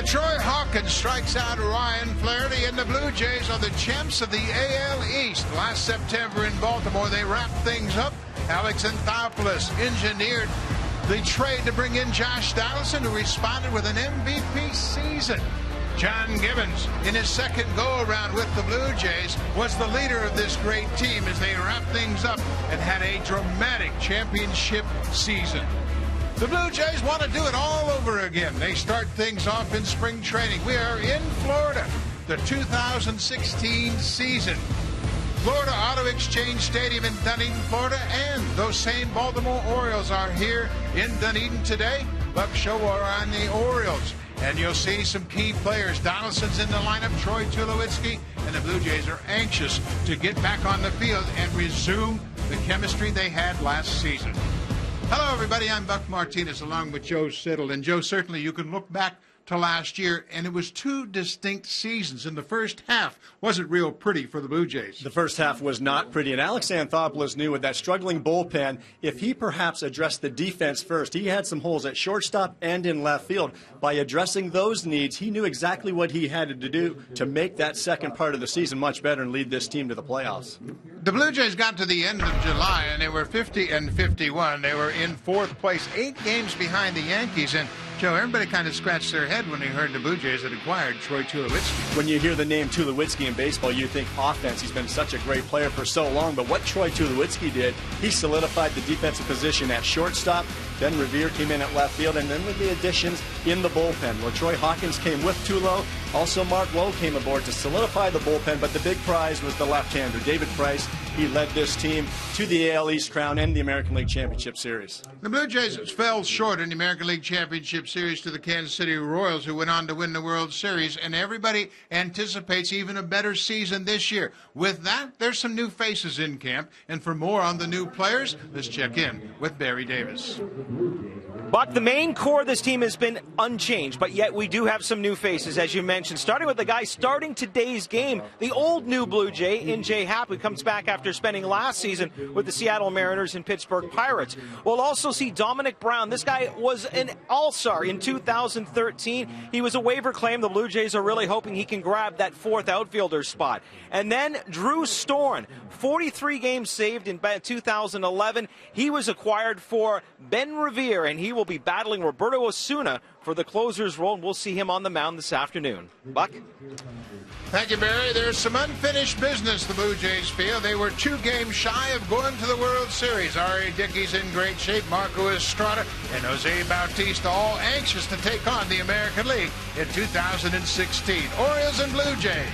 LaTroy Hawkins strikes out Ryan Flaherty, and the Blue Jays are the champs of the AL East. Last September in Baltimore, they wrapped things up. Alex Anthopoulos engineered the trade to bring in Josh Donaldson, who responded with an MVP season. John Gibbons, in his second go-around with the Blue Jays, was the leader of this great team as they wrapped things up and had a dramatic championship season. The Blue Jays want to do it all over again. They start things off in spring training. We are in Florida, the 2016 season. Florida Auto Exchange Stadium in Dunedin, Florida, and those same Baltimore Orioles are here in Dunedin today. Buck Show are on the Orioles, and you'll see some key players. Donaldson's in the lineup, Troy Tulowitzki, and the Blue Jays are anxious to get back on the field and resume the chemistry they had last season. Hello, everybody. I'm Buck Martinez along with Joe Siddle. And, Joe, certainly you can look back to last year, and it was two distinct seasons. In the first half, wasn't real pretty for the Blue Jays. The first half was not pretty, and Alex Anthopoulos knew with that struggling bullpen, if he perhaps addressed the defense first, he had some holes at shortstop and in left field. By addressing those needs, he knew exactly what he had to do to make that second part of the season much better and lead this team to the playoffs. The Blue Jays got to the end of July, and they were 50-51. They were in fourth place, 8 games behind the Yankees, and Joe, everybody kind of scratched their head when they heard the Blue Jays had acquired Troy Tulowitzki. When you hear the name Tulowitzki in baseball, you think offense. He's been such a great player for so long. But what Troy Tulowitzki did, he solidified the defensive position at shortstop. Then Revere came in at left field, and then with the additions in the bullpen. LaTroy Hawkins came with Tulo. Also, Mark Lowe came aboard to solidify the bullpen, but the big prize was the left-hander, David Price. He led this team to the AL East crown and the American League Championship Series. The Blue Jays fell short in the American League Championship Series to the Kansas City Royals, who went on to win the World Series, and everybody anticipates even a better season this year. With that, there's some new faces in camp, and for more on the new players, let's check in with Barry Davis. Buck, the main core of this team has been unchanged, but yet we do have some new faces, as you mentioned, starting with the guy starting today's game, the old new Blue Jay in Happ, who comes back after spending last season with the Seattle Mariners and Pittsburgh Pirates. We'll also see Dominic Brown. This guy was an all-star in 2013. He was a waiver claim. The Blue Jays are really hoping he can grab that fourth outfielder spot. And then Drew Storen, 43 games saved in 2011. He was acquired for Ben Revere, and he will be battling Roberto Osuna for the closer's role, and we'll see him on the mound this afternoon. Buck? Thank you, Barry. There's some unfinished business the Blue Jays feel. They were 2 games shy of going to the World Series. R.A. Dickey's in great shape, Marco Estrada, and Jose Bautista all anxious to take on the American League in 2016. Orioles and Blue Jays.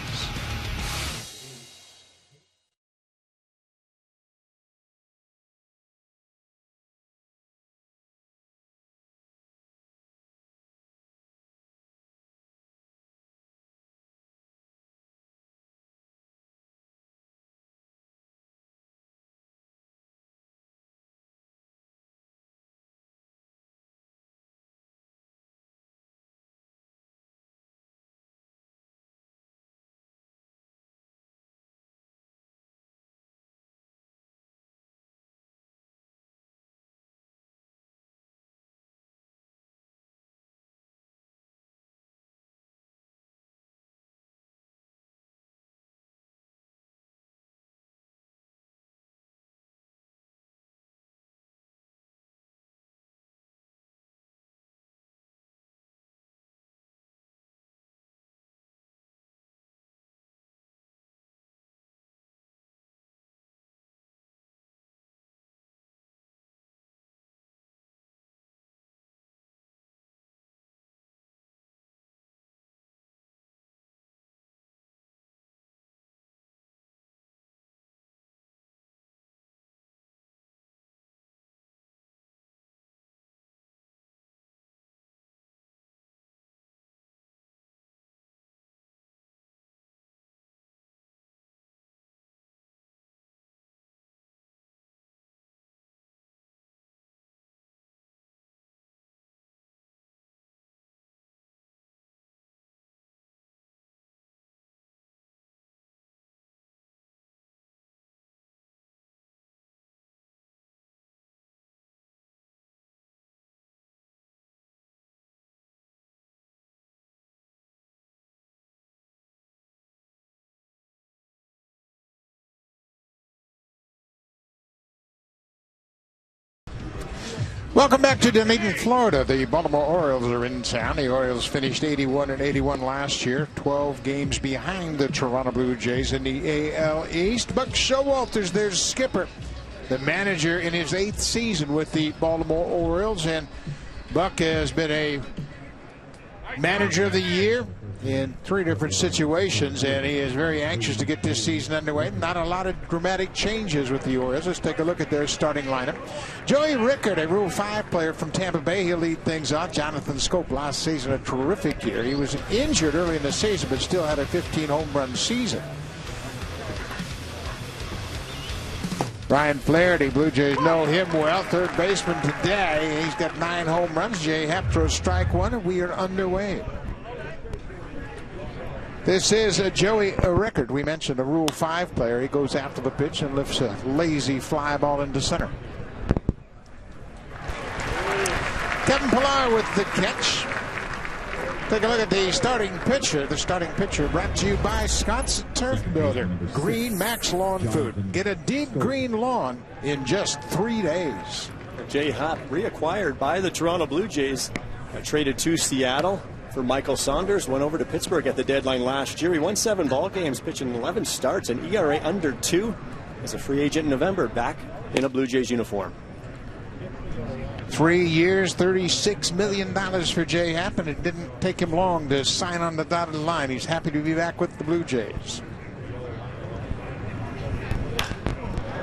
Welcome back to Dunedin, Florida. The Baltimore Orioles are in town. The Orioles finished 81-81 last year, 12 games behind the Toronto Blue Jays in the AL East. Buck Showalter's their skipper, the manager in his 8th season with the Baltimore Orioles, and Buck has been a manager of the year in 3 different situations, and he is very anxious to get this season underway. Not a lot of dramatic changes with the Orioles. Let's take a look at their starting lineup. Joey Rickard, a Rule 5 player from Tampa Bay, he'll lead things off. Jonathan Schoop last season a terrific year. He was injured early in the season but still had a 15 home run season. Ryan Flaherty, Blue Jays know him well. Third baseman today. He's got 9 home runs. Jay Happ throws strike 1, and we are underway. This is Joey Rickard. We mentioned a Rule 5 player. He goes after the pitch and lifts a lazy fly ball into center. Kevin Pillar with the catch. Take a look at the starting pitcher. The starting pitcher brought to you by Scott's Turf Builder. Green Max Lawn Food. Get a deep green lawn in just 3 days. Jay Happ reacquired by the Toronto Blue Jays. Traded to Seattle for Michael Saunders. Went over to Pittsburgh at the deadline last year. He won 7 ball games, pitching 11 starts, and ERA under 2 as a free agent in November, back in a Blue Jays uniform. 3 years, $36 million for Jay Happ, and it didn't take him long to sign on the dotted line. He's happy to be back with the Blue Jays.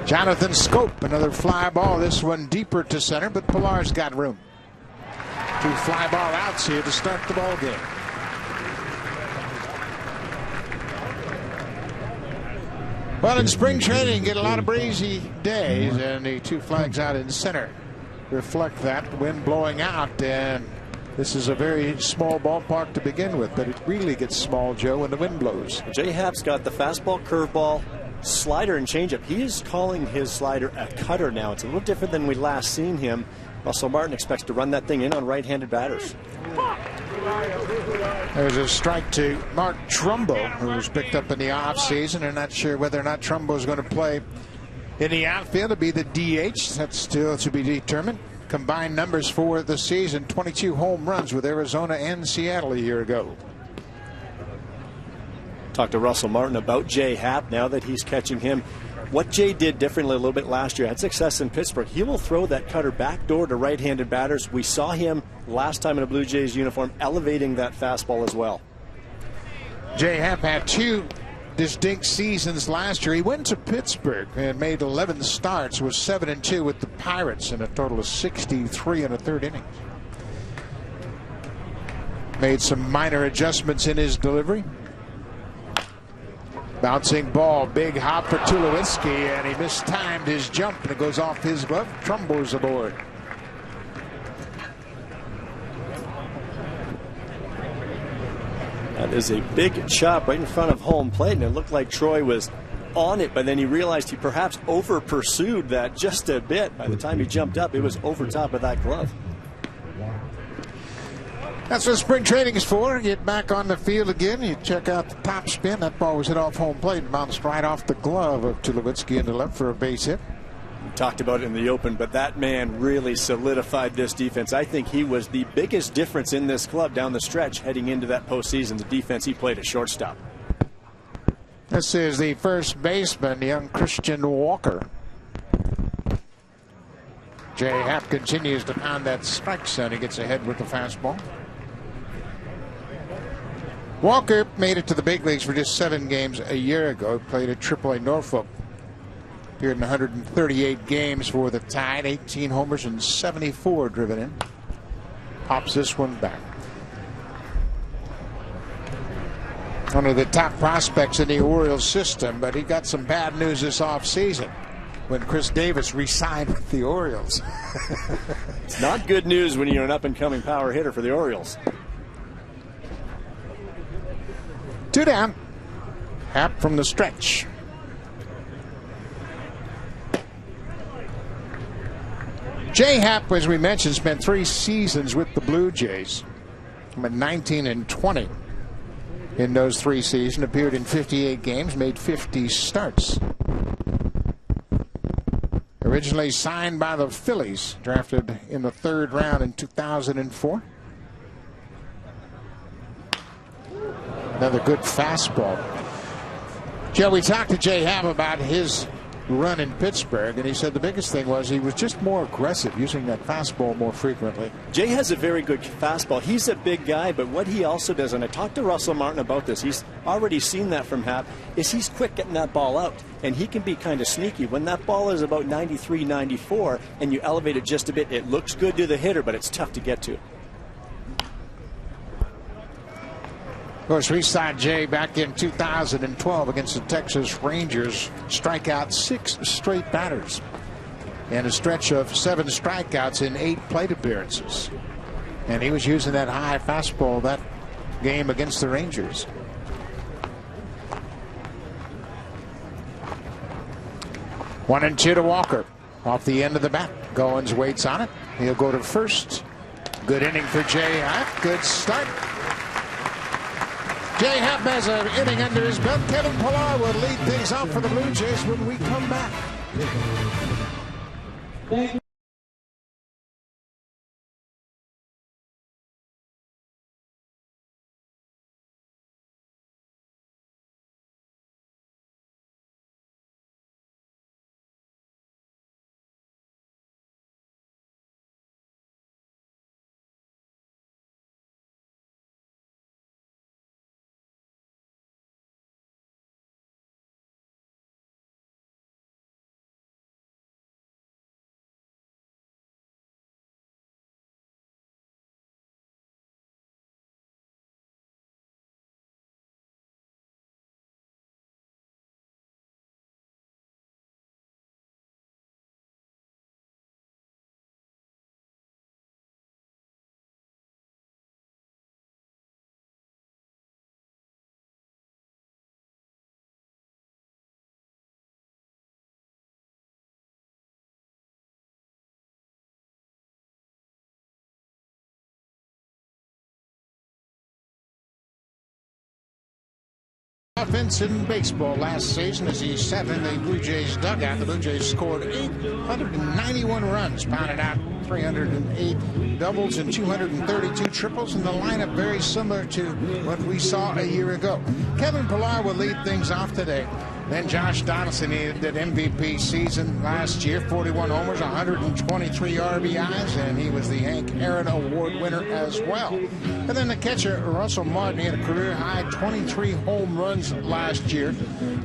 Jonathan Schoop, another fly ball. This one deeper to center, but Pillar's got room. 2 fly ball outs here to start the ball game. Well, in spring training, get a lot of breezy days, and the 2 flags out in center reflect that. The wind blowing out, and this is a very small ballpark to begin with, but it really gets small, Joe, when the wind blows. Jay Happ's got the fastball, curveball, slider, and changeup. He is calling his slider a cutter now. It's a little different than we last seen him. Russell Martin expects to run that thing in on right-handed batters. There's a strike to Mark Trumbo, who was picked up in the offseason. They're not sure whether or not Trumbo is going to play in the outfield to be the DH. That's still to be determined. Combined numbers for the season, 22 home runs with Arizona and Seattle a year ago. Talked to Russell Martin about Jay Happ now that he's catching him. What Jay did differently a little bit last year, had success in Pittsburgh. He will throw that cutter backdoor to right-handed batters. We saw him last time in a Blue Jays uniform elevating that fastball as well. Jay Happ had 2 distinct seasons last year. He went to Pittsburgh and made 11 starts, was 7-2 with the Pirates in a total of 63 in the 3rd inning. Made some minor adjustments in his delivery. Bouncing ball, big hop for Tulowitzki, and he mistimed his jump, and it goes off his glove. Trumbo's aboard. That is a big chop right in front of home plate, and it looked like Troy was on it, but then he realized he perhaps over pursued that just a bit. By the time he jumped up, it was over top of that glove. That's what spring training is for. Get back on the field again. You check out the top spin. That ball was hit off home plate and bounced right off the glove of Tulowitzki into left for a base hit. We talked about it in the open, but that man really solidified this defense. I think he was the biggest difference in this club down the stretch heading into that postseason, the defense he played at shortstop. This is the first baseman, young Christian Walker. Jay Happ continues to pound that strike zone. He gets ahead with the fastball. Walker made it to the big leagues for just 7 games a year ago. Played at AAA Norfolk. Appeared in 138 games for the Tide. 18 homers and 74 driven in. Pops this one back. One of the top prospects in the Orioles system, but he got some bad news this offseason when Chris Davis re-signed with the Orioles. It's not good news when you're an up-and-coming power hitter for the Orioles. 2 down. Happ from the stretch. Jay Happ, as we mentioned, spent 3 seasons with the Blue Jays. Went 19-20 in those 3 seasons. Appeared in 58 games, made 50 starts. Originally signed by the Phillies, drafted in the 3rd round in 2004. Another good fastball. Joe, we talked to Jay Happ about his run in Pittsburgh, and he said the biggest thing was he was just more aggressive, using that fastball more frequently. Jay has a very good fastball. He's a big guy, but what he also does, and I talked to Russell Martin about this, he's already seen that from Happ, is he's quick getting that ball out, and he can be kind of sneaky. When that ball is about 93, 94, and you elevate it just a bit, it looks good to the hitter, but it's tough to get to. Of course, we saw Jay back in 2012 against the Texas Rangers strike out 6 straight batters and a stretch of 7 strikeouts in 8 plate appearances. And he was using that high fastball that game against the Rangers. One and 2 to Walker. Off the end of the bat. Goins waits on it. He'll go to first. Good inning for Jay Happ. Good start. Jay Happ has an inning under his belt. Kevin Pillar will lead things off for the Blue Jays when we come back. Offense in baseball last season as he sat in the Blue Jays dugout. The Blue Jays scored 891 runs, pounded out 308 doubles and 232 triples, and the lineup very similar to what we saw a year ago. Kevin Pillar will lead things off today. Then Josh Donaldson, he did MVP season last year, 41 homers, 123 RBIs, and he was the Hank Aaron Award winner as well. And then the catcher, Russell Martin, he had a career-high 23 home runs last year.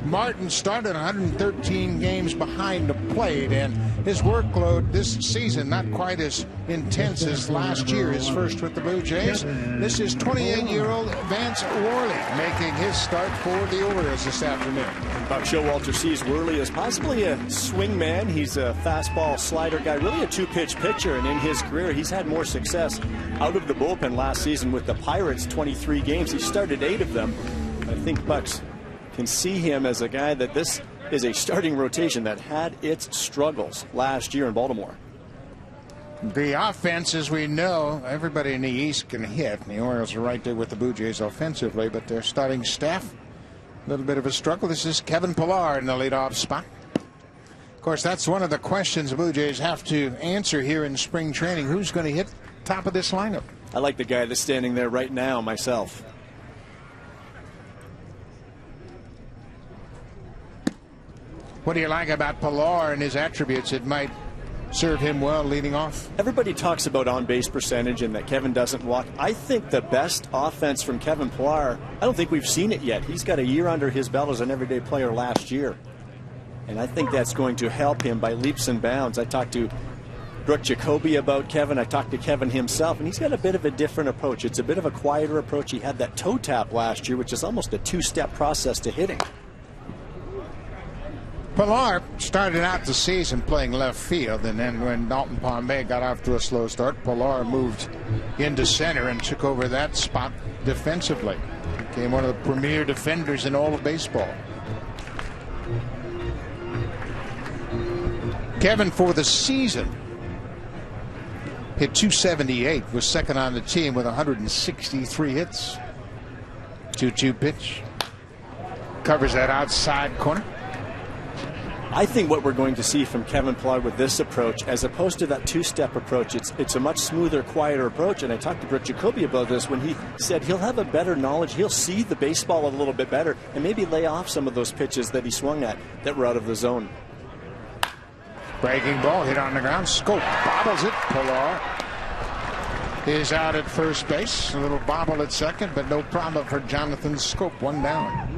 Martin started 113 games behind the plate, and his workload this season not quite as intense as last year, his first with the Blue Jays. This is 28-year-old Vance Worley making his start for the Orioles this afternoon. Buck Showalter sees Worley as possibly a swing man. He's a fastball slider guy, really a 2-pitch pitcher, and in his career he's had more success out of the bullpen last season with the Pirates. 23 games, he started 8 of them. I think Bucks can see him as a guy that this is a starting rotation that had its struggles last year in Baltimore. The offense, as we know, everybody in the East can hit. The Orioles are right there with the Blue Jays offensively, but their starting staff, a little bit of a struggle. This is Kevin Pillar in the leadoff spot. Of course, that's one of the questions the Blue Jays have to answer here in spring training. Who's going to hit top of this lineup? I like the guy that's standing there right now myself. What do you like about Pillar and his attributes that might serve him well leading off? Everybody talks about on-base percentage and that Kevin doesn't walk. I think the best offense from Kevin Pillar, I don't think we've seen it yet. He's got a year under his belt as an everyday player last year. And I think that's going to help him by leaps and bounds. I talked to Brooke Jacoby about Kevin. I talked to Kevin himself, and he's got a bit of a different approach. It's a bit of a quieter approach. He had that toe tap last year, which is almost a 2-step process to hitting. Pillar started out the season playing left field, and then when Dalton Pombey got off to a slow start, Pillar moved into center and took over that spot defensively. Became one of the premier defenders in all of baseball. Kevin, for the season, hit .278, was second on the team with 163 hits. 2-2 pitch. Covers that outside corner. I think what we're going to see from Kevin Pillar with this approach, as opposed to that two-step approach, it's a much smoother, quieter approach. And I talked to Brett Jacoby about this when he said he'll have a better knowledge. He'll see the baseball a little bit better and maybe lay off some of those pitches that he swung at that were out of the zone. Breaking ball hit on the ground. Scope bobbles it. Pillar is out at first base. A little bobble at second, but no problem for Jonathan Scope. One down.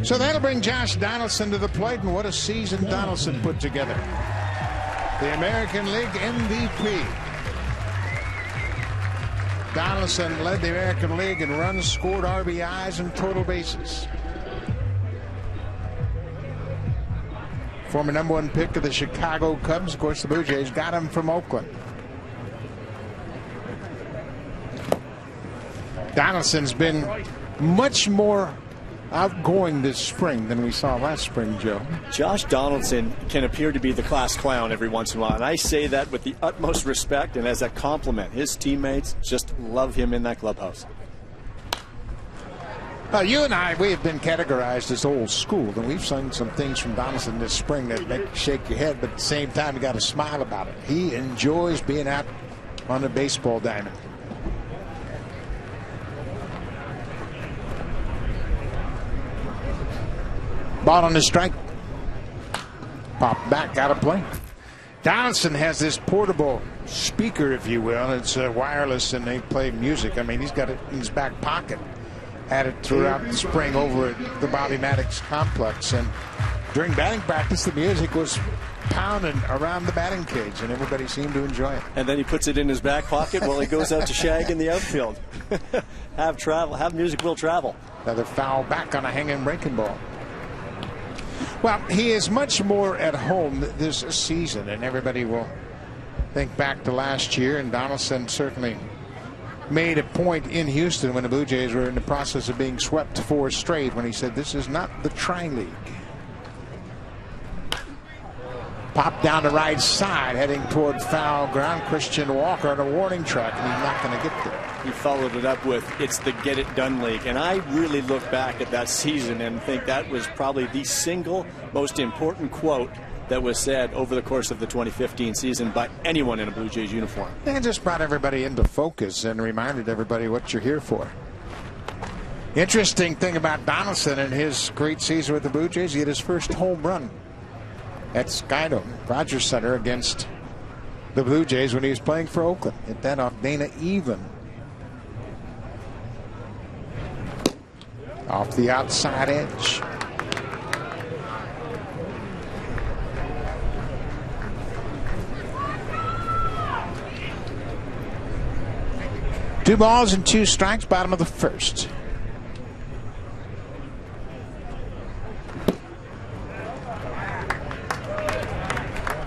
So that'll bring Josh Donaldson to the plate, and what a season Donaldson put together. The American League MVP. Donaldson led the American League in runs scored, RBIs, and total bases. Former #1 pick of the Chicago Cubs. Of course, the Blue Jays got him from Oakland. Donaldson's been much more outgoing this spring than we saw last spring, Joe. Josh Donaldson can appear to be the class clown every once in a while, and I say that with the utmost respect and as a compliment. His teammates just love him in that clubhouse. You and I, we have been categorized as old school, and we've seen some things from Donaldson this spring that make you shake your head, but at the same time, you got to smile about it. He enjoys being out on the baseball diamond. Ball on the strike. Pop back out of play. Donaldson has this portable speaker, if you will. It's wireless, and they play music. I mean, he's got it in his back pocket. Had it throughout the spring over at the Bobby Maddox complex. And during batting practice, the music was pounding around the batting cage, and everybody seemed to enjoy it. And then he puts it in his back pocket while he goes out to shag in the outfield. Have music will travel. Another foul back on a hanging breaking ball. Well, he is much more at home this season, and everybody will think back to last year, and Donaldson certainly made a point in Houston when the Blue Jays were in the process of being swept 4 straight when he said, "This is not the Tri-League." Pop down the right side, heading toward foul ground. Christian Walker on a warning track, and he's not going to get there. He followed it up with, "It's the get it done league." And I really look back at that season and think that was probably the single most important quote that was said over the course of the 2015 season by anyone in a Blue Jays uniform. And just brought everybody into focus and reminded everybody what you're here for. Interesting thing about Donaldson and his great season with the Blue Jays, he hit his first home run at Skydome, Rogers Center, against the Blue Jays when he was playing for Oakland. Hit that off Dana Even. Off the outside edge. Two balls and 2 strikes, bottom of the first.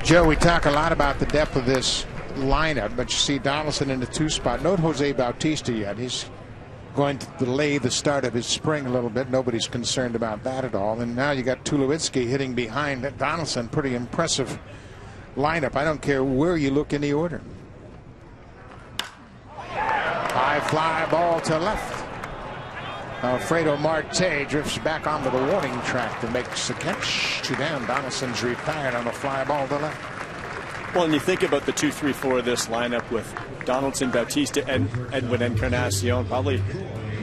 Joe, we talk a lot about the depth of this lineup, but you see Donaldson in the 2 spot. Note Jose Bautista yet. He's going to delay the start of his spring a little bit. Nobody's concerned about that at all. And now you got Tulowitzki hitting behind Donaldson. Pretty impressive lineup. I don't care where you look in the order. High fly ball to left. Alfredo Marte drifts back onto the warning track to make the catch. 2 down. Donaldson's retired on a fly ball to left. Well, and you think about the 2-3-4 of this lineup with Donaldson, Bautista, and Edwin Encarnacion, probably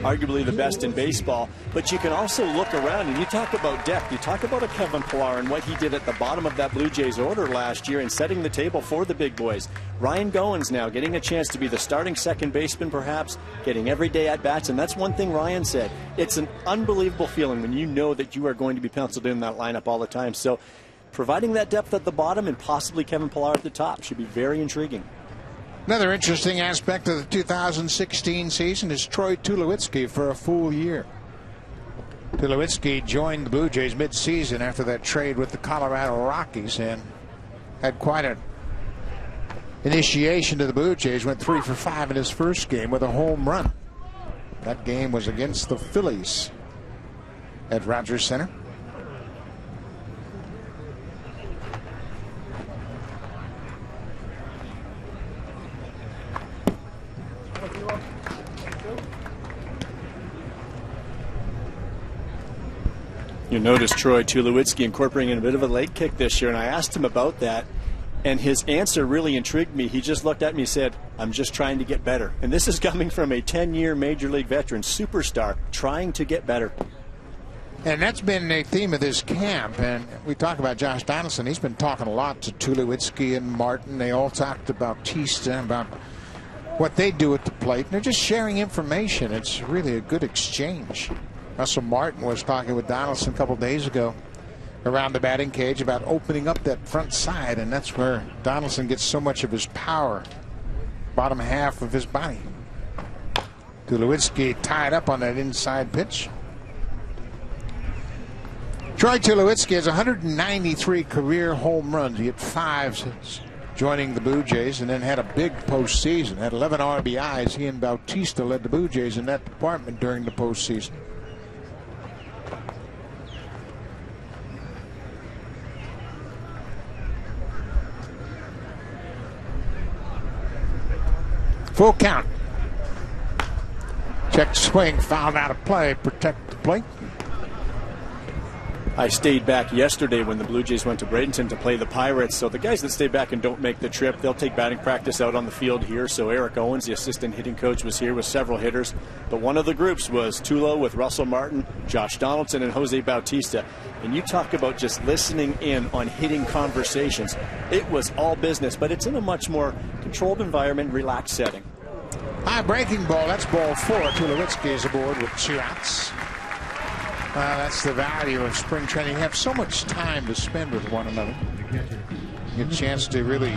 arguably the best in baseball. But you can also look around, and you talk about depth. You talk about a Kevin Pillar and what he did at the bottom of that Blue Jays order last year and setting the table for the big boys. Ryan Goins now getting a chance to be the starting second baseman, perhaps, getting everyday at-bats. And that's one thing Ryan said. It's an unbelievable feeling when you know that you are going to be penciled in that lineup all the time. So providing that depth at the bottom and possibly Kevin Pillar at the top should be very intriguing. Another interesting aspect of the 2016 season is Troy Tulowitzki for a full year. Tulowitzki joined the Blue Jays mid-season after that trade with the Colorado Rockies and had quite an initiation to the Blue Jays. Went 3 for 5 in his first game with a home run. That game was against the Phillies at Rogers Center. You notice Troy Tulowitzki incorporating a bit of a leg kick this year, and I asked him about that, and his answer really intrigued me. He just looked at me and said, I'm just trying to get better. And this is coming from a 10-year Major League veteran, superstar, trying to get better. And that's been a theme of this camp. And we talk about Josh Donaldson. He's been talking a lot to Tulowitzki and Martin. They all talked about Bautista, about what they do at the plate. And they're just sharing information. It's really a good exchange. Russell Martin was talking with Donaldson a couple days ago around the batting cage about opening up that front side. And that's where Donaldson gets so much of his power, bottom half of his body. Tulowitzki tied up on that inside pitch. Troy Tulowitzki has 193 career home runs. He hit 5 since joining the Blue Jays, and then had a big postseason. Had 11 RBIs. He and Bautista led the Blue Jays in that department during the postseason. Full count. Check swing, fouled out of play, protect the plate. I stayed back yesterday when the Blue Jays went to Bradenton to play the Pirates. So the guys that stay back and don't make the trip, they'll take batting practice out on the field here. So Eric Owens, the assistant hitting coach, was here with several hitters. But one of the groups was Tulo with Russell Martin, Josh Donaldson, and Jose Bautista. And you talk about just listening in on hitting conversations. It was all business, but it's in a much more controlled environment, relaxed setting. High breaking ball. That's ball 4. Tulowitzki is aboard with 2 outs. That's the value of spring training. You have so much time to spend with one another. You get a chance to really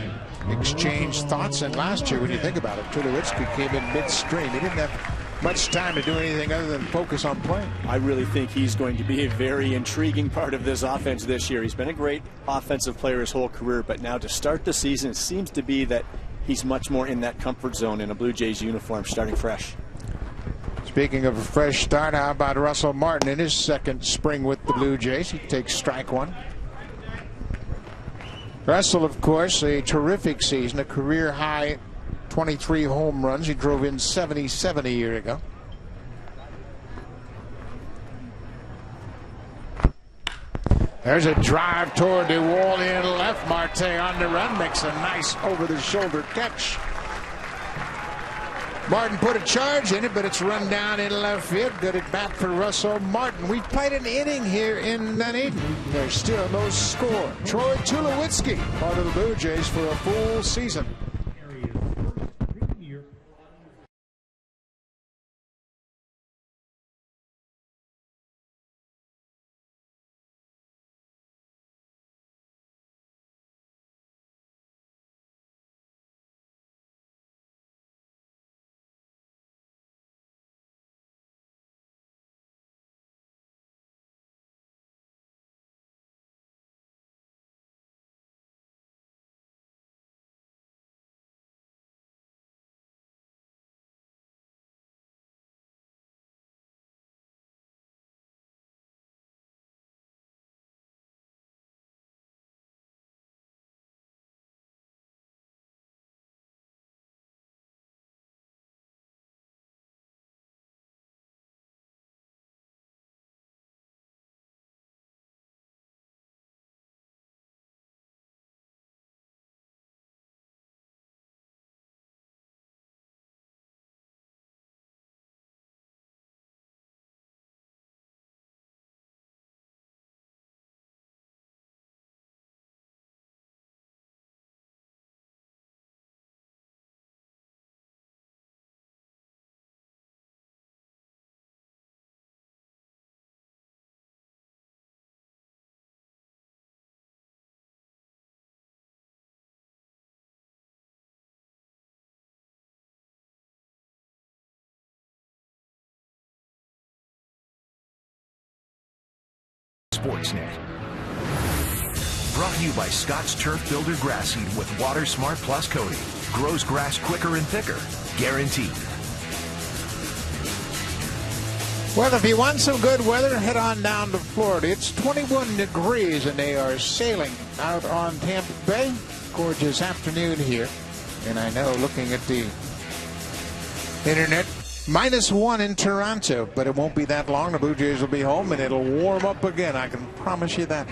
exchange thoughts. And last year, when you think about it, Tulowitzki came in midstream. He didn't have much time to do anything other than focus on playing. I really think he's going to be a very intriguing part of this offense this year. He's been a great offensive player his whole career, but now to start the season, it seems to be that he's much more in that comfort zone in a Blue Jays uniform, starting fresh. Speaking of a fresh start, how about Russell Martin in his second spring with the Blue Jays? He takes strike 1. Russell, of course, a terrific season, a career high 23 home runs. He drove in 77 a year ago. There's a drive toward the wall in left. Marte on the run, makes a nice over-the-shoulder catch. Martin put a charge in it, but it's run down in left field. Good at bat for Russell Martin. We've played an inning here in Dunedin. There's still no score. Troy Tulowitzki, part of the Blue Jays for a full season. Sportsnet. Brought to you by Scott's Turf Builder Grass Seed with Water Smart Plus coating. Grows grass quicker and thicker. Guaranteed. Well, if you want some good weather, head on down to Florida. It's 21 degrees and they are sailing out on Tampa Bay. Gorgeous afternoon here. And I know, looking at the internet, -1 in Toronto, but it won't be that long. The Blue Jays will be home, and it'll warm up again. I can promise you that.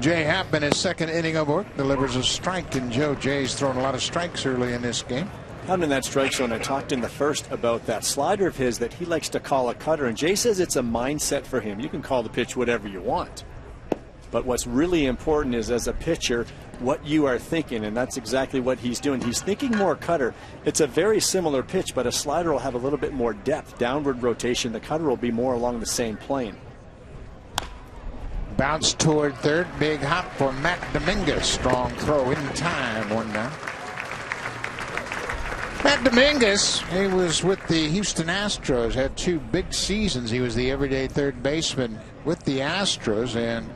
Jay Happ in his second inning of work delivers a strike, and Joe Jay's thrown a lot of strikes early in this game. Out in that strike zone, I talked in the first about that slider of his that he likes to call a cutter, and Jay says it's a mindset for him. You can call the pitch whatever you want, but what's really important is, as a pitcher, what you are thinking, and that's exactly what he's doing. He's thinking more cutter. It's a very similar pitch, but a slider will have a little bit more depth, downward rotation. The cutter will be more along the same plane. Bounce toward third. Big hop for Matt Dominguez. Strong throw in time. 1 down. Matt Dominguez, he was with the Houston Astros, had 2 big seasons. He was the everyday third baseman with the Astros, and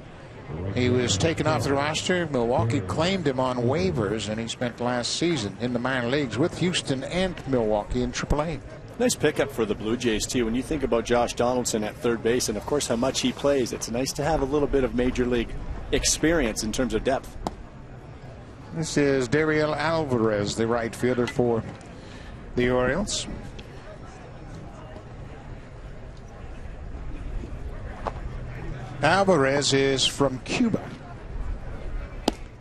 he was taken off the roster. Milwaukee claimed him on waivers, and he spent last season in the minor leagues with Houston and Milwaukee in AAA. Nice pickup for the Blue Jays, too. When you think about Josh Donaldson at third base and, of course, how much he plays, it's nice to have a little bit of major league experience in terms of depth. This is Dariel Alvarez, the right fielder for the Orioles. Alvarez is from Cuba.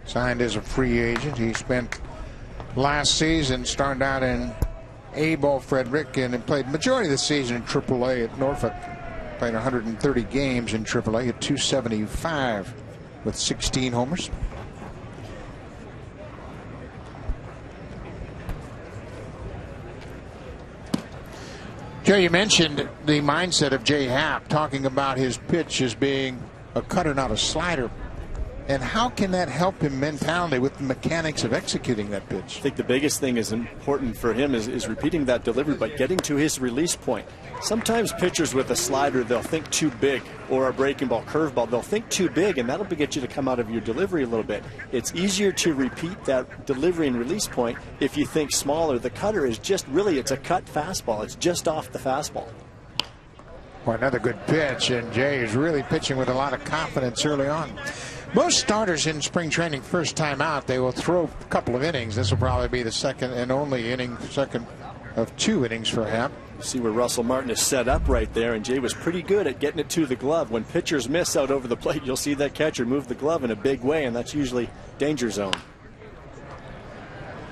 Signed as a free agent. He spent last season, started out in A-ball Frederick, and played majority of the season in AAA at Norfolk. Played 130 games in AAA at .275 with 16 homers. Joe, you mentioned the mindset of Jay Happ, talking about his pitch as being a cutter, not a slider. And how can that help him mentally with the mechanics of executing that pitch? I think the biggest thing is important for him is repeating that delivery, but getting to his release point. Sometimes pitchers with a slider, they'll think too big, or a breaking ball, curveball, they'll think too big, and that'll get you to come out of your delivery a little bit. It's easier to repeat that delivery and release point if you think smaller. The cutter is just really, it's a cut fastball. It's just off the fastball. Well, another good pitch, and Jay is really pitching with a lot of confidence early on. Most starters in spring training, first time out, they will throw a couple of innings. This will probably be the second and only inning, second of 2 innings for Happ. See where Russell Martin is set up right there, and Jay was pretty good at getting it to the glove. When pitchers miss out over the plate, you'll see that catcher move the glove in a big way, and that's usually danger zone.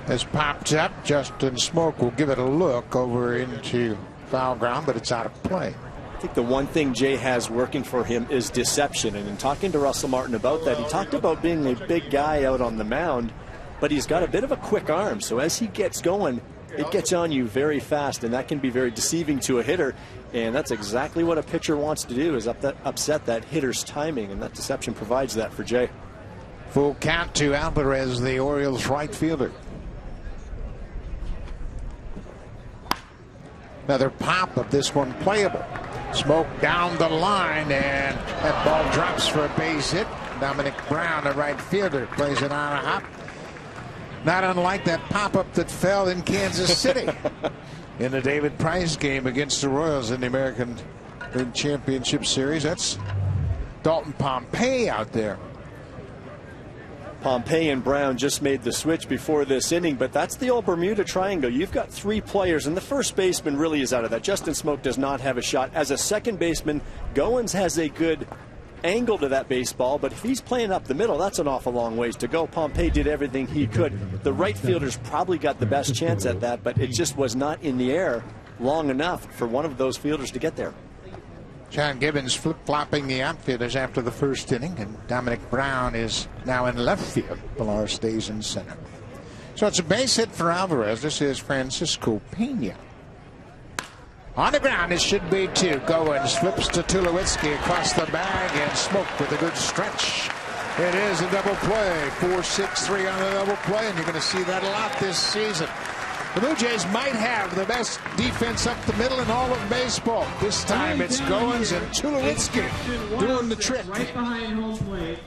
As popped up, Justin Smoke will give it a look over into foul ground, but it's out of play. I think the one thing Jay has working for him is deception, and in talking to Russell Martin about that, he talked about being a big guy out on the mound, but he's got a bit of a quick arm, so as he gets going, it gets on you very fast, and that can be very deceiving to a hitter, and that's exactly what a pitcher wants to do, is upset that hitter's timing, and that deception provides that for Jay. Full count to Alvarez, the Orioles right fielder. Another pop of this one playable. Smoke down the line, and that ball drops for a base hit. Dominic Brown, the right fielder, plays it on a hop. Not unlike that pop-up that fell in Kansas City in the David Price game against the Royals in the American League Championship Series. That's Dalton Pompey out there. Pompey and Brown just made the switch before this inning, but that's the old Bermuda Triangle. You've got 3 players, and the first baseman really is out of that. Justin Smoke does not have a shot. As a second baseman, Goins has a good angle to that baseball, but if he's playing up the middle, that's an awful long ways to go. Pompey did everything he could. The right fielder's probably got the best chance at that, but it just was not in the air long enough for one of those fielders to get there. John Gibbons flip-flopping the outfielders after the first inning, and Dominic Brown is now in left field. Pilar stays in center. So it's a base hit for Alvarez. This is Francisco Pena. On the ground, it should be 2. Goins flips to Tulowitzki across the bag, and Smoke with a good stretch. It is a double play. 4-6-3 on the double play, and you're going to see that a lot this season. The Blue Jays might have the best defense up the middle in all of baseball. This time it's Goins and Tulowitzki doing the trick. Right behind home plate.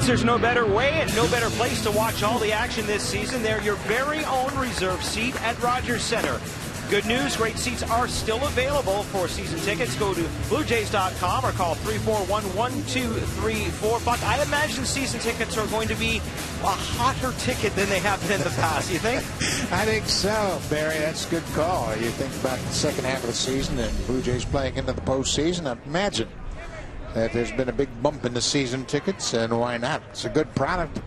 Because there's no better way and no better place to watch all the action this season. They're your very own reserve seat at Rogers Center. Good news, great seats are still available for season tickets. Go to BlueJays.com or call 341-1234. Buck, I imagine season tickets are going to be a hotter ticket than they have been in the past. You think? I think so, Barry. That's a good call. You think about the second half of the season and Blue Jays playing into the postseason. I imagine that there's been a big bump in the season tickets, and why not? It's a good product,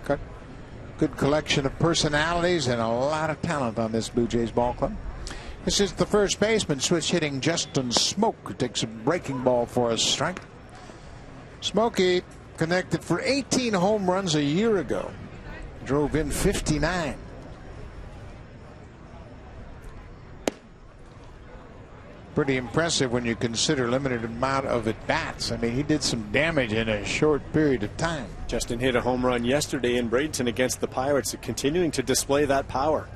good collection of personalities, and a lot of talent on this Blue Jays ball club. This is the first baseman, switch hitting Justin Smoke, who takes a breaking ball for a strike. Smokey connected for 18 home runs a year ago, drove in 59. Pretty impressive when you consider limited amount of at-bats. I mean, he did some damage in a short period of time. Justin hit a home run yesterday in Bradenton against the Pirates, continuing to display that power.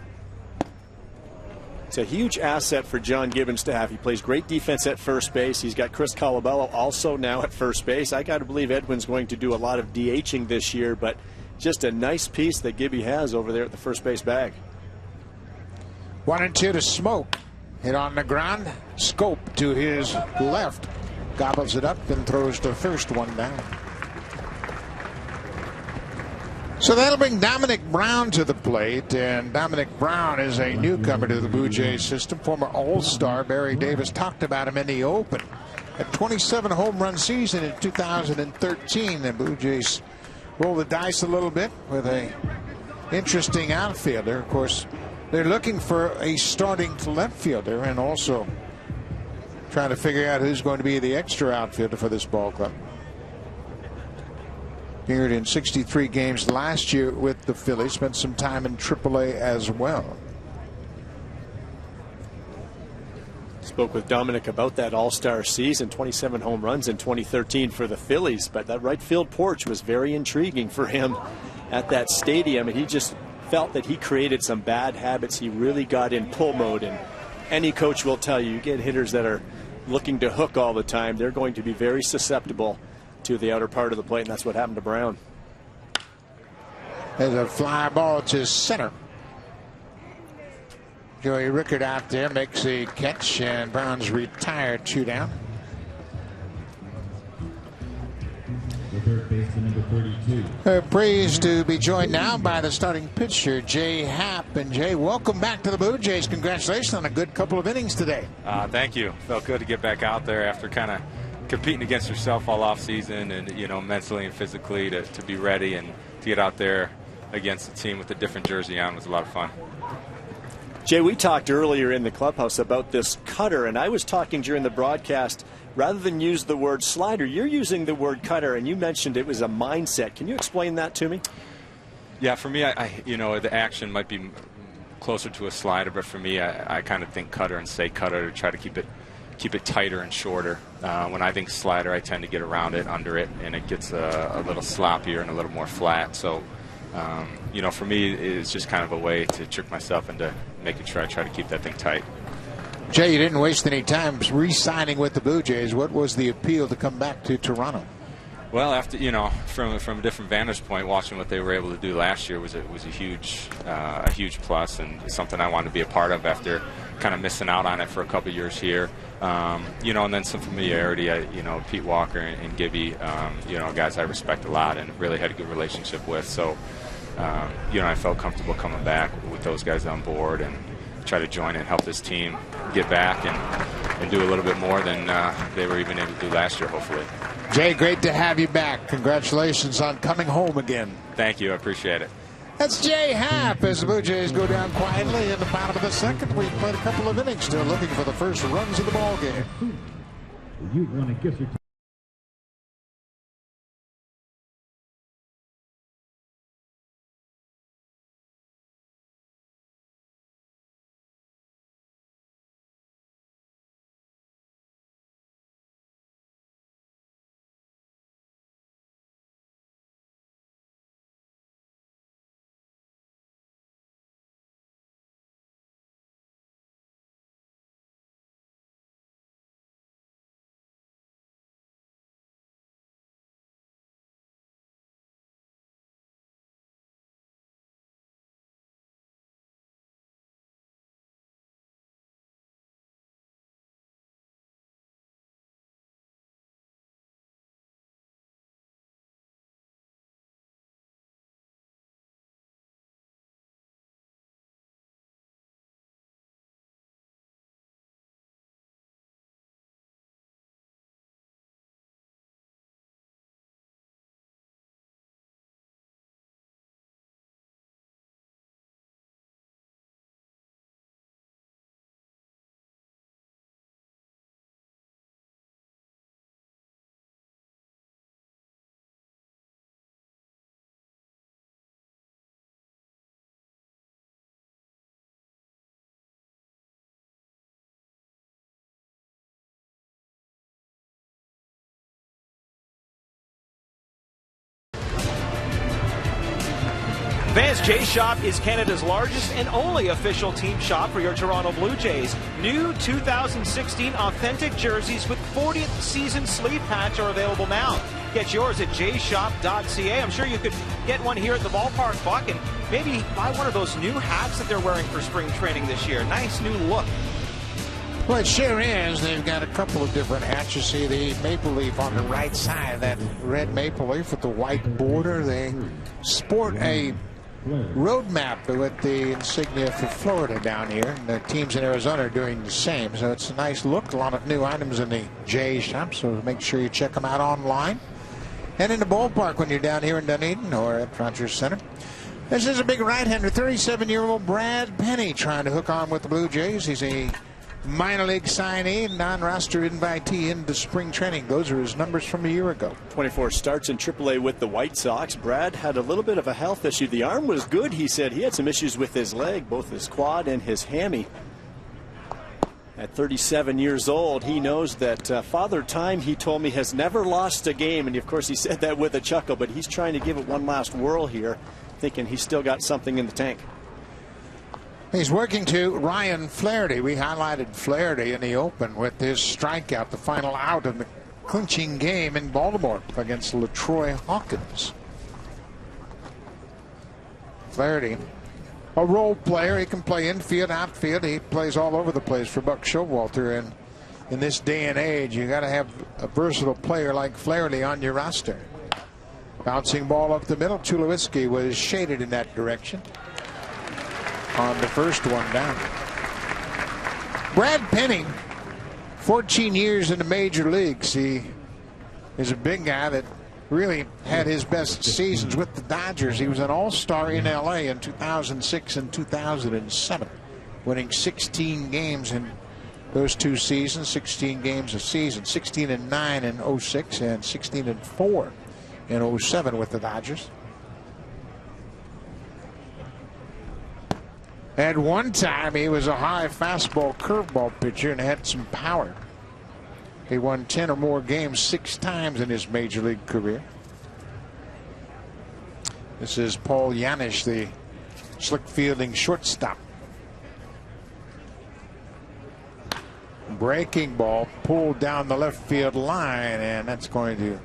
It's a huge asset for John Gibbons to have. He plays great defense at first base. He's got Chris Colabello also now at first base. I got to believe Edwin's going to do a lot of DHing this year, but just a nice piece that Gibby has over there at the first base bag. 1-2 to Smoke. Hit on the ground. Scope to his left. Gobbles it up and throws the first one down. So that'll bring Dominic Brown to the plate, and Dominic Brown is a newcomer to the Blue Jays system. Former All-Star Barry Davis talked about him in the open. A 27 home run season in 2013. The Blue Jays roll the dice a little bit with a interesting outfielder. Of course, they're looking for a starting left fielder and also trying to figure out who's going to be the extra outfielder for this ball club. Appeared in 63 games last year with the Phillies. Spent some time in AAA as well. Spoke with Dominic about that All-Star season, 27 home runs in 2013 for the Phillies, but that right field porch was very intriguing for him at that stadium, and he just felt that he created some bad habits. He really got in pull mode, and any coach will tell you, you get hitters that are looking to hook all the time, they're going to be very susceptible to the outer part of the plate, and that's what happened to Brown. There's a fly ball to center. Joey Rickard out there makes a catch, and Brown's retired, 2 down. Third baseman number 32. Praised to be joined now by the starting pitcher, Jay Happ. And Jay, welcome back to the Blue Jays. Congratulations on a good couple of innings today. Thank you. Felt good to get back out there after kind of competing against yourself all off season, and mentally and physically to be ready, and to get out there against a team with a different jersey on was a lot of fun. Jay, we talked earlier in the clubhouse about this cutter, and I was talking during the broadcast, rather than use the word slider, you're using the word cutter, and you mentioned it was a mindset. Can you explain that to me? Yeah, for me, I the action might be closer to a slider, but for me, I kind of think cutter and say cutter to try to keep it tighter and shorter. When I think slider, I tend to get around it, under it, and it gets a little sloppier and a little more flat. So, for me, it's just kind of a way to trick myself into making sure I try to keep that thing tight. Jay, you didn't waste any time re-signing with the Blue Jays. What was the appeal to come back to Toronto? Well, after from a different vantage point, watching what they were able to do last year was a huge plus, and something I wanted to be a part of after kind of missing out on it for a couple of years here. And then some familiarity. Pete Walker and Gibby, guys I respect a lot and really had a good relationship with. So, I felt comfortable coming back with those guys on board and try to join and help this team get back and do a little bit more than they were even able to do last year, hopefully. Jay, great to have you back. Congratulations on coming home again. Thank you. I appreciate it. That's Jay Happ as the Blue Jays go down quietly in the bottom of the second. We've played a couple of innings, still looking for the first runs of the ball game. You want to get your Vans J Shop is Canada's largest and only official team shop for your Toronto Blue Jays. New 2016 authentic jerseys with 40th season sleeve patch are available now. Get yours at jshop.ca. I'm sure you could get one here at the ballpark, Buck, and maybe buy one of those new hats that they're wearing for spring training this year. Nice new look. Well, it sure is. They've got a couple of different hats. You see the maple leaf on the right side, that red maple leaf with the white border. They sport a road map with the insignia for Florida down here, and the teams in Arizona are doing the same. So it's a nice look. A lot of new items in the J Shop, so make sure you check them out online and in the ballpark when you're down here in Dunedin or at Rogers Center. This is a big right-hander, 37-year-old Brad Penny, trying to hook on with the Blue Jays. He's a minor league signee, non-roster invitee into spring training. Those are his numbers from a year ago. 24 starts in AAA with the White Sox. Brad had a little bit of a health issue. The arm was good, he said. He had some issues with his leg, both his quad and his hammy. At 37 years old, he knows that Father Time, he told me, has never lost a game. And, of course, he said that with a chuckle, but he's trying to give it one last whirl here, thinking he's still got something in the tank. He's working to Ryan Flaherty. We highlighted Flaherty in the open with his strikeout, the final out of the clinching game in Baltimore against LaTroy Hawkins. Flaherty, a role player. He can play infield, outfield. He plays all over the place for Buck Showalter. And in this day and age, you got to have a versatile player like Flaherty on your roster. Bouncing ball up the middle. Tulowitzki was shaded in that direction on the first one down. Brad Penny, 14 years in the major leagues. He is a big guy that really had his best seasons with the Dodgers. He was an all-star in LA in 2006 and 2007, winning 16 games in those two seasons, 16 games a season, 16-9 in 06 and 16-4 in 07 with the Dodgers. At one time, he was a high fastball curveball pitcher and had some power. He won 10 or more games 6 times in his major league career. This is Paul Yanish, the slick fielding shortstop. Breaking ball pulled down the left field line, and that's going to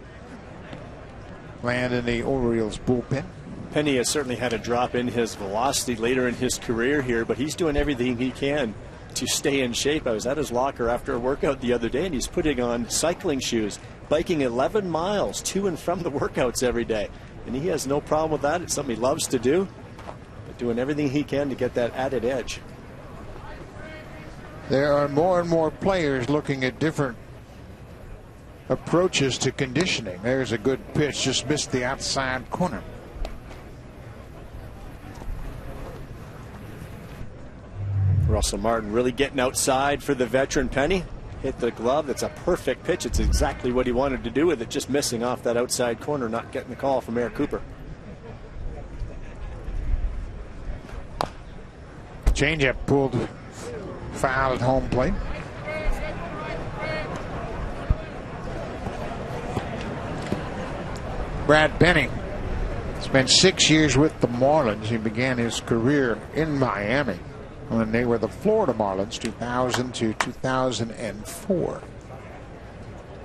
land in the Orioles bullpen. Penny has certainly had a drop in his velocity later in his career here, but he's doing everything he can to stay in shape. I was at his locker after a workout the other day, and he's putting on cycling shoes, biking 11 miles to and from the workouts every day. And he has no problem with that. It's something he loves to do, but doing everything he can to get that added edge. There are more and more players looking at different approaches to conditioning. There's a good pitch, just missed the outside corner. Russell Martin really getting outside for the veteran Penny. Hit the glove. That's a perfect pitch. It's exactly what he wanted to do with it, just missing off that outside corner, not getting the call from Eric Cooper. Changeup pulled foul at home plate. Brad Penny spent 6 years with the Marlins. He began his career in Miami when they were the Florida Marlins, 2000 to 2004.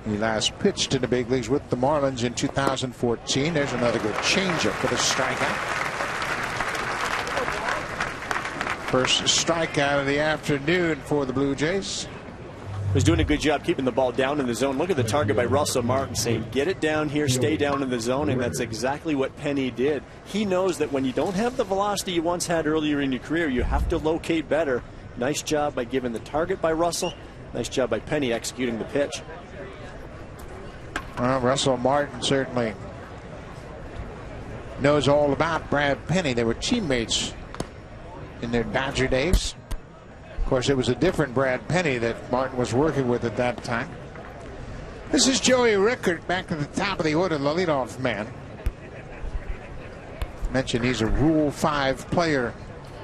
He last pitched in the big leagues with the Marlins in 2014. There's another good changeup for the strikeout. First strikeout of the afternoon for the Blue Jays. Was doing a good job keeping the ball down in the zone. Look at the target by Russell Martin, saying get it down here, stay down in the zone, and that's exactly what Penny did. He knows that when you don't have the velocity you once had earlier in your career, you have to locate better. Nice job by giving the target by Russell. Nice job by Penny executing the pitch. Well, Russell Martin certainly knows all about Brad Penny. They were teammates in their Dodger days. Of course, it was a different Brad Penny that Martin was working with at that time. This is Joey Rickard back at the top of the order, the leadoff man. Mentioned he's a Rule 5 player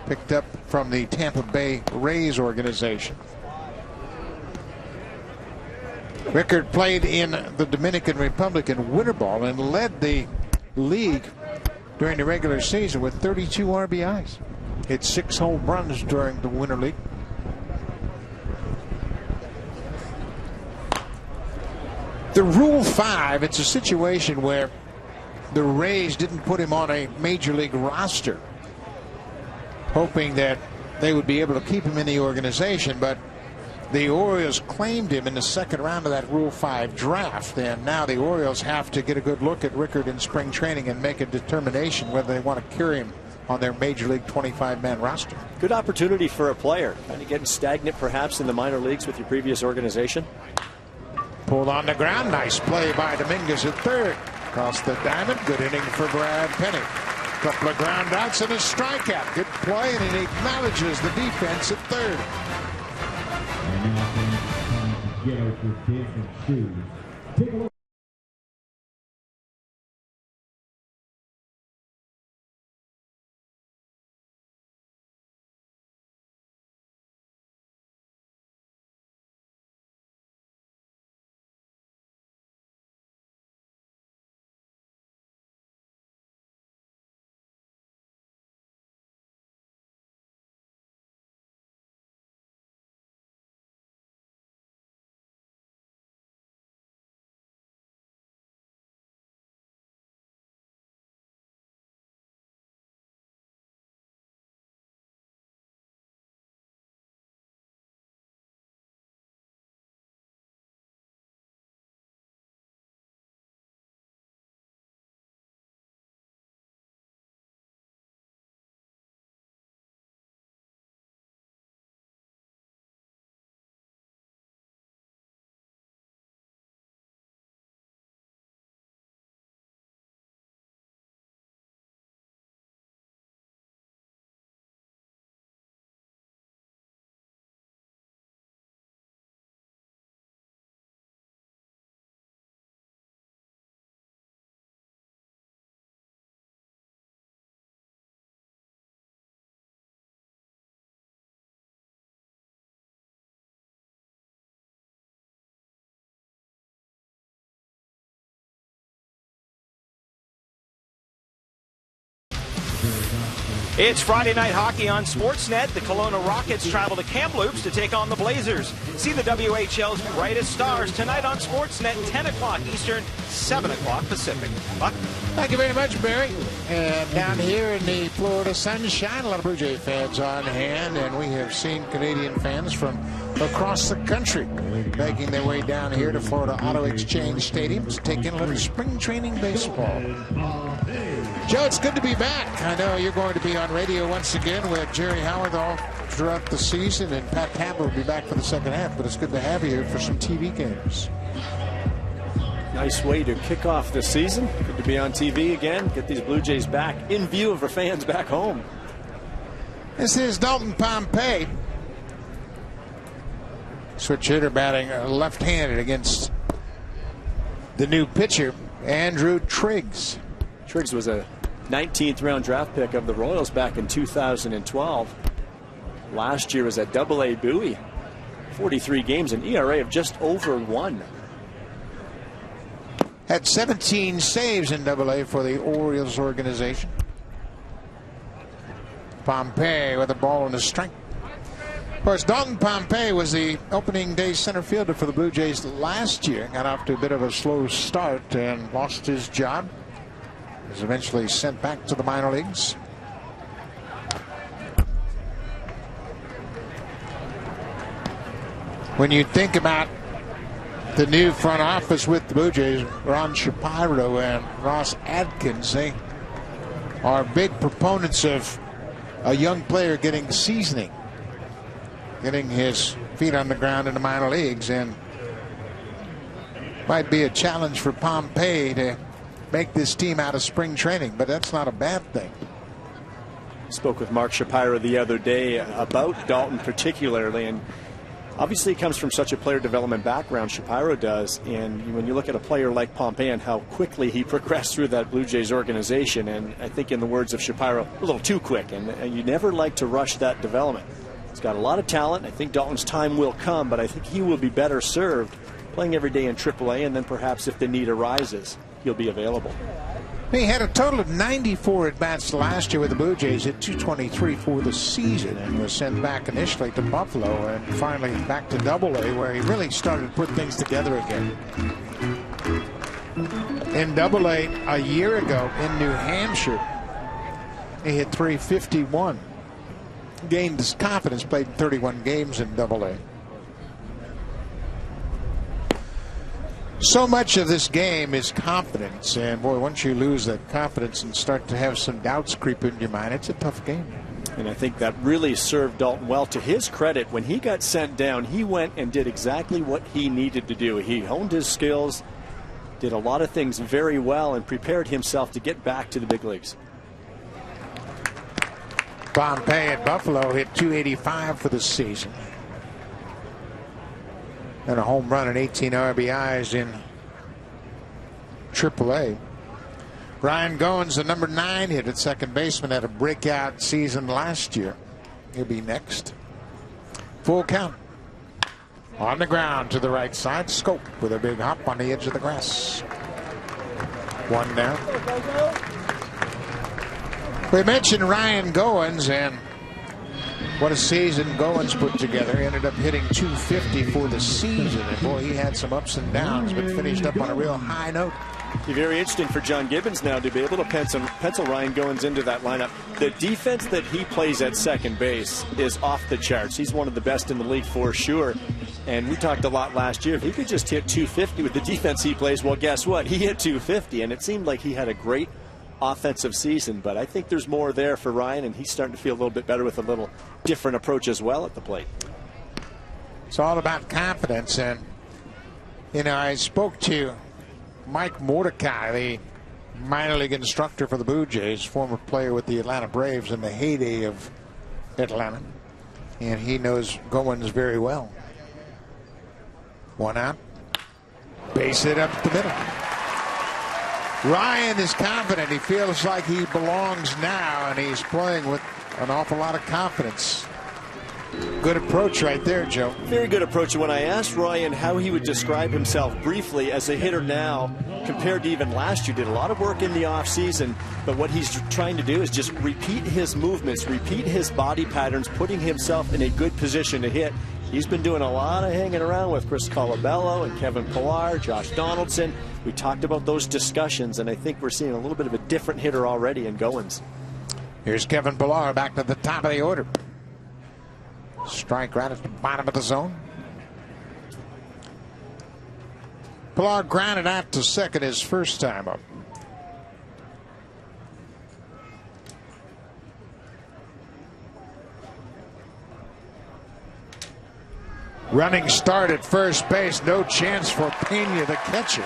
picked up from the Tampa Bay Rays organization. Rickard played in the Dominican Republic in winter ball and led the league during the regular season with 32 RBIs. Hit 6 home runs during the Winter League. The Rule 5, it's a situation where the Rays didn't put him on a major league roster, hoping that they would be able to keep him in the organization, but the Orioles claimed him in the second round of that Rule 5 draft, and now the Orioles have to get a good look at Rickard in spring training and make a determination whether they want to carry him on their major league 25-man roster. Good opportunity for a player, kind of getting stagnant perhaps in the minor leagues with your previous organization. Pulled on the ground. Nice play by Dominguez at third. Across the diamond. Good inning for Brad Penny. Couple of ground outs and a strikeout. Good play, and he acknowledges the defense at third. And now time to get out your different shoes. Take a look. It's Friday Night Hockey on Sportsnet. The Kelowna Rockets travel to Kamloops to take on the Blazers. See the WHL's brightest stars tonight on Sportsnet, 10 o'clock Eastern, 7 o'clock Pacific. Buck? Thank you very much, Barry. And down here in the Florida sunshine, a lot of Blue Jay fans on hand, and we have seen Canadian fans from across the country making their way down here to Florida Auto Exchange Stadium to take in a little spring training baseball. Joe, it's good to be back. I know you're going to be on radio once again with Jerry Howard all throughout the season, and Pat Tampa will be back for the second half, but it's good to have you here for some TV games. Nice way to kick off the season. Good to be on TV again. Get these Blue Jays back in view of our fans back home. This is Dalton Pompey. Switch hitter batting left-handed against the new pitcher, Andrew Triggs. Triggs was a 19th round draft pick of the Royals back in 2012. Last year was at AA Bowie. 43 games, an ERA of just over 1. Had 17 saves in AA for the Orioles organization. Pompey with a ball and a strike. Of course, Dalton Pompey was the opening day center fielder for the Blue Jays last year. Got off to a bit of a slow start and lost his job. Was eventually sent back to the minor leagues. When you think about the new front office with the Blue Jays, Ron Shapiro and Ross Adkins, they are big proponents of a young player getting seasoning, getting his feet on the ground in the minor leagues, and might be a challenge for Pompey to make this team out of spring training, but that's not a bad thing. Spoke with Mark Shapiro the other day about Dalton particularly, and obviously he comes from such a player development background, Shapiro does, and when you look at a player like Pompey and how quickly he progressed through that Blue Jays organization, and I think in the words of Shapiro, a little too quick, and you never like to rush that development. He's got a lot of talent. I think Dalton's time will come, but I think he will be better served playing every day in AAA, and then perhaps if the need arises, he'll be available. He had a total of 94 at-bats last year with the Blue Jays, hit .223 for the season, and was sent back initially to Buffalo and finally back to Double-A, where he really started to put things together again. In Double-A a year ago in New Hampshire, he hit .351. Gained his confidence, played 31 games in Double-A. So much of this game is confidence, and boy, once you lose that confidence and start to have some doubts creep into your mind, it's a tough game. And I think that really served Dalton well. To his credit, when he got sent down, he went and did exactly what he needed to do. He honed his skills, did a lot of things very well, and prepared himself to get back to the big leagues. Pompey at Buffalo hit .285 for the season. And a home run and 18 RBIs in AAA. Ryan Goins, the number 9 hit at second baseman, had a breakout season last year. He'll be next. Full count. On the ground to the right side. Scope with a big hop on the edge of the grass. 1 down. We mentioned Ryan Goins, and what a season Goins put together. He ended up hitting .250 for the season, and boy, he had some ups and downs, but finished up on a real high note. Be very interesting for John Gibbons now to be able to pencil Ryan Goins into that lineup. The defense that he plays at second base is off the charts. He's one of the best in the league for sure. And we talked a lot last year. If he could just hit .250 with the defense he plays, well, guess what? He hit .250, and it seemed like he had a great offensive season. But I think there's more there for Ryan, and he's starting to feel a little bit better with a little different approach as well at the plate. It's all about confidence. And, you know, I spoke to Mike Mordecai, the minor league instructor for the Blue Jays, former player with the Atlanta Braves in the heyday of Atlanta. And he knows Goins very well. 1 out. Base hit up the middle. Ryan is confident. He feels like he belongs now, and he's playing with an awful lot of confidence. Good approach right there, Joe. Very good approach. When I asked Ryan how he would describe himself briefly as a hitter now compared to even last year, did a lot of work in the offseason, but what he's trying to do is just repeat his movements, repeat his body patterns, putting himself in a good position to hit. He's been doing a lot of hanging around with Chris Colabello and Kevin Pillar, Josh Donaldson. We talked about those discussions, and I think we're seeing a little bit of a different hitter already in Goins. Here's Kevin Pillar back to the top of the order. Strike right at the bottom of the zone. Pillar grounded out to second his first time up. Running start at first base. No chance for Pena, the catcher.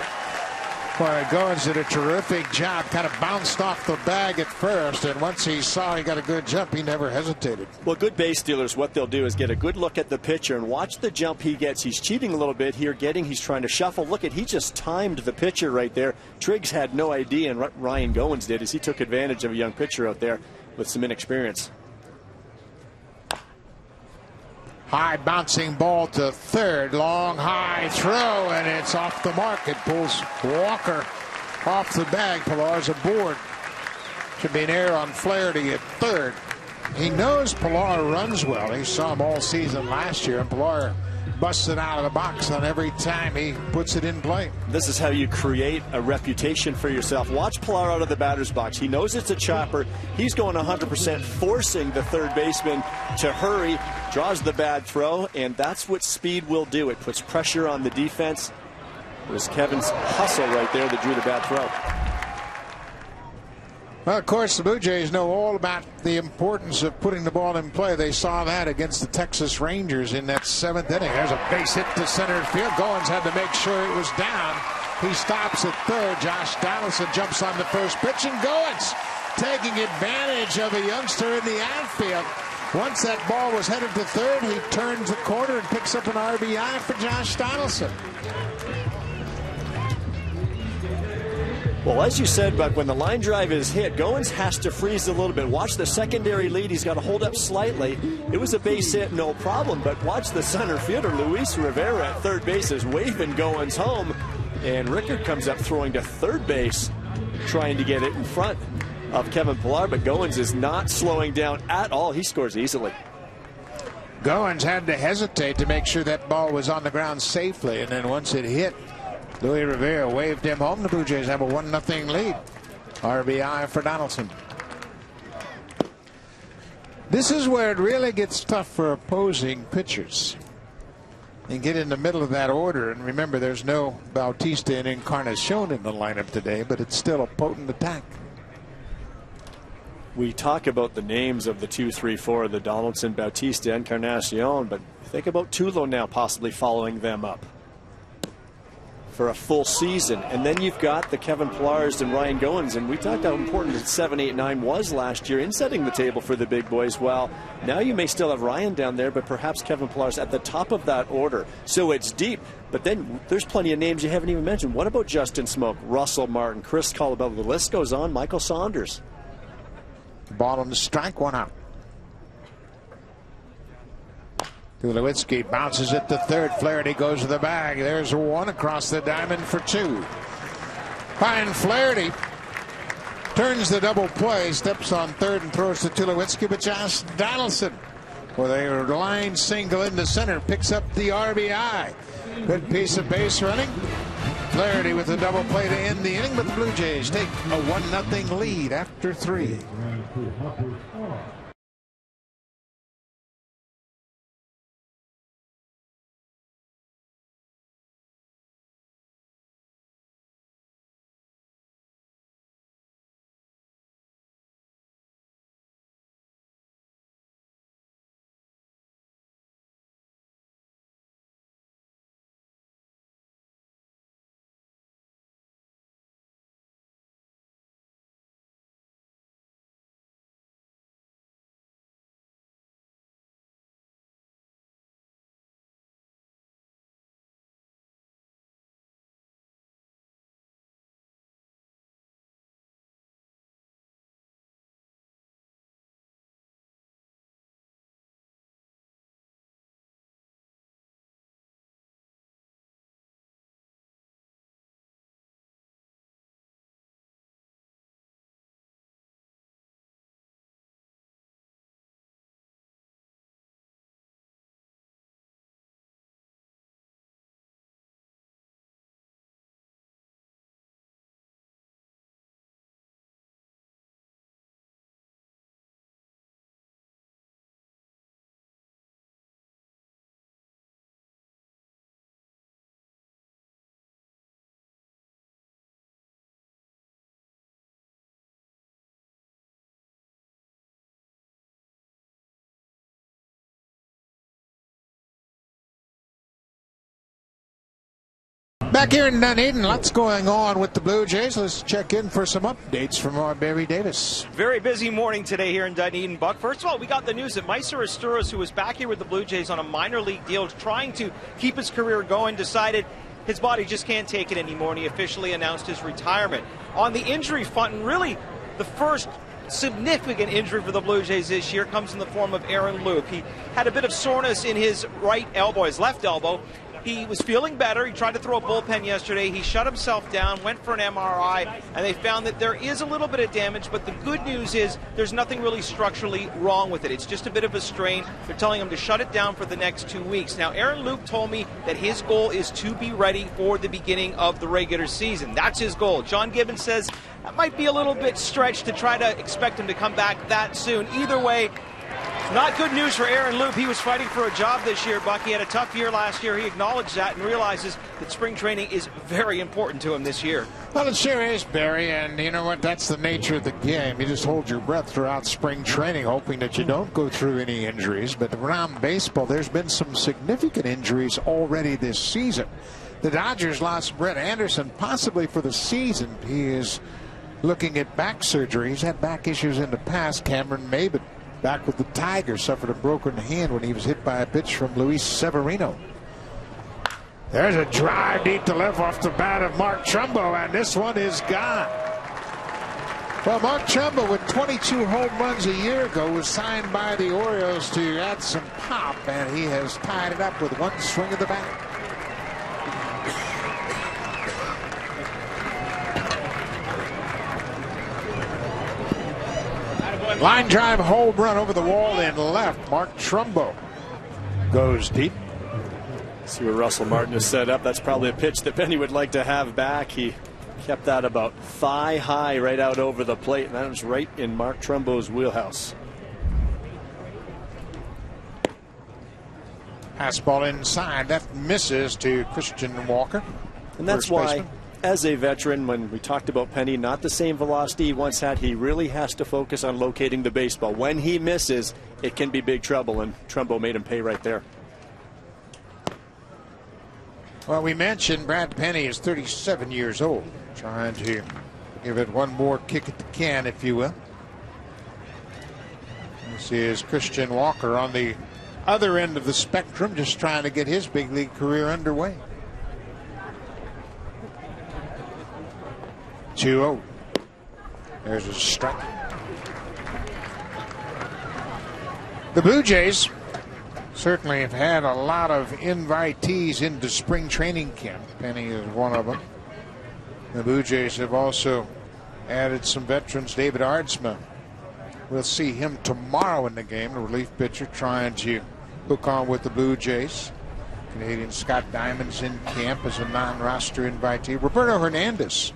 Boy, Goins did a terrific job. Kind of bounced off the bag at first, and once he saw he got a good jump, he never hesitated. Well, good base stealers, what they'll do is get a good look at the pitcher and watch the jump he gets. He's cheating a little bit here, he's trying to shuffle. Look at, he just timed the pitcher right there. Triggs had no idea, and what Ryan Goins did is he took advantage of a young pitcher out there with some inexperience. High bouncing ball to third. Long high throw, and it's off the mark. It pulls Walker off the bag. Pillar's aboard. Should be an error on Flaherty at third. He knows Pillar runs well. He saw him all season last year, and Pillar busted out of the box on every time he puts it in play. This is how you create a reputation for yourself. Watch Pillar out of the batter's box. He knows it's a chopper. He's going 100%, forcing the third baseman to hurry, draws the bad throw, and that's what speed will do. It puts pressure on the defense. It was Kevin's hustle right there that drew the bad throw. Well, of course, the Blue Jays know all about the importance of putting the ball in play. They saw that against the Texas Rangers in that 7th inning. There's a base hit to center field. Goins had to make sure it was down. He stops at third. Josh Donaldson jumps on the first pitch, and Goins taking advantage of a youngster in the outfield. Once that ball was headed to third, he turns the corner and picks up an RBI for Josh Donaldson. Well, as you said, Buck, when the line drive is hit, Goins has to freeze a little bit. Watch the secondary lead. He's got to hold up slightly. It was a base hit, no problem, but watch the center fielder, Luis Rivera, at third base is waving Goins home, and Rickard comes up throwing to third base trying to get it in front of Kevin Pillar, but Goins is not slowing down at all. He scores easily. Goins had to hesitate to make sure that ball was on the ground safely, and then once it hit, Luis Rivera waved him home. The Blue Jays have a 1-0 lead. RBI for Donaldson. This is where it really gets tough for opposing pitchers. And get in the middle of that order. And remember, there's no Bautista and Encarnacion in the lineup today, but it's still a potent attack. We talk about the names of the 2, 3, 4, the Donaldson, Bautista, Encarnacion, but think about Tulo now possibly following them up for a full season. And then you've got the Kevin Pillars and Ryan Goins, and we talked how important 7, 8, 9 was last year in setting the table for the big boys. Well, now you may still have Ryan down there, but perhaps Kevin Pillars at the top of that order. So it's deep, but then there's plenty of names you haven't even mentioned. What about Justin Smoke, Russell Martin, Chris Colabello? The list goes on. Michael Saunders. Ball on the strike, 1 out. Tulowitzki bounces it to third. Flaherty goes to the bag. There's 1 across the diamond for 2. Ryan Flaherty turns the double play, steps on third and throws to Tulowitzki, but Josh Donaldson with a line single into center picks up the RBI. Good piece of base running. Flaherty with a double play to end the inning, but the Blue Jays take a 1-0 lead after 3. Back here in Dunedin, lots going on with the Blue Jays. Let's check in for some updates from our Barry Davis. Very busy morning today here in Dunedin, Buck. First of all, we got the news that Meister Astros, who was back here with the Blue Jays on a minor league deal, trying to keep his career going, decided his body just can't take it anymore, and he officially announced his retirement. On the injury front, and really the first significant injury for the Blue Jays this year comes in the form of Aaron Loup. He had a bit of soreness in his right elbow, his left elbow. He was feeling better. He tried to throw a bullpen yesterday. He shut himself down, went for an MRI, and they found that there is a little bit of damage, but the good news is there's nothing really structurally wrong with it. It's just a bit of a strain. They're telling him to shut it down for the next 2 weeks. Now, Aaron Loup told me that his goal is to be ready for the beginning of the regular season. That's his goal. John Gibbons says that might be a little bit stretched to try to expect him to come back that soon. Either way, not good news for Aaron Loup. He was fighting for a job this year, Buck. He had a tough year last year. He acknowledged that and realizes that spring training is very important to him this year. Well, it sure is, Barry, and you know what? That's the nature of the game. You just hold your breath throughout spring training, hoping that you don't go through any injuries. But around baseball, there's been some significant injuries already this season. The Dodgers lost Brett Anderson, possibly for the season. He is looking at back surgery. He's had back issues in the past. Cameron Maybin, back with the Tigers, suffered a broken hand when he was hit by a pitch from Luis Severino. There's a drive deep to left off the bat of Mark Trumbo, and this one is gone. Well, Mark Trumbo, with 22 home runs a year ago, was signed by the Orioles to add some pop, and he has tied it up with one swing of the bat. Line drive home run over the wall and left. Mark Trumbo goes deep. See where Russell Martin is set up. That's probably a pitch that Penny would like to have back. He kept that about thigh high right out over the plate, and that was right in Mark Trumbo's wheelhouse. Fastball inside. That misses to Christian Walker. And that's why, as a veteran, when we talked about Penny, not the same velocity he once had, he really has to focus on locating the baseball. When he misses, it can be big trouble, and Trumbo made him pay right there. Well, we mentioned Brad Penny is 37 years old, trying to give it one more kick at the can, if you will. This is Christian Walker on the other end of the spectrum, just trying to get his big league career underway. 2-0. There's a strike. The Blue Jays certainly have had a lot of invitees into spring training camp. Penny is one of them. The Blue Jays have also added some veterans. David Aardsma, we'll see him tomorrow in the game, the relief pitcher trying to hook on with the Blue Jays. Canadian Scott Diamond's in camp as a non-roster invitee. Roberto Hernandez,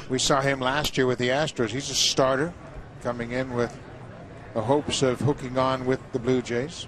we saw him last year with the Astros. He's a starter coming in with the hopes of hooking on with the Blue Jays.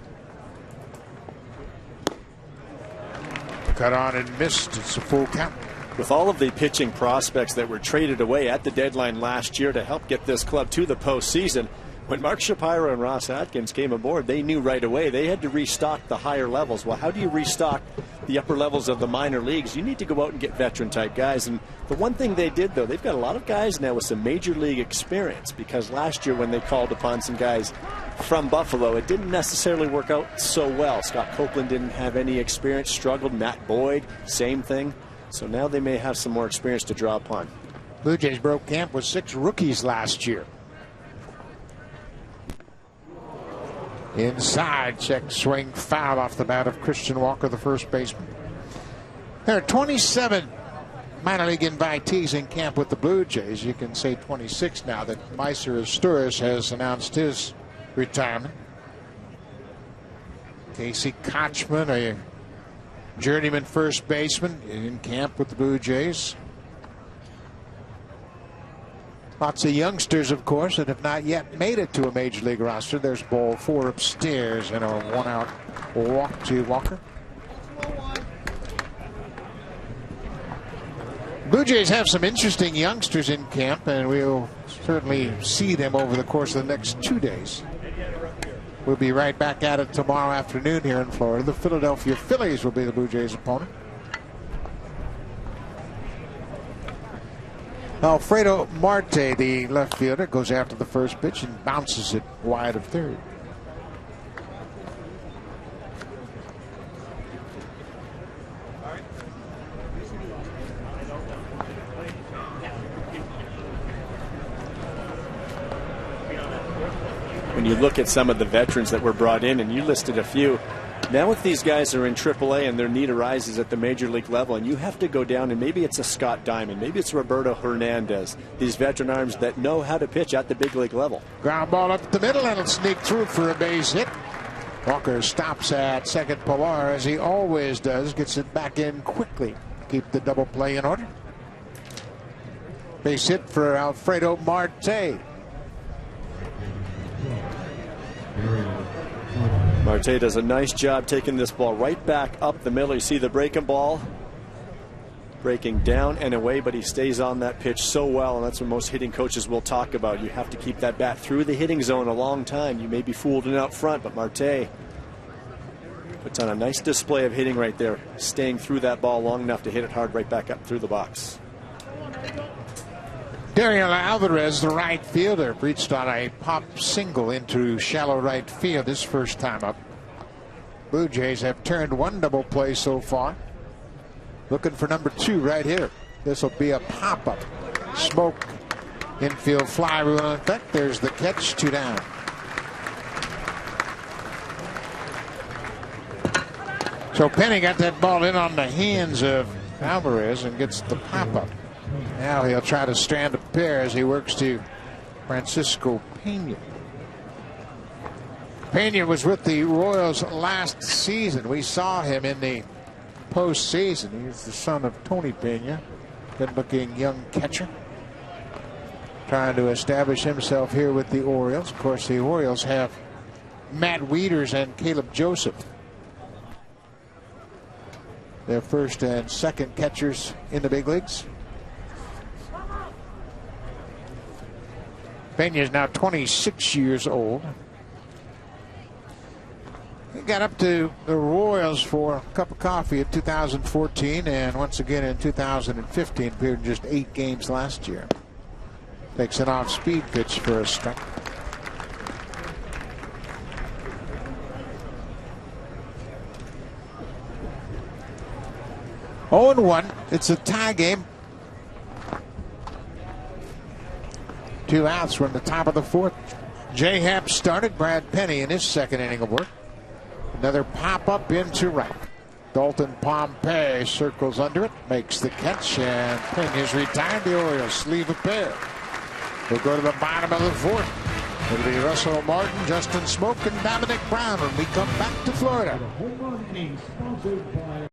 Cut on and missed. It's a full count. With all of the pitching prospects that were traded away at the deadline last year to help get this club to the postseason, when Mark Shapiro and Ross Atkins came aboard, they knew right away they had to restock the higher levels. Well, how do you restock the upper levels of the minor leagues? You need to go out and get veteran-type guys. And the one thing they did, though, they've got a lot of guys now with some major league experience, because last year when they called upon some guys from Buffalo, it didn't necessarily work out so well. Scott Copeland didn't have any experience, struggled. Matt Boyd, same thing. So now they may have some more experience to draw upon. Blue Jays broke camp with 6 rookies last year. Inside, check swing, foul off the bat of Christian Walker, the first baseman. There are 27 minor league invitees in camp with the Blue Jays. You can say 26 now that Meiser Asturias has announced his retirement. Casey Kochman, a journeyman first baseman, in camp with the Blue Jays. Lots of youngsters, of course, that have not yet made it to a major league roster. There's ball 4 upstairs and a 1-out walk to Walker. Blue Jays have some interesting youngsters in camp, and we'll certainly see them over the course of the next 2 days. We'll be right back at it tomorrow afternoon here in Florida. The Philadelphia Phillies will be the Blue Jays' opponent. Alfredo Marte, the left fielder, goes after the first pitch and bounces it wide of third. When you look at some of the veterans that were brought in, and you listed a few, now if these guys are in AAA and their need arises at the major league level, and you have to go down, and maybe it's a Scott Diamond, maybe it's Roberto Hernandez, these veteran arms that know how to pitch at the big league level. Ground ball up the middle, and it'll sneak through for a base hit. Walker stops at second. Pilar, as he always does, gets it back in quickly. Keep the double play in order. Base hit for Alfredo Marte. Marte does a nice job taking this ball right back up the middle. You see the breaking ball breaking down and away, but he stays on that pitch so well, and that's what most hitting coaches will talk about. You have to keep that bat through the hitting zone a long time. You may be fooled in out front, but Marte puts on a nice display of hitting right there, staying through that ball long enough to hit it hard right back up through the box. Dariel Alvarez, the right fielder, reached on a pop single into shallow right field his first time up. Blue Jays have turned one double play so far. Looking for number 2 right here. This will be a pop-up. Smoke, infield fly rule in effect. There's the catch, 2 down. So Penny got that ball in on the hands of Alvarez and gets the pop-up. Now he'll try to strand a pair as he works to Francisco Pena. Pena was with the Royals last season. We saw him in the postseason. He's the son of Tony Pena, good-looking young catcher, trying to establish himself here with the Orioles. Of course, the Orioles have Matt Wieters and Caleb Joseph, their first and second catchers in the big leagues. Pena is now 26 years old. He got up to the Royals for a cup of coffee in 2014 and once again in 2015. Appeared in just 8 games last year. Takes an off-speed pitch for a strike. Oh, 0-1. It's a tie game. 2 outs. We're in the top of the 4th. J. Happ started. Brad Penny in his second inning of work. Another pop up into right. Dalton Pompey circles under it, makes the catch, and Penny is retired. The Orioles leave a pair. We'll go to the bottom of the 4th. It'll be Russell Martin, Justin Smoke, and Dominic Brown when we come back to Florida. Home run inning sponsored by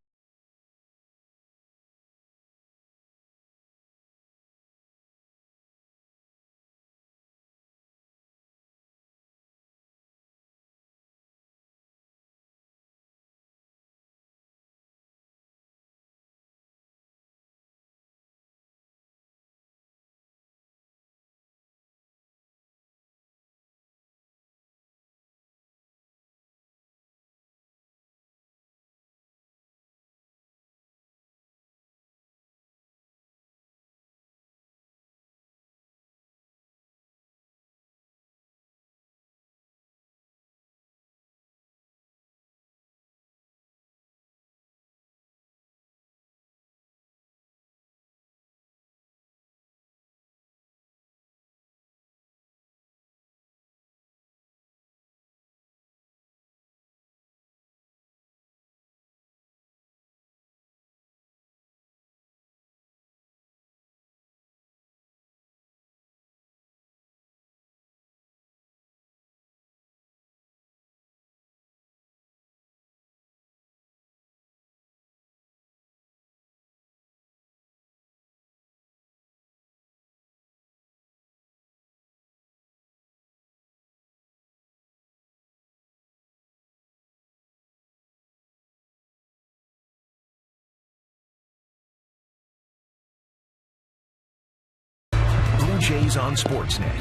Jays on Sportsnet.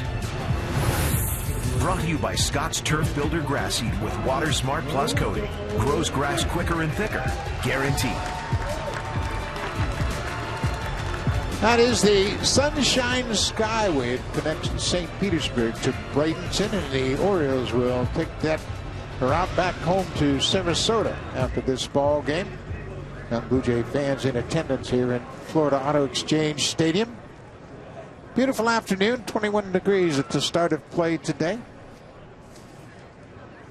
Brought to you by Scott's Turf Builder Grass Seed with Water Smart Plus coating. Grows grass quicker and thicker. Guaranteed. That is the Sunshine Skyway. It connects St. Petersburg to Bradenton, and the Orioles will take that route back home to Sarasota after this ball game. Young Blue Jay fans in attendance here in Florida Auto Exchange Stadium. Beautiful afternoon, 21 degrees at the start of play today.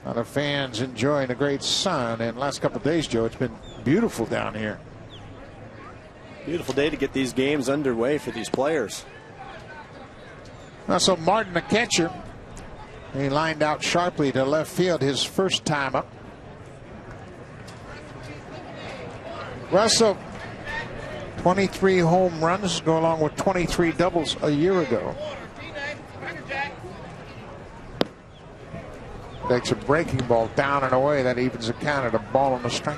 A lot of fans enjoying the great sun, and last couple of days, Joe, it's been beautiful down here. Beautiful day to get these games underway for these players. So Martin, the catcher, he lined out sharply to left field his first time up. Russell, 23 home runs, go along with 23 doubles a year ago. Takes a breaking ball down and away. That evens the count at a ball on the strike.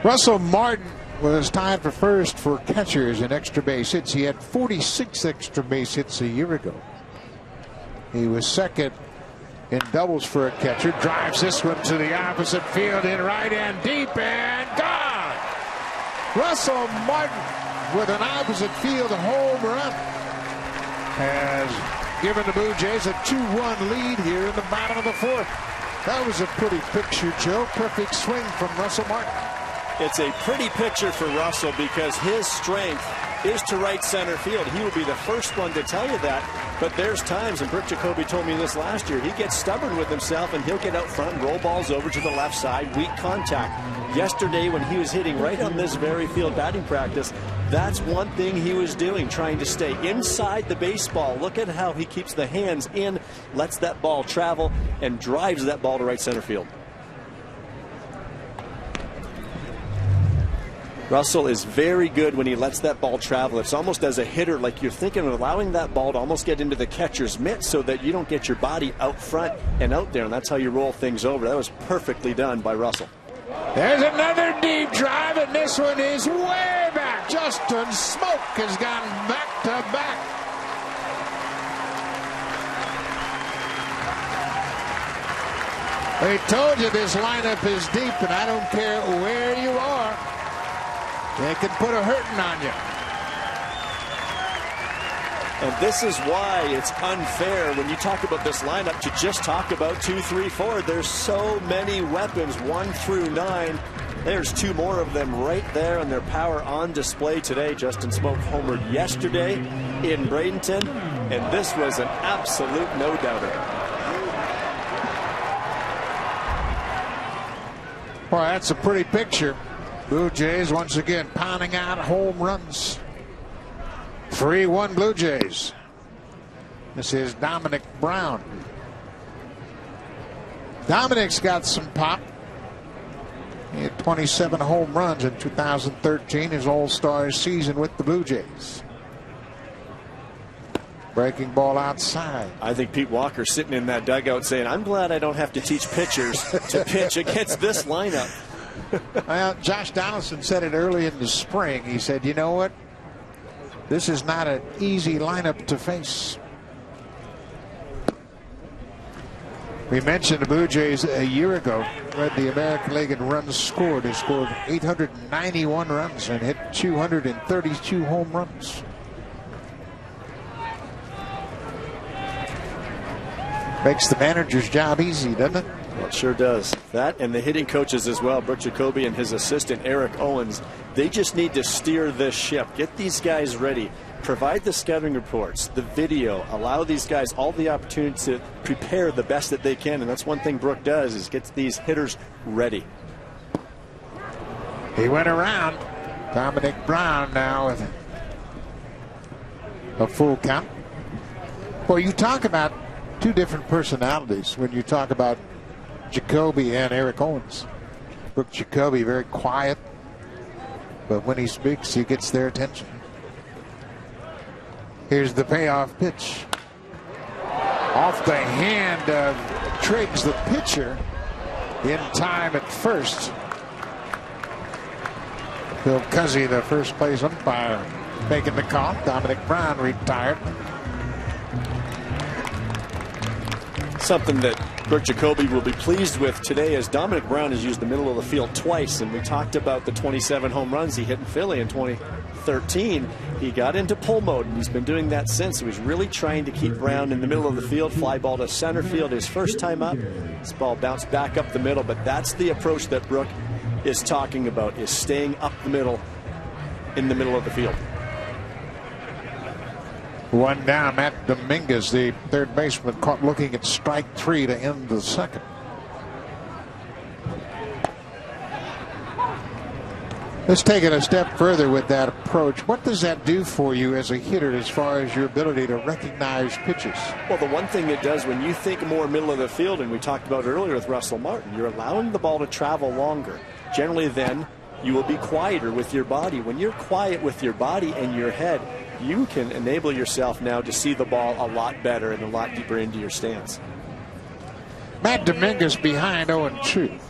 Russell Martin was tied for first for catchers in extra base hits. He had 46 extra base hits a year ago. He was second in doubles for a catcher. Drives this one to the opposite field in right and deep and gone. Russell Martin with an opposite field home run has given the Blue Jays a 2-1 lead here in the bottom of the 4th. That was a pretty picture, Joe. Perfect swing from Russell Martin. It's a pretty picture for Russell because his strength is to right center field. He will be the first one to tell you that. But there's times, and Brooke Jacoby told me this last year, he gets stubborn with himself and he'll get out front and roll balls over to the left side, weak contact. Yesterday when he was hitting right on this very field batting practice, that's one thing he was doing, trying to stay inside the baseball. Look at how he keeps the hands in, lets that ball travel, and drives that ball to right center field. Russell is very good when he lets that ball travel. It's almost as a hitter, like you're thinking of allowing that ball to almost get into the catcher's mitt so that you don't get your body out front and out there, and that's how you roll things over. That was perfectly done by Russell. There's another deep drive, and this one is way back. Justin Smoak has gone back to back. They told you this lineup is deep, and I don't care where you are. They can put a hurting on you. And this is why it's unfair when you talk about this lineup to just talk about 2, 3, 4. There's so many weapons, 1 through 9. There's 2 more of them right there, and their power on display today. Justin Smoak homered yesterday in Bradenton, and this was an absolute no-doubter. Well, that's a pretty picture. Blue Jays once again pounding out home runs. 3-1 Blue Jays. This is Dominic Brown. Dominic's got some pop. He had 27 home runs in 2013, his All-Star season with the Blue Jays. Breaking ball outside. I think Pete Walker sitting in that dugout saying, I'm glad I don't have to teach pitchers to pitch against this lineup. Well, Josh Donaldson said it early in the spring. He said, you know what? This is not an easy lineup to face. We mentioned the Blue Jays a year ago. Led the American League in runs scored. They scored 891 runs and hit 232 home runs. Makes the manager's job easy, doesn't it? Well, it sure does. That and the hitting coaches as well, Brooke Jacoby and his assistant Eric Owens, they just need to steer this ship. Get these guys ready. Provide the scouting reports, the video, allow these guys all the opportunity to prepare the best that they can. And that's one thing Brooke does, is gets these hitters ready. He went around. Dominic Brown now with a full count. Well, you talk about 2 different personalities when you talk about Jacoby and Eric Owens. Brooke Jacoby, very quiet, but when he speaks, he gets their attention. Here's the payoff pitch. Off the hand of Triggs, the pitcher, in time at first. Phil Cuzzy, the first place umpire, making the call. Dominic Brown retired. Something that Brooke Jacoby will be pleased with today is Dominic Brown has used the middle of the field twice, and we talked about the 27 home runs he hit in Philly in 2013. He got into pull mode, and he's been doing that since. So he's really trying to keep Brown in the middle of the field. Fly ball to center field his first time up. This ball bounced back up the middle, but that's the approach that Brooke is talking about, is staying up the middle, in the middle of the field. One down. Matt Dominguez, the third baseman, caught looking at strike 3 to end the second. Let's take it a step further with that approach. What does that do for you as a hitter as far as your ability to recognize pitches? Well, the one thing it does when you think more middle of the field, and we talked about earlier with Russell Martin, you're allowing the ball to travel longer. Generally then you will be quieter with your body. When you're quiet with your body and your head, you can enable yourself now to see the ball a lot better and a lot deeper into your stance. Matt Dominguez behind 0-2.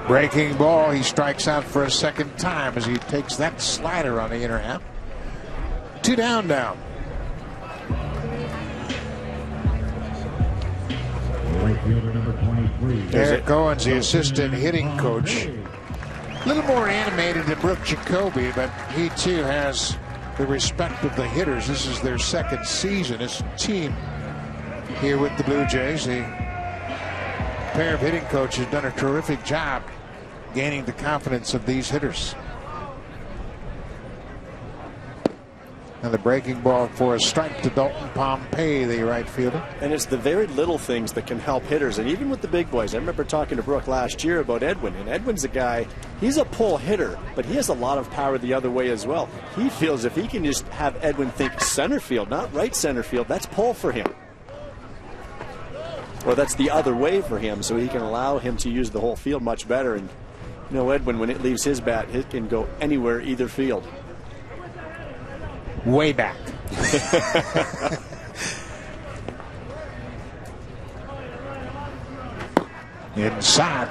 Breaking ball. He strikes out for a second time as he takes that slider on the inner half. 2 down now. Right fielder number 23. Eric Owens, the assistant hitting coach. A little more animated than Brooke Jacoby, but he too has the respect of the hitters. This is their second season as a team here with the Blue Jays. The pair of hitting coaches done a terrific job gaining the confidence of these hitters. And the breaking ball for a strike to Dalton Pompey, the right fielder. And it's the very little things that can help hitters. And even with the big boys, I remember talking to Brooke last year about Edwin. And Edwin's a guy, he's a pull hitter, but he has a lot of power the other way as well. He feels if he can just have Edwin think center field, not right center field, that's pull for him. Or that's the other way for him, so he can allow him to use the whole field much better. And you know, Edwin, when it leaves his bat, it can go anywhere, either field. Way back. Inside.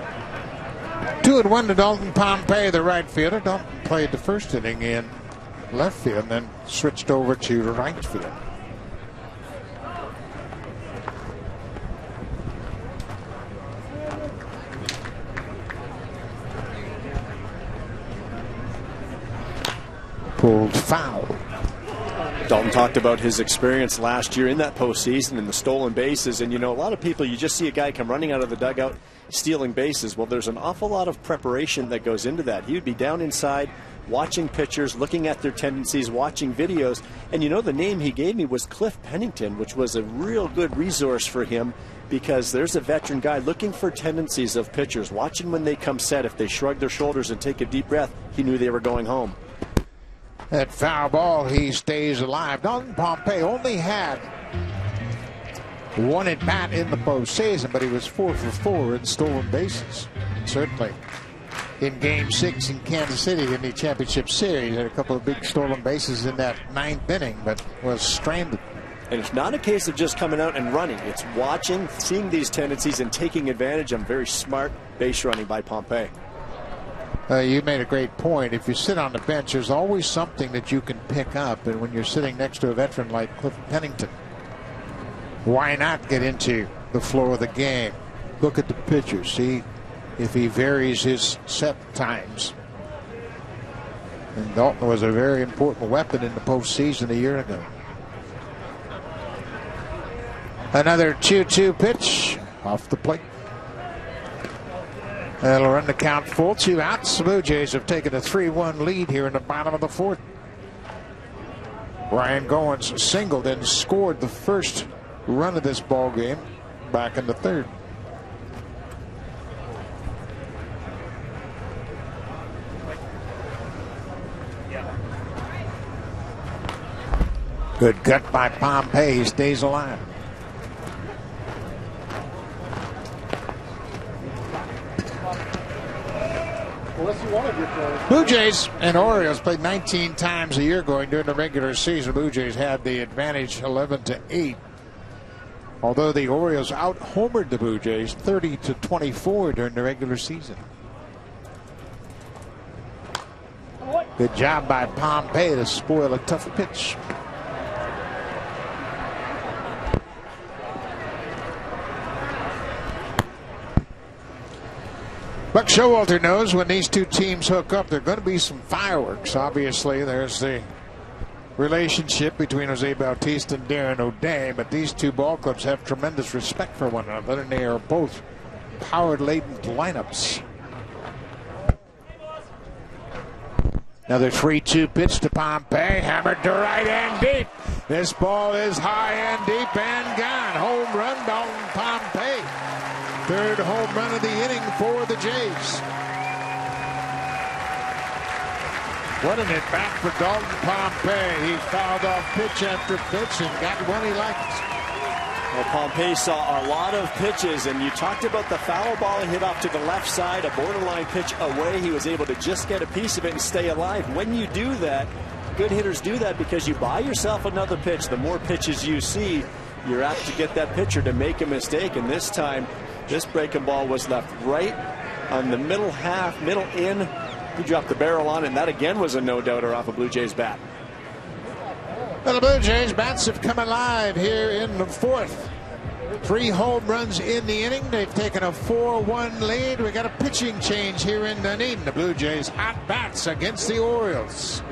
2-1 to Dalton Pompey, the right fielder. Dalton played the first inning in left field and then switched over to right field. Pulled foul. Dalton talked about his experience last year in that postseason and the stolen bases. And, you know, a lot of people, you just see a guy come running out of the dugout stealing bases. Well, there's an awful lot of preparation that goes into that. He would be down inside watching pitchers, looking at their tendencies, watching videos. And, you know, the name he gave me was Cliff Pennington, which was a real good resource for him because there's a veteran guy looking for tendencies of pitchers, watching when they come set. If they shrug their shoulders and take a deep breath, he knew they were going home. That foul ball, he stays alive. Dalton Pompey only had one at bat in the postseason, but he was 4 for 4 in stolen bases. Certainly in Game 6 in Kansas City in the championship series, had a couple of big stolen bases in that 9th inning, but was stranded. And it's not a case of just coming out and running. It's watching, seeing these tendencies, and taking advantage of very smart base running by Pompey. You made a great point. If you sit on the bench, there's always something that you can pick up. And when you're sitting next to a veteran like Cliff Pennington, why not get into the flow of the game? Look at the pitcher. See if he varies his set times. And Dalton was a very important weapon in the postseason a year ago. Another 2-2 pitch off the plate. That'll run the count full. 2 outs. The Blue Jays have taken a 3-1 lead here in the bottom of the 4th. Ryan Goins singled and scored the first run of this ball game back in the 3rd. Good cut by Pompey. He stays alive. Blue Jays and Orioles played 19 times a year going during the regular season. Blue Jays had the advantage 11-8. Although the Orioles out-homered the Blue Jays 30-24 during the regular season. Good job by Pompey to spoil a tough pitch. Buck Showalter knows when these two teams hook up, there are going to be some fireworks. Obviously, there's the relationship between Jose Bautista and Darren O'Day, but these two ball clubs have tremendous respect for one another, and they are both power-laden lineups. Another 3-2 pitch to Pompey, hammered to right and deep. This ball is high and deep and gone. Home run, Dalton Pompey. 3rd home run of the inning for the Jays. What an at-bat for Dalton Pompey. He fouled off pitch after pitch and got one he liked. Well, Pompey saw a lot of pitches, and you talked about the foul ball he hit off to the left side, a borderline pitch away. He was able to just get a piece of it and stay alive. When you do that, good hitters do that because you buy yourself another pitch. The more pitches you see, you're apt to get that pitcher to make a mistake, and this time, this breaking ball was left right on the middle half, middle in. He dropped the barrel on it, and that again was a no-doubter off a Blue Jays bat. Well, the Blue Jays bats have come alive here in the 4th. 3 home runs in the inning. They've taken a 4-1 lead. We got a pitching change here in Dunedin. The Blue Jays hot bats against the Orioles.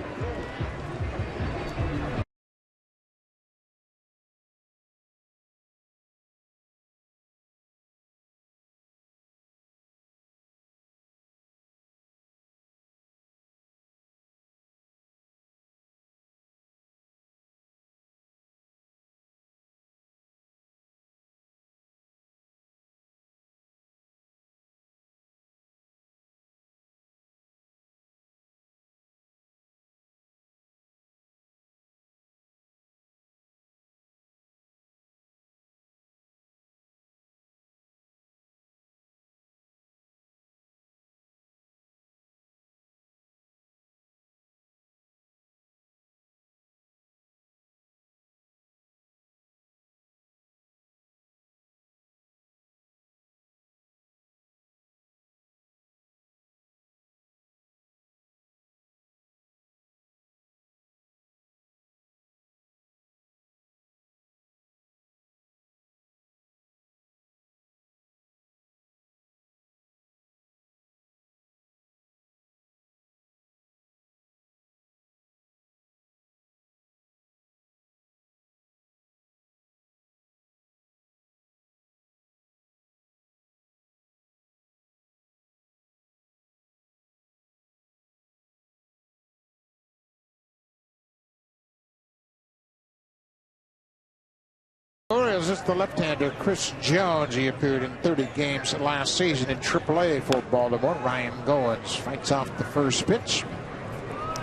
Orioles, it's the left-hander Chris Jones. He appeared in 30 games last season in AAA for Baltimore. Ryan Goins fights off the first pitch.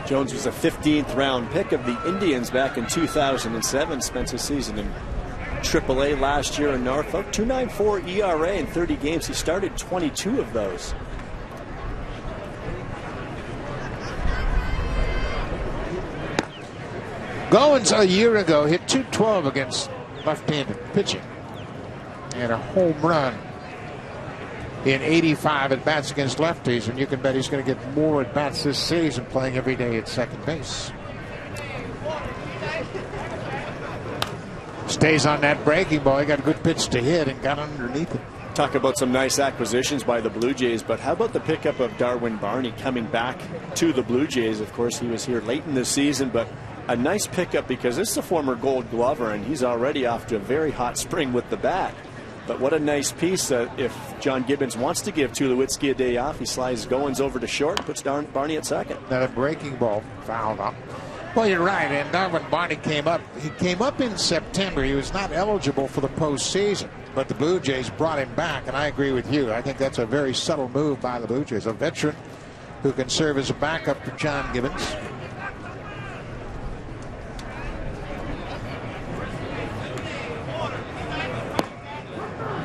Jones was a 15th round pick of the Indians back in 2007. Spent his season in AAA last year in Norfolk. 2.94 ERA in 30 games. He started 22 of those. Goins a year ago hit .212 against left-handed pitching and a home run in 85 at-bats against lefties, and you can bet he's going to get more at-bats this season playing every day at second base. Stays on that breaking ball. He got a good pitch to hit and got underneath it. Talk about some nice acquisitions by the Blue Jays, but how about the pickup of Darwin Barney coming back to the Blue Jays? Of course, he was here late in the season, but a nice pickup because this is a former Gold Glover, and he's already off to a very hot spring with the bat. But what a nice piece. If John Gibbons wants to give Tulowitzki a day off, he slides Goins over to short, puts Barney at second. Now the breaking ball fouled up. Well, you're right. And Darwin Barney came up. He came up in September. He was not eligible for the postseason, but the Blue Jays brought him back, and I agree with you. I think that's a very subtle move by the Blue Jays. A veteran who can serve as a backup to John Gibbons.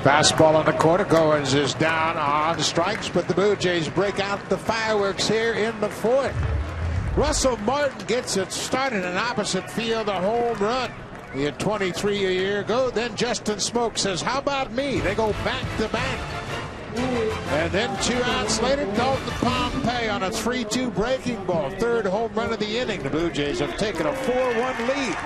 Fastball in the corner. Goins is down on strikes, but the Blue Jays break out the fireworks here in the fourth. Russell Martin gets it started in opposite field, a home run. He had 23 a year ago. Then Justin Smoke says, how about me? They go back to back. And then 2 outs later, Dalton Pompey on a 3-2 breaking ball. Third home run of the inning. The Blue Jays have taken a 4-1 lead.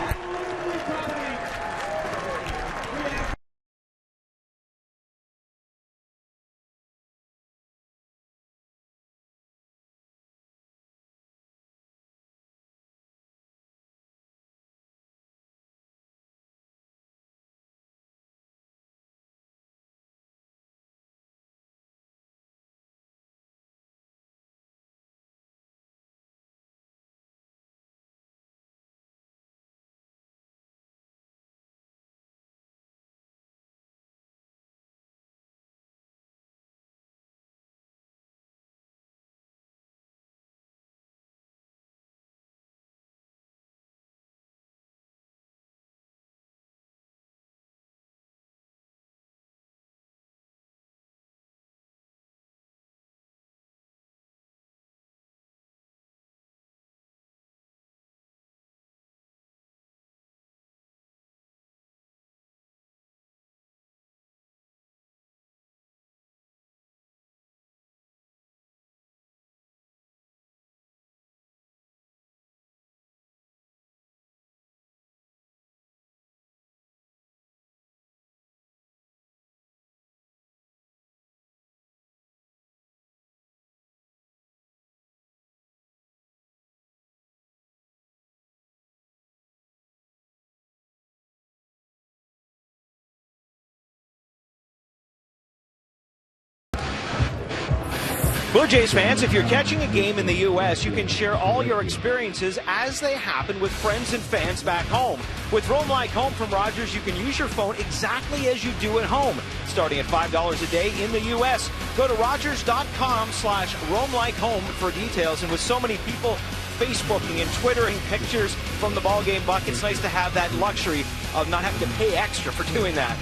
Blue Jays fans, if you're catching a game in the U.S., you can share all your experiences as they happen with friends and fans back home. With Roam Like Home from Rogers, you can use your phone exactly as you do at home, starting at $5 a day in the U.S. Go to Rogers.com/RoamLikeHome for details. And with so many people Facebooking and Twittering pictures from the ballgame buck, it's nice to have that luxury of not having to pay extra for doing that.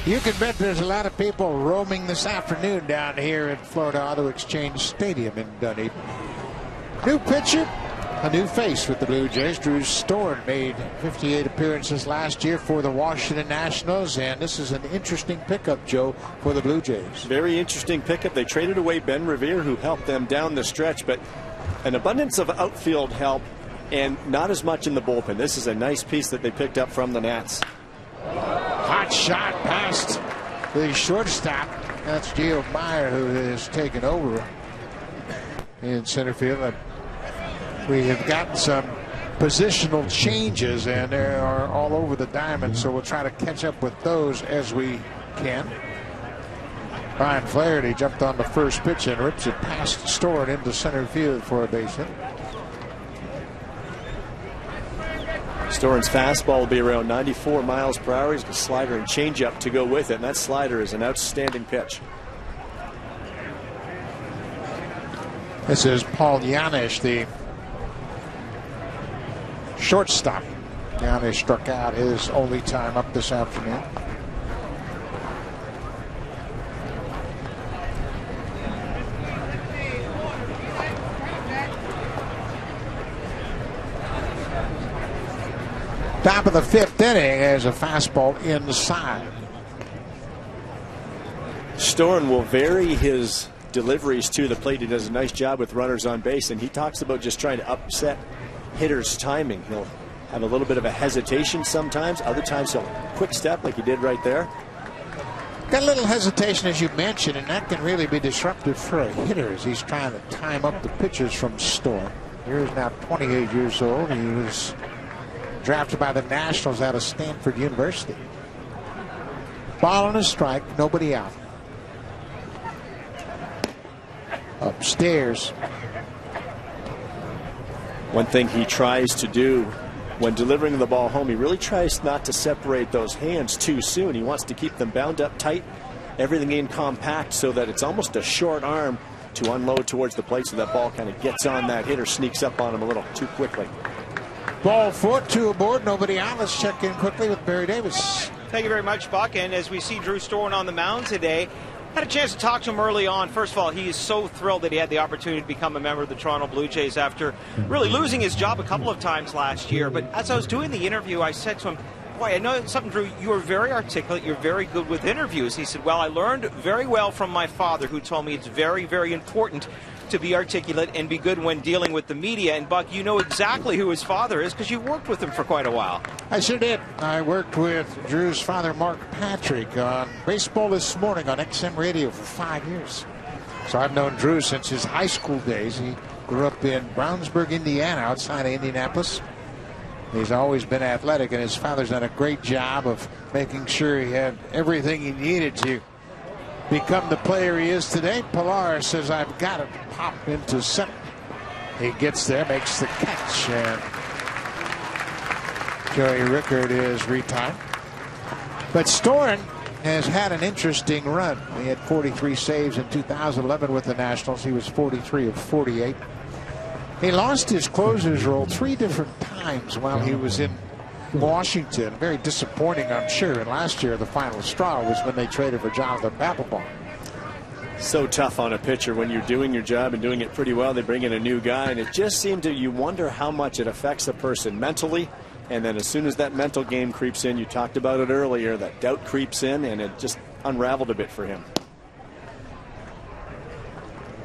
You can bet there's a lot of people roaming this afternoon down here at Florida Auto Exchange Stadium in Dunedin. New pitcher, a new face with the Blue Jays. Drew Storen made 58 appearances last year for the Washington Nationals, and this is an interesting pickup, Joe, for the Blue Jays. Very interesting pickup. They traded away Ben Revere, who helped them down the stretch, but an abundance of outfield help and not as much in the bullpen. This is a nice piece that they picked up from the Nats. Hot shot past the shortstop. That's Gio Meyer, who has taken over in center field. We have gotten some positional changes, and they are all over the diamond, so we'll try to catch up with those as we can. Brian Flaherty jumped on the first pitch and rips it past Storen into center field for a base hit. Storen's fastball will be around 94 miles per hour. He's got a slider and changeup to go with it, and that slider is an outstanding pitch. This is Paul Yanish, the shortstop. Yanish struck out his only time up this afternoon. Top of the 5th inning as a fastball inside. Storen will vary his deliveries to the plate. He does a nice job with runners on base, and he talks about just trying to upset hitters' timing. He'll have a little bit of a hesitation sometimes. Other times he'll quick step like he did right there. Got a little hesitation, as you mentioned, and that can really be disruptive for a hitter as he's trying to time up the pitches from Storen. He's now 28 years old. He was drafted by the Nationals out of Stanford University. Ball and a strike, nobody out. Upstairs. One thing he tries to do when delivering the ball home, he really tries not to separate those hands too soon. He wants to keep them bound up tight, everything in compact, so that it's almost a short arm to unload towards the plate, so that ball kind of gets on that hitter, sneaks up on him a little too quickly. Ball foot, 2 aboard, nobody out. Let's check in quickly with Barry Davis. Thank you very much, Buck. And as we see Drew Storen on the mound today, had a chance to talk to him early on. First of all, he is so thrilled that he had the opportunity to become a member of the Toronto Blue Jays after really losing his job a couple of times last year. But as I was doing the interview, I said to him, boy, I know something, Drew, you are very articulate, you're very good with interviews. He said, well, I learned very well from my father, who told me it's very, very important to be articulate and be good when dealing with the media. And Buck, you know exactly who his father is because you worked with him for quite a while. I sure did. I worked with Drew's father, Mark Patrick, on Baseball This Morning on XM Radio for 5 years. So I've known Drew since his high school days. He grew up in Brownsburg, Indiana, outside of Indianapolis. He's always been athletic, and his father's done a great job of making sure he had everything he needed to become the player he is today. Pilar says, I've got to pop into center. He gets there, makes the catch, and Joey Rickard is retired. But Storen has had an interesting run. He had 43 saves in 2011 with the Nationals. He was 43 of 48. He lost his closer's role 3 different times while he was in Washington. Very disappointing, I'm sure. And last year, the final straw was when they traded for Jonathan Papelbon. So tough on a pitcher when you're doing your job and doing it pretty well. They bring in a new guy, and it just seemed to, you wonder how much it affects a person mentally. And then as soon as that mental game creeps in, you talked about it earlier, that doubt creeps in, and it just unraveled a bit for him.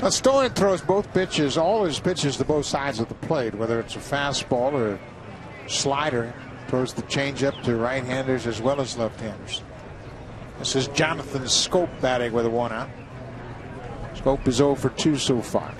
Now, Storen throws both pitches, all his pitches to both sides of the plate, whether it's a fastball or a slider. Throws the changeup to right-handers as well as left-handers. This is Jonathan Schoop batting with a 1 out. Schoop is 0 for 2 so far.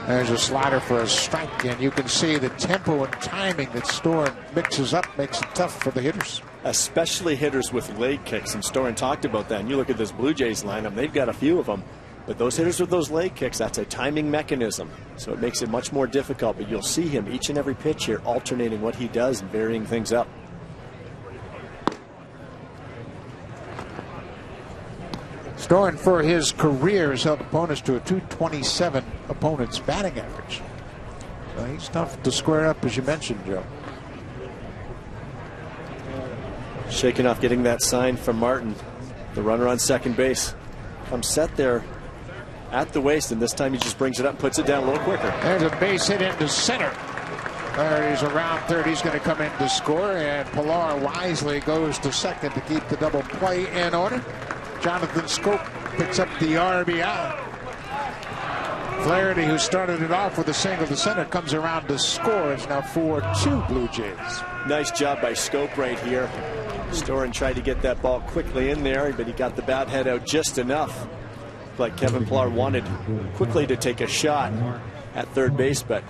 There's a slider for a strike, and you can see the tempo and timing that Storen mixes up makes it tough for the hitters. Especially hitters with leg kicks, and Storen talked about that. And you look at this Blue Jays lineup, they've got a few of them. But those hitters with those leg kicks, that's a timing mechanism. So it makes it much more difficult. But you'll see him each and every pitch here alternating what he does and varying things up. Storen, for his career, has held opponents to a .227 opponent's batting average. So he's tough to square up, as you mentioned, Joe. Shaking off getting that sign from Martin, the runner on second base. Comes set there at the waist, and this time he just brings it up and puts it down a little quicker. There's a base hit into center. There he's around third. He's going to come in to score, and Pilar wisely goes to second to keep the double play in order. Jonathan Schoop picks up the RBI. Flaherty, who started it off with a single to center, comes around to score. It's now 4-2 Blue Jays. Nice job by Schoop right here. Storen tried to get that ball quickly in there, but he got the bat head out just enough. Like Kevin Pilar wanted quickly to take a shot at third base, but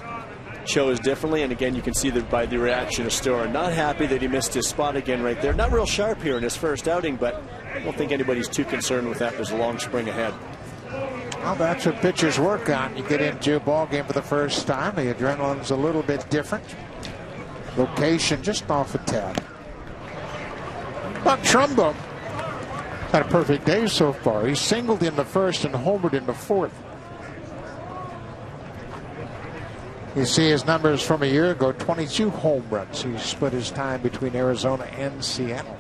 chose differently. And again, you can see that by the reaction of Storen. Not happy that he missed his spot again right there. Not real sharp here in his first outing, but I don't think anybody's too concerned with that. There's a long spring ahead. Well, that's what pitchers work on. You get into a ball game for the first time. The adrenaline's a little bit different. Location just off a tap. But Trumbo had a perfect day so far. He singled in the first and homered in the fourth. You see his numbers from a year ago, 22 home runs. He split his time between Arizona and Seattle.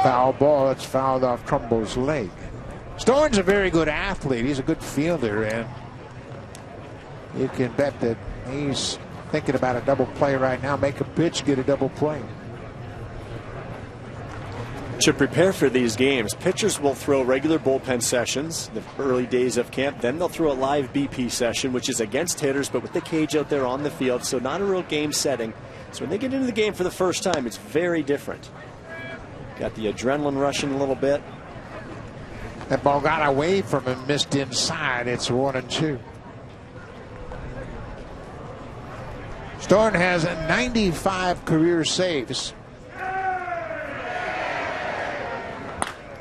Foul ball, that's fouled off Trumbo's leg. Storen's a very good athlete. He's a good fielder, and you can bet that he's thinking about a double play right now. Make a pitch, get a double play. To prepare for these games, pitchers will throw regular bullpen sessions the early days of camp. Then they'll throw a live BP session, which is against hitters, but with the cage out there on the field, so not a real game setting. So when they get into the game for the first time, it's very different. Got the adrenaline rushing a little bit. That ball got away from him, missed inside. It's 1-2. Storen has 95 career saves.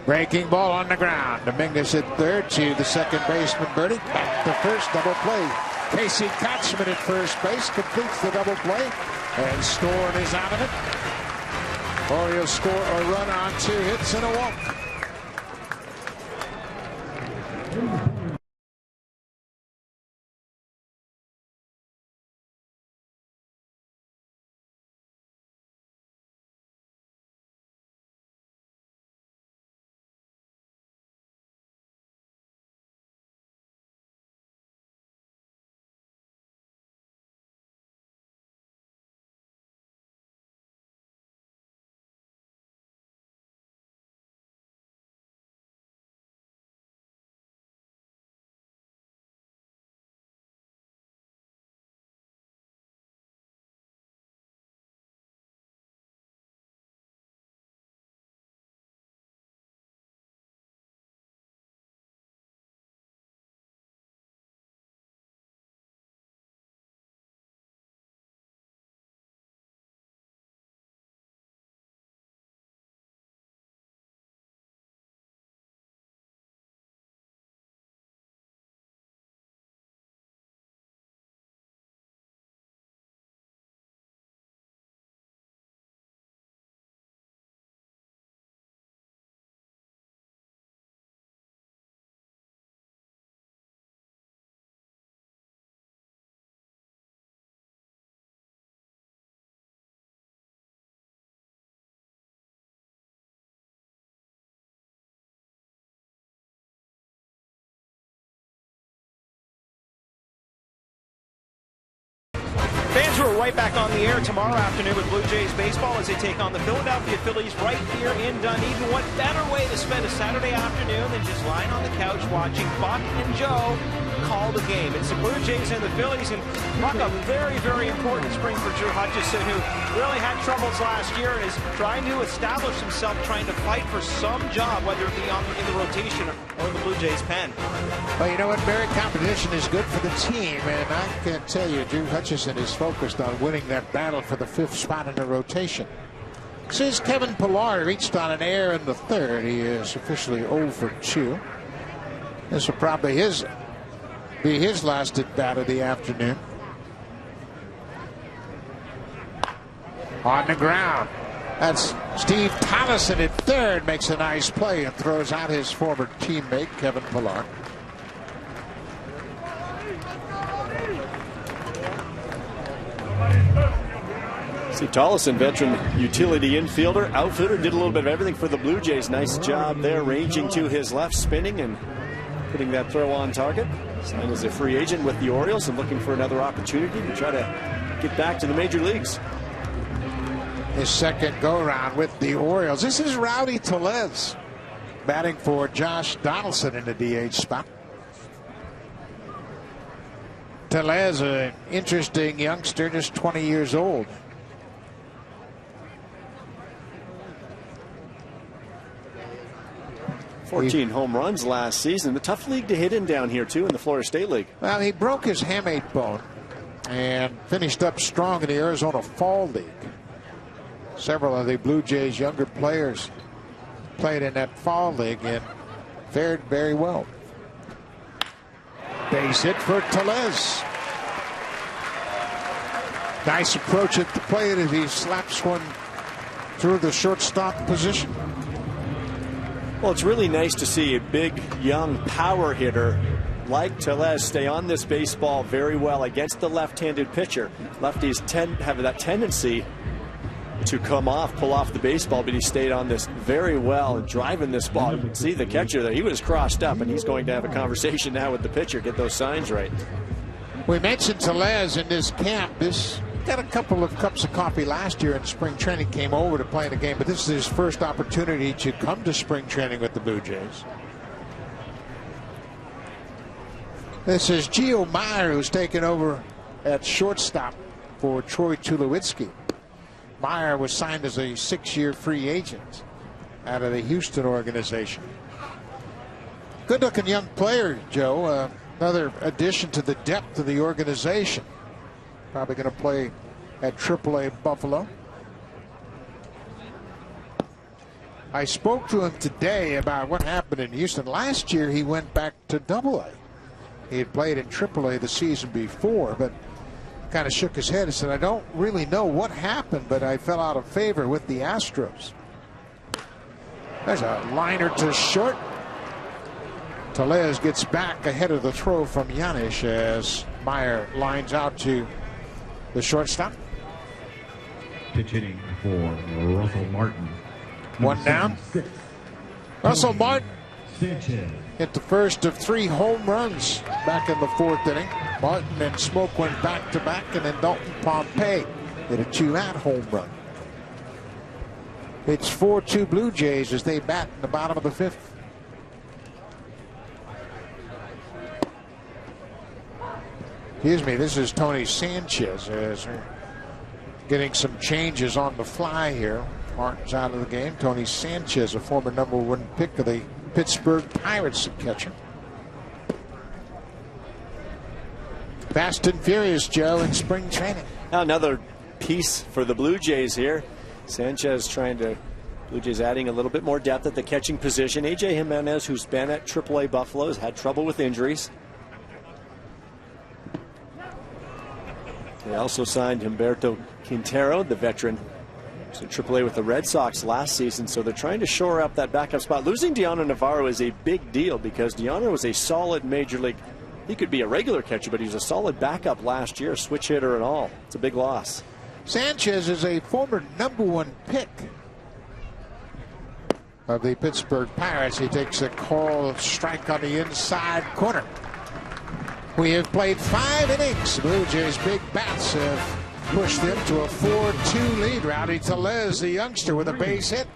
Breaking ball on the ground. Dominguez at third to the second baseman, Birdie. Back to first, double play. Casey Kotchman at first base completes the double play. And Storen is out of it. Orioles score a run on 2 hits and a walk. Fans, we're right back on the air tomorrow afternoon with Blue Jays baseball as they take on the Philadelphia Phillies right here in Dunedin. What better way to spend a Saturday afternoon than just lying on the couch watching Buck and Joe call the game? It's the Blue Jays and the Phillies, and Buck, a very, very important spring for Drew Hutchison, who really had troubles last year and is trying to establish himself, trying to fight for some job, whether it be in the rotation or the Blue Jays pen. Well, you know what, Barry? Competition is good for the team, and I can tell you, Drew Hutchison is focused on winning that battle for the 5th spot in the rotation. Since Kevin Pillar reached on an error in the 3rd, he is officially 0 for 2. This will probably be his last at bat of the afternoon. On the ground. That's Steve Tollison at 3rd, makes a nice play and throws out his former teammate, Kevin Pillar. See, Tollison, veteran utility infielder, outfielder, did a little bit of everything for the Blue Jays. Nice job there, ranging to his left, spinning and putting that throw on target. Signed as a free agent with the Orioles and looking for another opportunity to try to get back to the major leagues. His second go-around with the Orioles. This is Rowdy Tellez batting for Josh Donaldson in the DH spot. Tellez, an interesting youngster, just 20 years old. He 14 home runs last season. A tough league to hit in down here, too, in the Florida State League. Well, he broke his hamate bone and finished up strong in the Arizona Fall League. Several of the Blue Jays' younger players played in that Fall League and fared very well. Base hit for Tellez. Nice approach at the plate as he slaps one through the shortstop position. Well, it's really nice to see a big, young power hitter like Tellez stay on this baseball very well against the left-handed pitcher. Lefties have that tendency to pull off the baseball, but he stayed on this very well and driving this ball. You can see the catcher there. He was crossed up, and he's going to have a conversation now with the pitcher, get those signs right. We mentioned Tellez in this camp. This got a couple of cups of coffee last year in spring training, came over to play in the game, but this is his first opportunity to come to spring training with the Blue Jays. This is Gio Meyer, who's taken over at shortstop for Troy Tulowitzki. Meyer was signed as a 6-year free agent out of the Houston organization. Good-looking young player, Joe. Another addition to the depth of the organization. Probably going to play at AAA Buffalo. I spoke to him today about what happened in Houston. Last year, he went back to AA. He had played in AAA the season before, but kind of shook his head and said, I don't really know what happened, but I fell out of favor with the Astros. There's a liner to short. Tellez gets back ahead of the throw from Yanish as Meyer lines out to the shortstop. Pitch hitting for Russell Martin. One down. Russell Martin Sanchez. hit the first of 3 home runs back in the 4th inning. Martin and Smoke went back-to-back, and then Dalton Pompey hit a 2-out home run. It's 4-2 Blue Jays as they bat in the bottom of the 5th. Excuse me, this is Tony Sanchez as we're getting some changes on the fly here. Martin's out of the game. Tony Sanchez, a former #1 pick of the Pittsburgh Pirates, catcher. Fast and furious, Joe, in spring training. Another piece for the Blue Jays here. Sanchez Blue Jays adding a little bit more depth at the catching position. A.J. Jimenez, who's been at AAA Buffalo, has had trouble with injuries. They also signed Humberto Quintero, the veteran. He was in AAA with the Red Sox last season, so they're trying to shore up that backup spot. Losing Diana Navarro is a big deal because Diana was a solid major league. He could be a regular catcher, but he's a solid backup last year, switch hitter and all. It's a big loss. Sanchez is a former #1 pick of the Pittsburgh Pirates. He takes a called strike on the inside corner. We have played 5 innings. The Blue Jays' big bats have pushed them to a 4-2 lead. Rowdy Tellez, the youngster, with a base hit.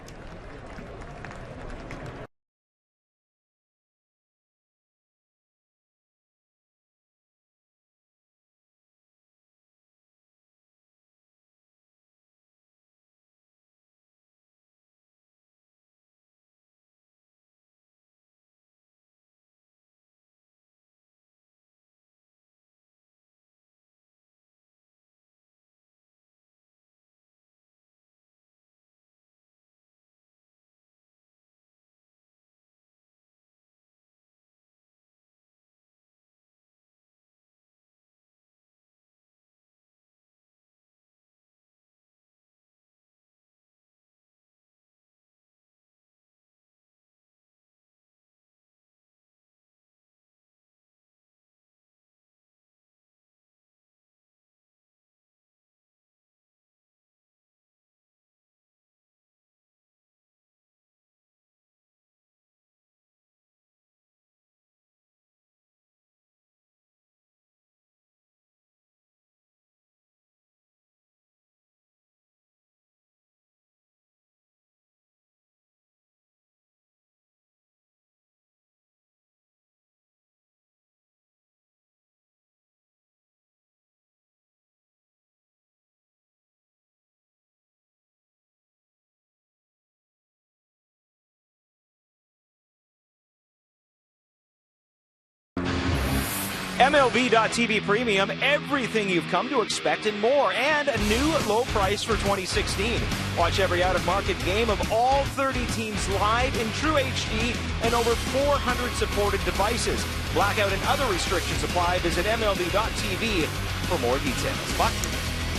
MLB.TV Premium, everything you've come to expect and more, and a new low price for 2016. Watch every out-of-market game of all 30 teams live in true HD and over 400 supported devices. Blackout and other restrictions apply. Visit MLB.TV for more details. Buck?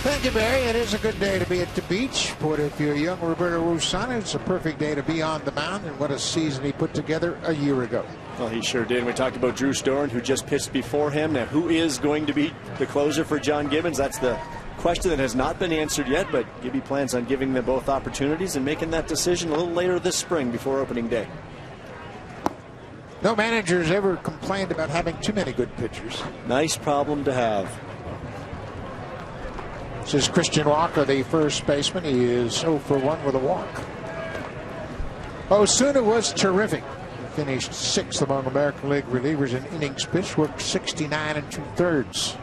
Thank you, Barry. It is a good day to be at the beach. But if you're young Roberto Osuna, it's a perfect day to be on the mound. And what a season he put together a year ago. Well, he sure did. We talked about Drew Storen, who just pitched before him. Now, who is going to be the closer for John Gibbons? That's the question that has not been answered yet, but Gibby plans on giving them both opportunities and making that decision a little later this spring before opening day. No manager's ever complained about having too many good pitchers. Nice problem to have. This is Christian Walker, the first baseman. He is 0 for 1 with a walk. Osuna was terrific. Finished 6th among American League relievers in innings pitched, worked 69 2/3.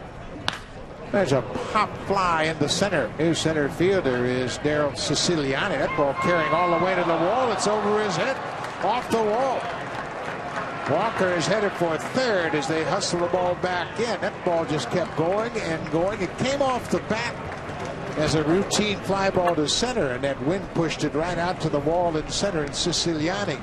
There's a pop fly in the center. New center fielder is Daryl Siciliani. That ball carrying all the way to the wall. It's over his head, off the wall. Walker is headed for third as they hustle the ball back in. That ball just kept going and going. It came off the bat as a routine fly ball to center, and that wind pushed it right out to the wall in center, and Siciliani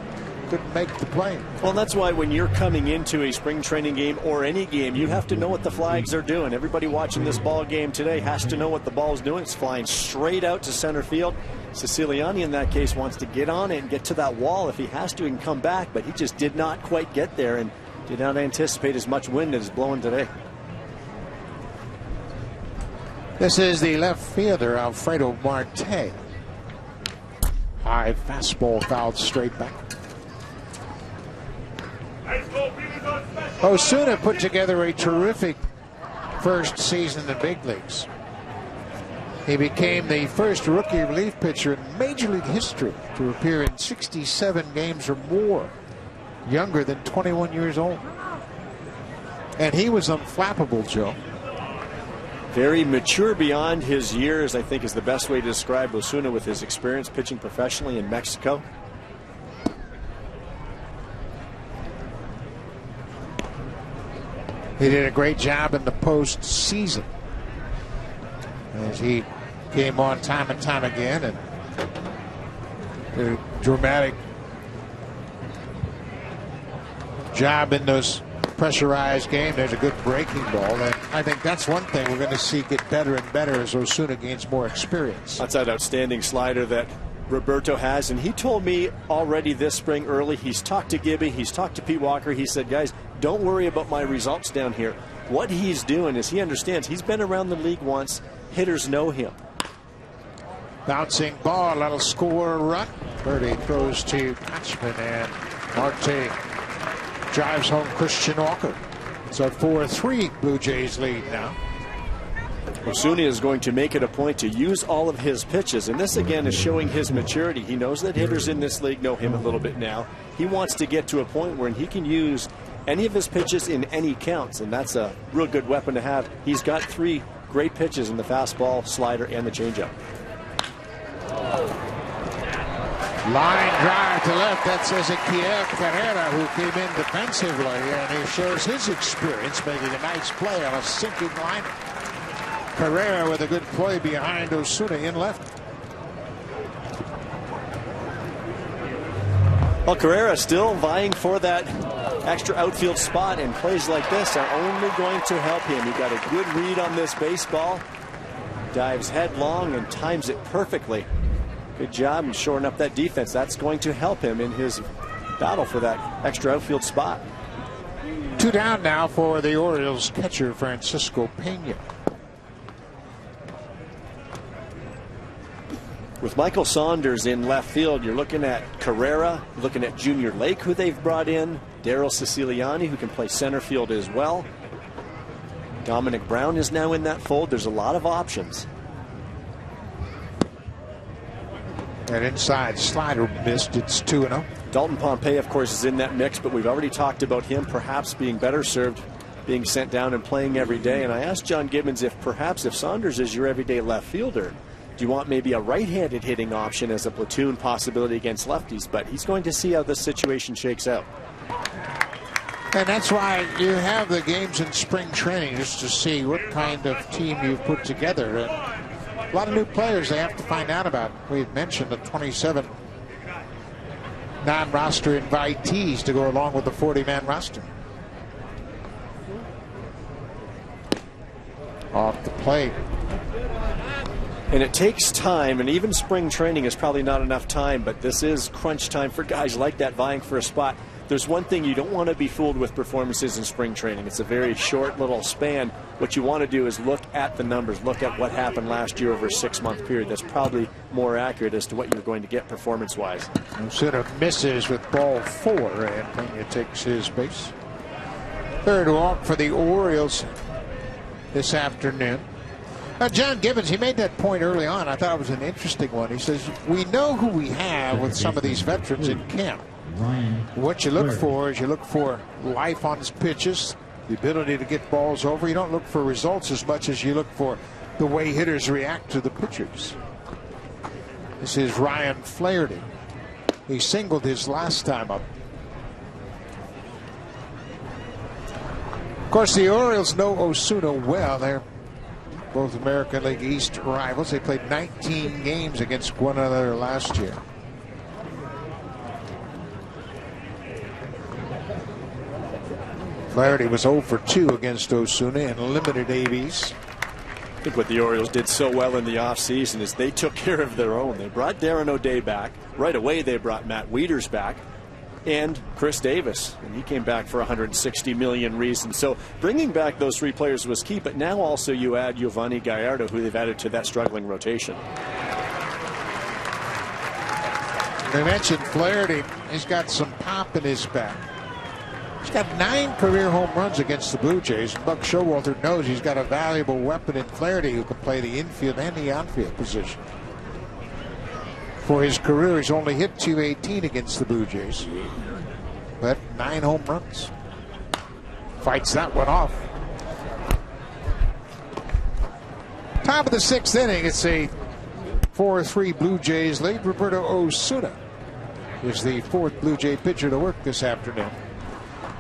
couldn't make the play. Well, that's why when you're coming into a spring training game or any game, you have to know what the flags are doing. Everybody watching this ball game today has to know what the ball is doing. It's flying straight out to center field. Siciliani in that case wants to get on it and get to that wall. If he has to, he can come back, but he just did not quite get there and did not anticipate as much wind as is blowing today. This is the left fielder, Alfredo Marte. High fastball fouled straight back. Osuna put together a terrific first season in the big leagues. He became the first rookie relief pitcher in Major League history to appear in 67 games or more, younger than 21 years old. And he was unflappable, Joe. Very mature beyond his years, I think, is the best way to describe Osuna with his experience pitching professionally in Mexico. He did a great job in the postseason as he came on time and time again and did a dramatic job in those pressurized games. There's a good breaking ball, and I think that's one thing we're going to see get better and better as Osuna gains more experience. That's that outstanding slider that Roberto has, and he told me already this spring early, he's talked to Gibby, he's talked to Pete Walker, he said, guys, don't worry about my results down here. What he's doing is he understands he's been around the league once, hitters know him. Bouncing ball, that'll score a run. Birdie throws to Kochman, and Marte drives home Christian Walker. It's a 4-3 Blue Jays lead now. Osuna is going to make it a point to use all of his pitches, and this again is showing his maturity. He knows that hitters in this league know him a little bit now. He wants to get to a point where he can use any of his pitches in any counts, and that's a real good weapon to have. He's got 3 great pitches in the fastball, slider, and the changeup. Line drive to left. That's Ezekiel Carrera, who came in defensively, and he shows his experience making a nice play on a sinking line. Carrera with a good play behind Osuna in left. Well, Carrera still vying for that extra outfield spot, and plays like this are only going to help him. He got a good read on this baseball, dives headlong and times it perfectly. Good job in shoring up that defense. That's going to help him in his battle for that extra outfield spot. 2 down now for the Orioles catcher Francisco Pena. With Michael Saunders in left field, you're looking at Carrera, looking at Junior Lake, who they've brought in, Daryl Siciliani, who can play center field as well. Dominic Brown is now in that fold. There's a lot of options. That inside slider missed. It's 2-0. Dalton Pompey, of course, is in that mix, but we've already talked about him perhaps being better served being sent down and playing every day. And I asked John Gibbons if perhaps if Saunders is your everyday left fielder, do you want maybe a right-handed hitting option as a platoon possibility against lefties? But he's going to see how this situation shakes out. And that's why you have the games in spring training, just to see what kind of team you've put together. And a lot of new players they have to find out about. We had mentioned the 27 non-roster invitees to go along with the 40-man roster. Off the plate. And it takes time, and even spring training is probably not enough time, but this is crunch time for guys like that vying for a spot. There's one thing you don't want to be fooled with performances in spring training. It's a very short little span. What you want to do is look at the numbers, look at what happened last year over a 6-month period. That's probably more accurate as to what you're going to get performance-wise. Osuna misses with ball 4, and Pena takes his base. Third walk for the Orioles this afternoon. John Gibbons, he made that point early on. I thought it was an interesting one. He says, we know who we have with some of these veterans in camp. What you look for is you look for life on his pitches, the ability to get balls over. You don't look for results as much as you look for the way hitters react to the pitchers. This is Ryan Flaherty. He singled his last time up. Of course, the Orioles know Osuna well. They're both American League East rivals. They played 19 games against one another last year. Flaherty was 0 for 2 against Osuna in limited ABs. I think what the Orioles did so well in the offseason is they took care of their own. They brought Darren O'Day back. Right away they brought Matt Wieters back and Chris Davis. And he came back for 160 million reasons. So bringing back those 3 players was key. But now also you add Giovanni Gallardo, who they've added to that struggling rotation. They mentioned Flaherty. He's got some pop in his back. He's got 9 career home runs against the Blue Jays. Buck Showalter knows he's got a valuable weapon in Flaherty who can play the infield and the outfield position. For his career, he's only hit .218 against the Blue Jays, but 9 home runs. Fights that one off. Top of the 6th inning. It's a 4-3 Blue Jays lead. Roberto Osuna is the 4th Blue Jay pitcher to work this afternoon.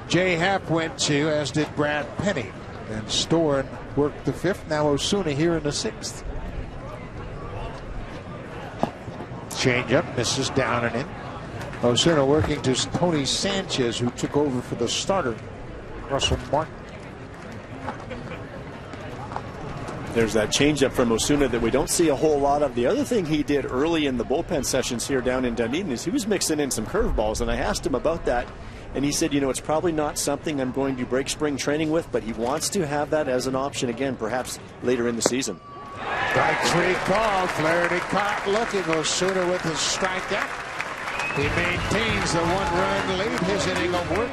Jay Happ went 2, as did Brad Penny. And Storen worked the 5th. Now Osuna here in the 6th. Changeup misses down and in. Osuna working to Tony Sanchez, who took over for the starter, Russell Martin. There's that changeup from Osuna that we don't see a whole lot of. The other thing he did early in the bullpen sessions here down in Dunedin is he was mixing in some curveballs, and I asked him about that. And he said, you know, it's probably not something I'm going to break spring training with, but he wants to have that as an option again, perhaps later in the season. Strike 3 called. Flaherty caught looking. Osuna with his strikeout. He maintains the 1-run lead. His inning of work.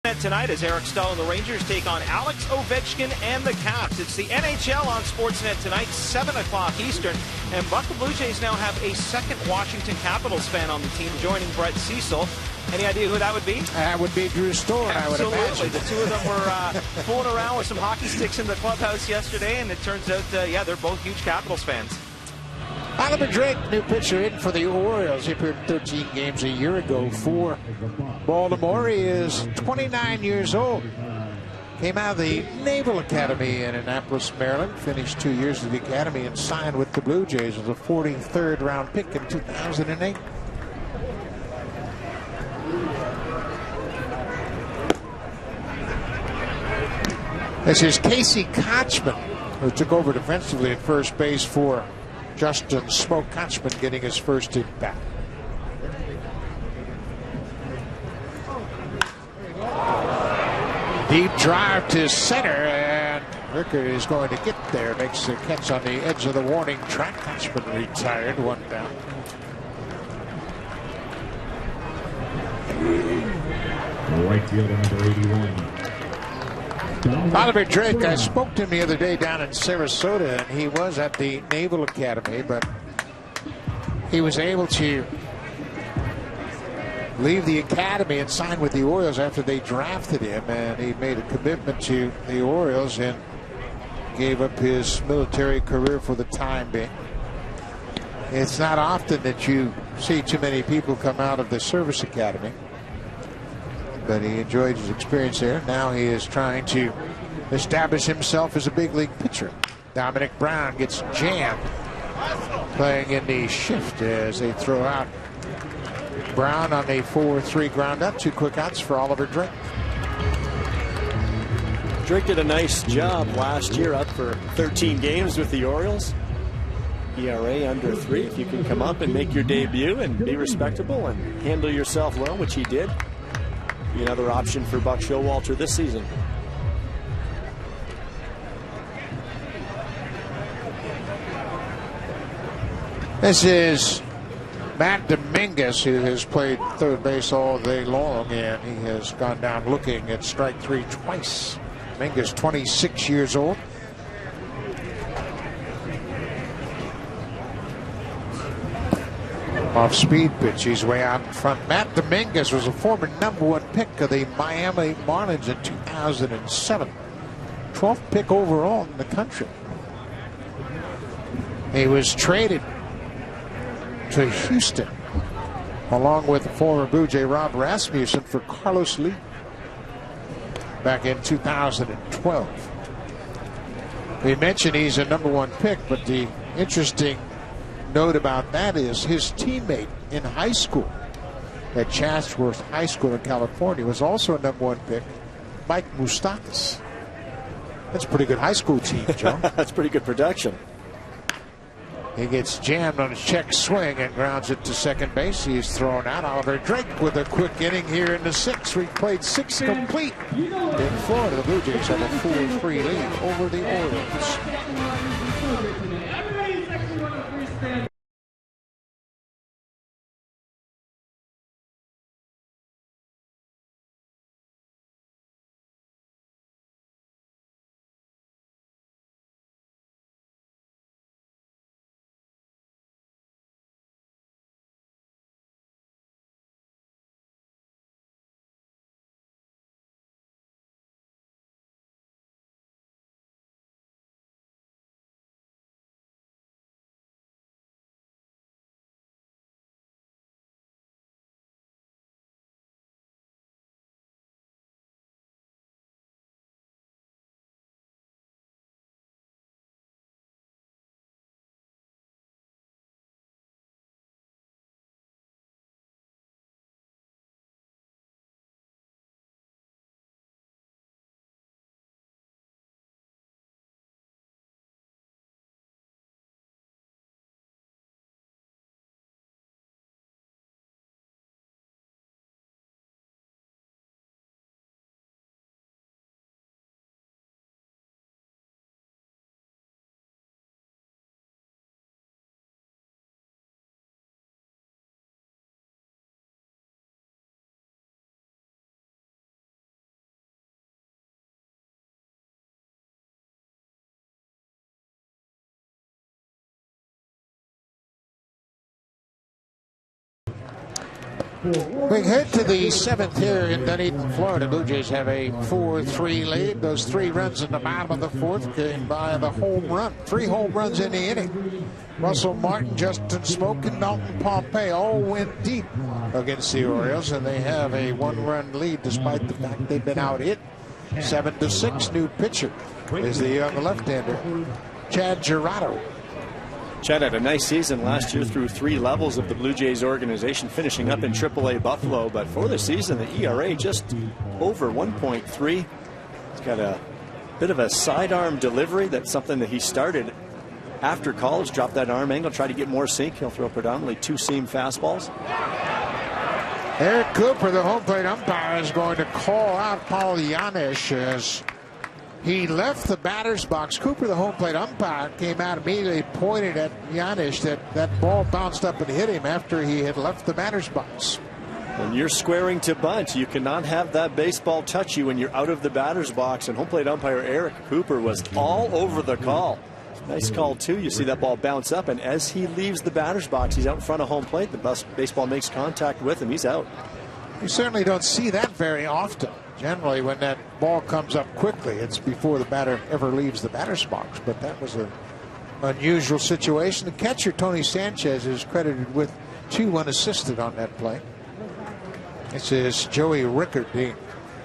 Sportsnet tonight as Eric Stahl and the Rangers take on Alex Ovechkin and the Caps. It's the NHL on Sportsnet tonight, 7 o'clock Eastern. And Buck, the Blue Jays now have a second Washington Capitals fan on the team, joining Brett Cecil. Any idea who that would be? That would be Drew Storen, I would imagine. Absolutely. The two of them were fooling around with some hockey sticks in the clubhouse yesterday, and it turns out, they're both huge Capitals fans. Oliver Drake, new pitcher in for the Orioles. He appeared in 13 games a year ago for Baltimore. He is 29 years old. Came out of the Naval Academy in Annapolis, Maryland. Finished 2 years at the academy and signed with the Blue Jays as a 43rd round pick in 2008. This is Casey Kochman, who took over defensively at first base for Justin Smoke Kochman, getting his first at bat. Deep drive to center, and Ricker is going to get there. Makes the catch on the edge of the warning track. Kochman retired, one down. Right fielder number 81. Oliver Drake, I spoke to him the other day down in Sarasota, and he was at the Naval Academy, but he was able to leave the academy and sign with the Orioles after they drafted him, and he made a commitment to the Orioles and gave up his military career for the time being. It's not often that you see too many people come out of the service academy, but he enjoyed his experience there. Now he is trying to establish himself as a big league pitcher. Dominic Brown gets jammed playing in the shift as they throw out Brown on a 4-3 ground out. 2 quick outs for Oliver Drake. Drake did a nice job last year, up for 13 games with the Orioles. ERA under 3. If you can come up and make your debut and be respectable and handle yourself well, which he did, be another option for Buck Showalter this season. This is Matt Dominguez, who has played third base all day long, and he has gone down looking at strike 3 twice. Dominguez, 26 years old. Off-speed pitch, he's way out in front. Matt Dominguez was a former #1 pick of the Miami Marlins in 2007. 12th pick overall in the country. He was traded to Houston along with former Blue Jay Rob Rasmussen for Carlos Lee back in 2012. We mentioned he's a #1 pick, but the interesting note about that is his teammate in high school at Chatsworth High School in California was also a #1 pick, Mike Moustakas. That's a pretty good high school team, Joe. That's pretty good production. He gets jammed on a check swing and grounds it to second base. He is thrown out. Oliver Drake with a quick inning here in the 6th. We played 6 complete in Florida. The Blue Jays have a 4-3 lead over the Orioles. We head to the 7th here in Dunedin, Florida. Blue Jays have a 4-3 lead. Those 3 runs in the bottom of the 4th came by the home run. 3 home runs in the inning. Russell Martin, Justin Smoke, and Dalton Pompey all went deep against the Orioles, and they have a 1-run lead despite the fact they've been out hit 7-6. New pitcher is the young left-hander, Chad Gerardo. Chad had a nice season last year through 3 levels of the Blue Jays organization, finishing up in AAA Buffalo. But for the season, the ERA just over 1.3. He's got a bit of a sidearm delivery. That's something that he started after college. Dropped that arm angle, try to get more sink. He'll throw predominantly 2-seam fastballs. Eric Cooper, the home plate umpire, is going to call out Paul Yanish as he left the batter's box. Cooper, the home plate umpire, came out immediately, pointed at Yanish that ball bounced up and hit him after he had left the batter's box. When you're squaring to bunt, you cannot have that baseball touch you when you're out of the batter's box. And home plate umpire Eric Cooper was all over the call. Nice call, too. You see that ball bounce up, and as he leaves the batter's box, he's out in front of home plate. The baseball makes contact with him. He's out. You certainly don't see that very often. Generally, when that ball comes up quickly, it's before the batter ever leaves the batter's box. But that was an unusual situation. The catcher, Tony Sanchez, is credited with 2 unassisted on that play. This is Joey Rickard, the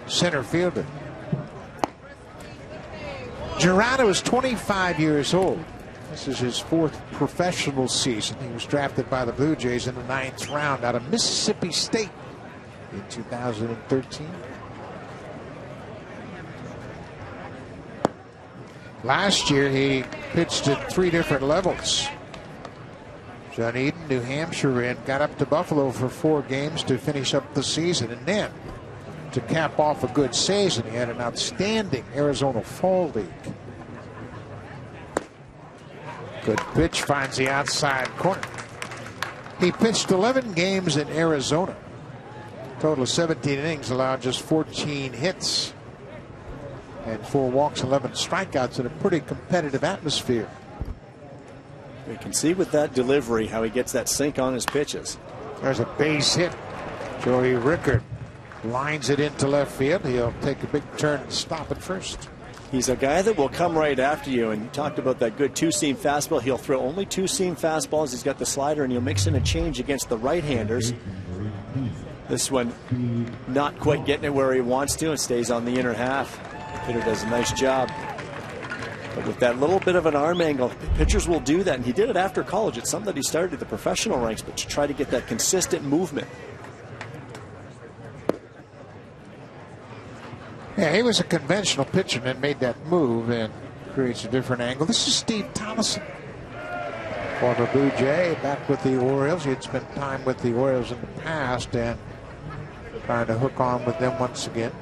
center fielder. Gerardo is 25 years old. This is his 4th professional season. He was drafted by the Blue Jays in the 9th round out of Mississippi State in 2013. Last year, he pitched at 3 different levels. Dunedin, New Hampshire, and got up to Buffalo for 4 games to finish up the season. And then, to cap off a good season, he had an outstanding Arizona Fall League. Good pitch, finds the outside corner. He pitched 11 games in Arizona. Total of 17 innings, allowed just 14 hits. And 4 walks, 11 strikeouts in a pretty competitive atmosphere. You can see with that delivery how he gets that sink on his pitches. There's a base hit. Joey Rickard lines it into left field. He'll take a big turn and stop it first. He's a guy that will come right after you. And you talked about that good 2-seam fastball. He'll throw only 2-seam fastballs. He's got the slider, and he'll mix in a change against the right-handers. This one not quite getting it where he wants to and stays on the inner half. Hitter does a nice job. But with that little bit of an arm angle, pitchers will do that. And he did it after college. It's something that he started at the professional ranks, but to try to get that consistent movement. Yeah, he was a conventional pitcher and then made that move and creates a different angle. This is Steve Thomason, former Blue Jay, back with the Orioles. He had spent time with the Orioles in the past and trying to hook on with them once again.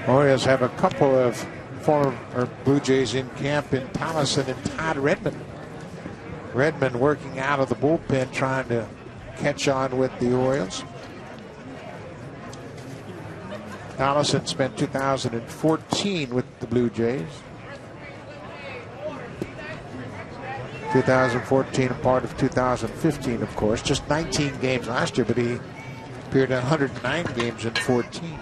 Orioles have a couple of former Blue Jays in camp in Thomason and Todd Redmond. Redmond working out of the bullpen, trying to catch on with the Orioles. Thomason spent 2014 with the Blue Jays. 2014 a part of 2015, of course. Just 19 games last year, but he appeared in 109 games in 14.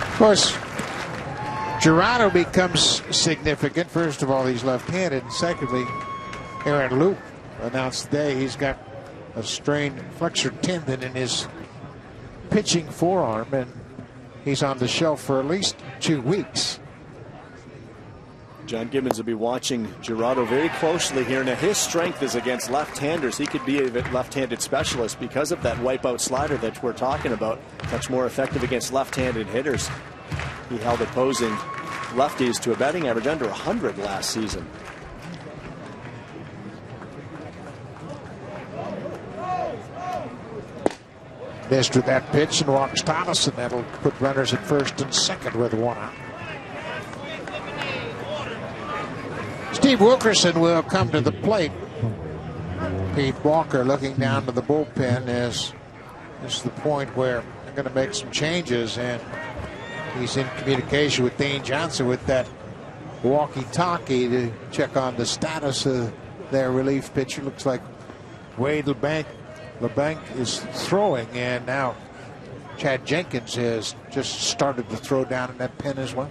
Of course, Gerardo becomes significant. First of all, he's left-handed. And secondly, Aaron Luke announced today he's got a strained flexor tendon in his pitching forearm, and he's on the shelf for at least 2 weeks. John Gibbons will be watching Gerardo very closely here. Now, his strength is against left-handers. He could be a left-handed specialist because of that wipeout slider that we're talking about. Much more effective against left-handed hitters. He held opposing lefties to a batting average under 100 last season. Missed with that pitch and walks Thomason. That'll put runners at first and second with 1 out. Steve Wilkerson will come to the plate. Pete Walker looking down to the bullpen as This is the point where they're going to make some changes, and he's in communication with Dane Johnson with that walkie-talkie to check on the status of their relief pitcher. Looks like Wade LeBanc is throwing, and now Chad Jenkins has just started to throw down in that pen as well.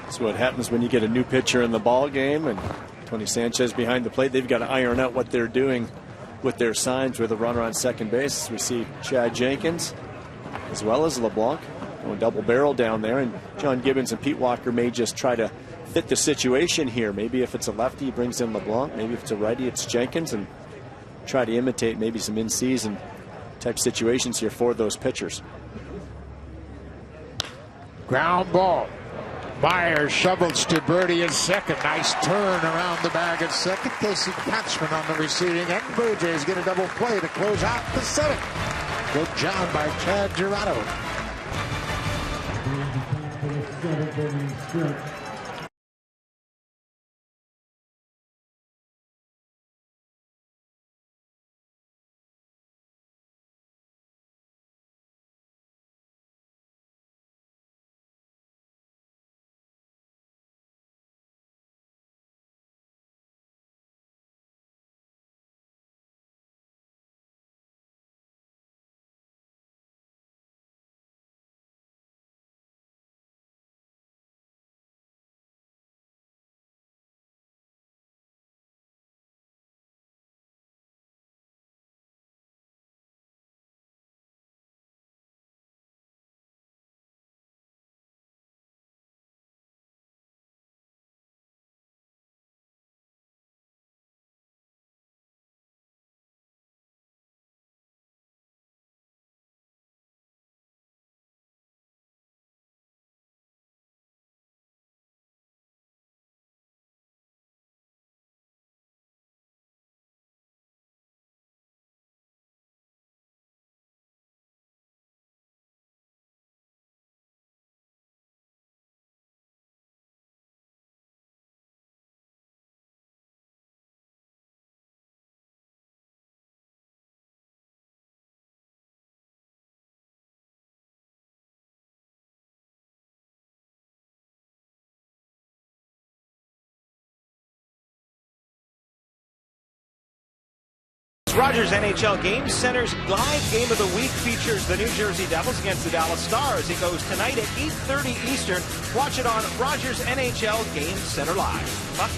That's what happens when you get a new pitcher in the ball game, and Tony Sanchez behind the plate. They've got to iron out what they're doing with their signs with a runner on second base. We see Chad Jenkins as well as LeBlanc going double barrel down there, and John Gibbons and Pete Walker may just try to fit the situation here. Maybe if it's a lefty, he brings in LeBlanc. Maybe if it's a righty, it's Jenkins, and try to imitate maybe some in-season type situations here for those pitchers. Ground ball. Myers shovels to Birdie at second. Nice turn around the bag at second. Casey Katzman on the receiving end. Blue Jays get a double play to close out the seventh. Good job by Chad Girardo. Rogers NHL Game Center's live game of the week features the New Jersey Devils against the Dallas Stars. It goes tonight at 8:30 Eastern. Watch it on Rogers NHL Game Center Live. Buck?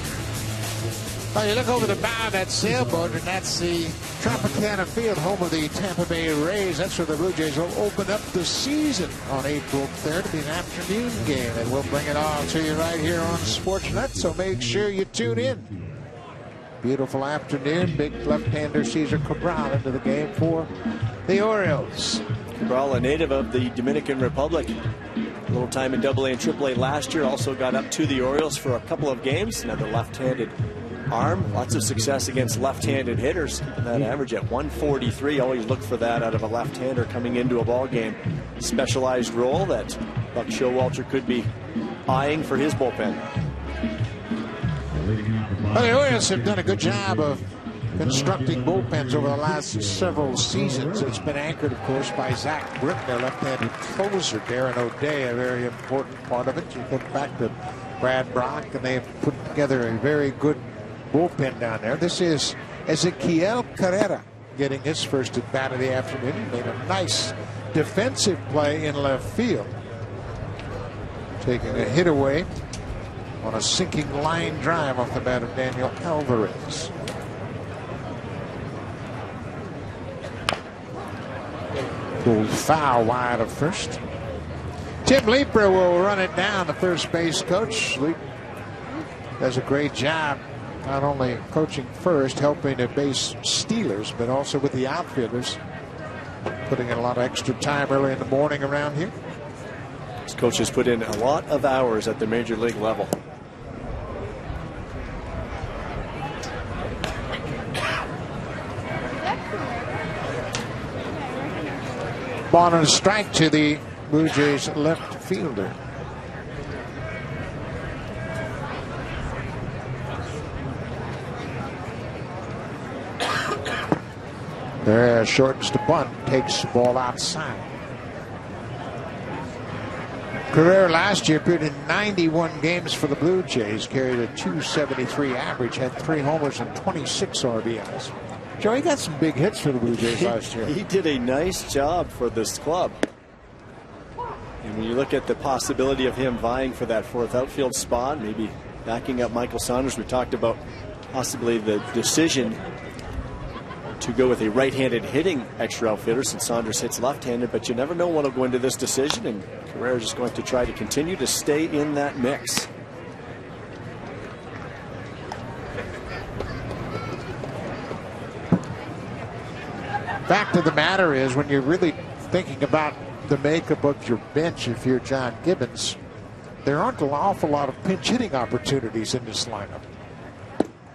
Well, you look over the bow of that sailboat, and that's the Tropicana Field, home of the Tampa Bay Rays. That's where the Blue Jays will open up the season on April 3rd. It'll be an afternoon game, and we'll bring it all to you right here on Sportsnet, so make sure you tune in. Beautiful afternoon. Big left-hander Cesar Cabral into the game for the Orioles. Cabral, a native of the Dominican Republic. A little time in AA and AAA last year. Also got up to the Orioles for a couple of games. Another left-handed arm. Lots of success against left-handed hitters. That average at 143. Always look for that out of a left-hander coming into a ball game. Specialized role that Buck Showalter could be eyeing for his bullpen. Well, the Orioles have done a good job of constructing bullpens over the last several seasons. It's been anchored, of course, by Zach Britton, their left-handed closer. Darren O'Day, a very important part of it. You look back to Brad Brock, and they've put together a very good bullpen down there. This is Ezekiel Carrera getting his first at bat of the afternoon. He made a nice defensive play in left field, taking a hit away on a sinking line drive off the bat of Daniel Alvarez. Pulled foul wide of first. Tim Leeper will run it down, the first base coach. Leep does a great job, not only coaching first, helping the base stealers, but also with the outfielders, putting in a lot of extra time early in the morning around here. This coach has put in a lot of hours at the major league level. Ball and a strike to the Blue Jays left fielder. Carrera shortens the bunt, takes the ball outside. Carrera last year appeared in 91 games for the Blue Jays, carried a .273 average, had 3 homers and 26 RBIs. Joe, he got some big hits for the Blue Jays last year. He did a nice job for this club. And when you look at the possibility of him vying for that 4th outfield spot, maybe backing up Michael Saunders, we talked about possibly the decision to go with a right-handed hitting extra outfielder since Saunders hits left-handed, but you never know what will go into this decision, and Carrera is going to try to continue to stay in that mix. Fact of the matter is, when you're really thinking about the makeup of your bench, if you're John Gibbons, there aren't an awful lot of pinch hitting opportunities in this lineup.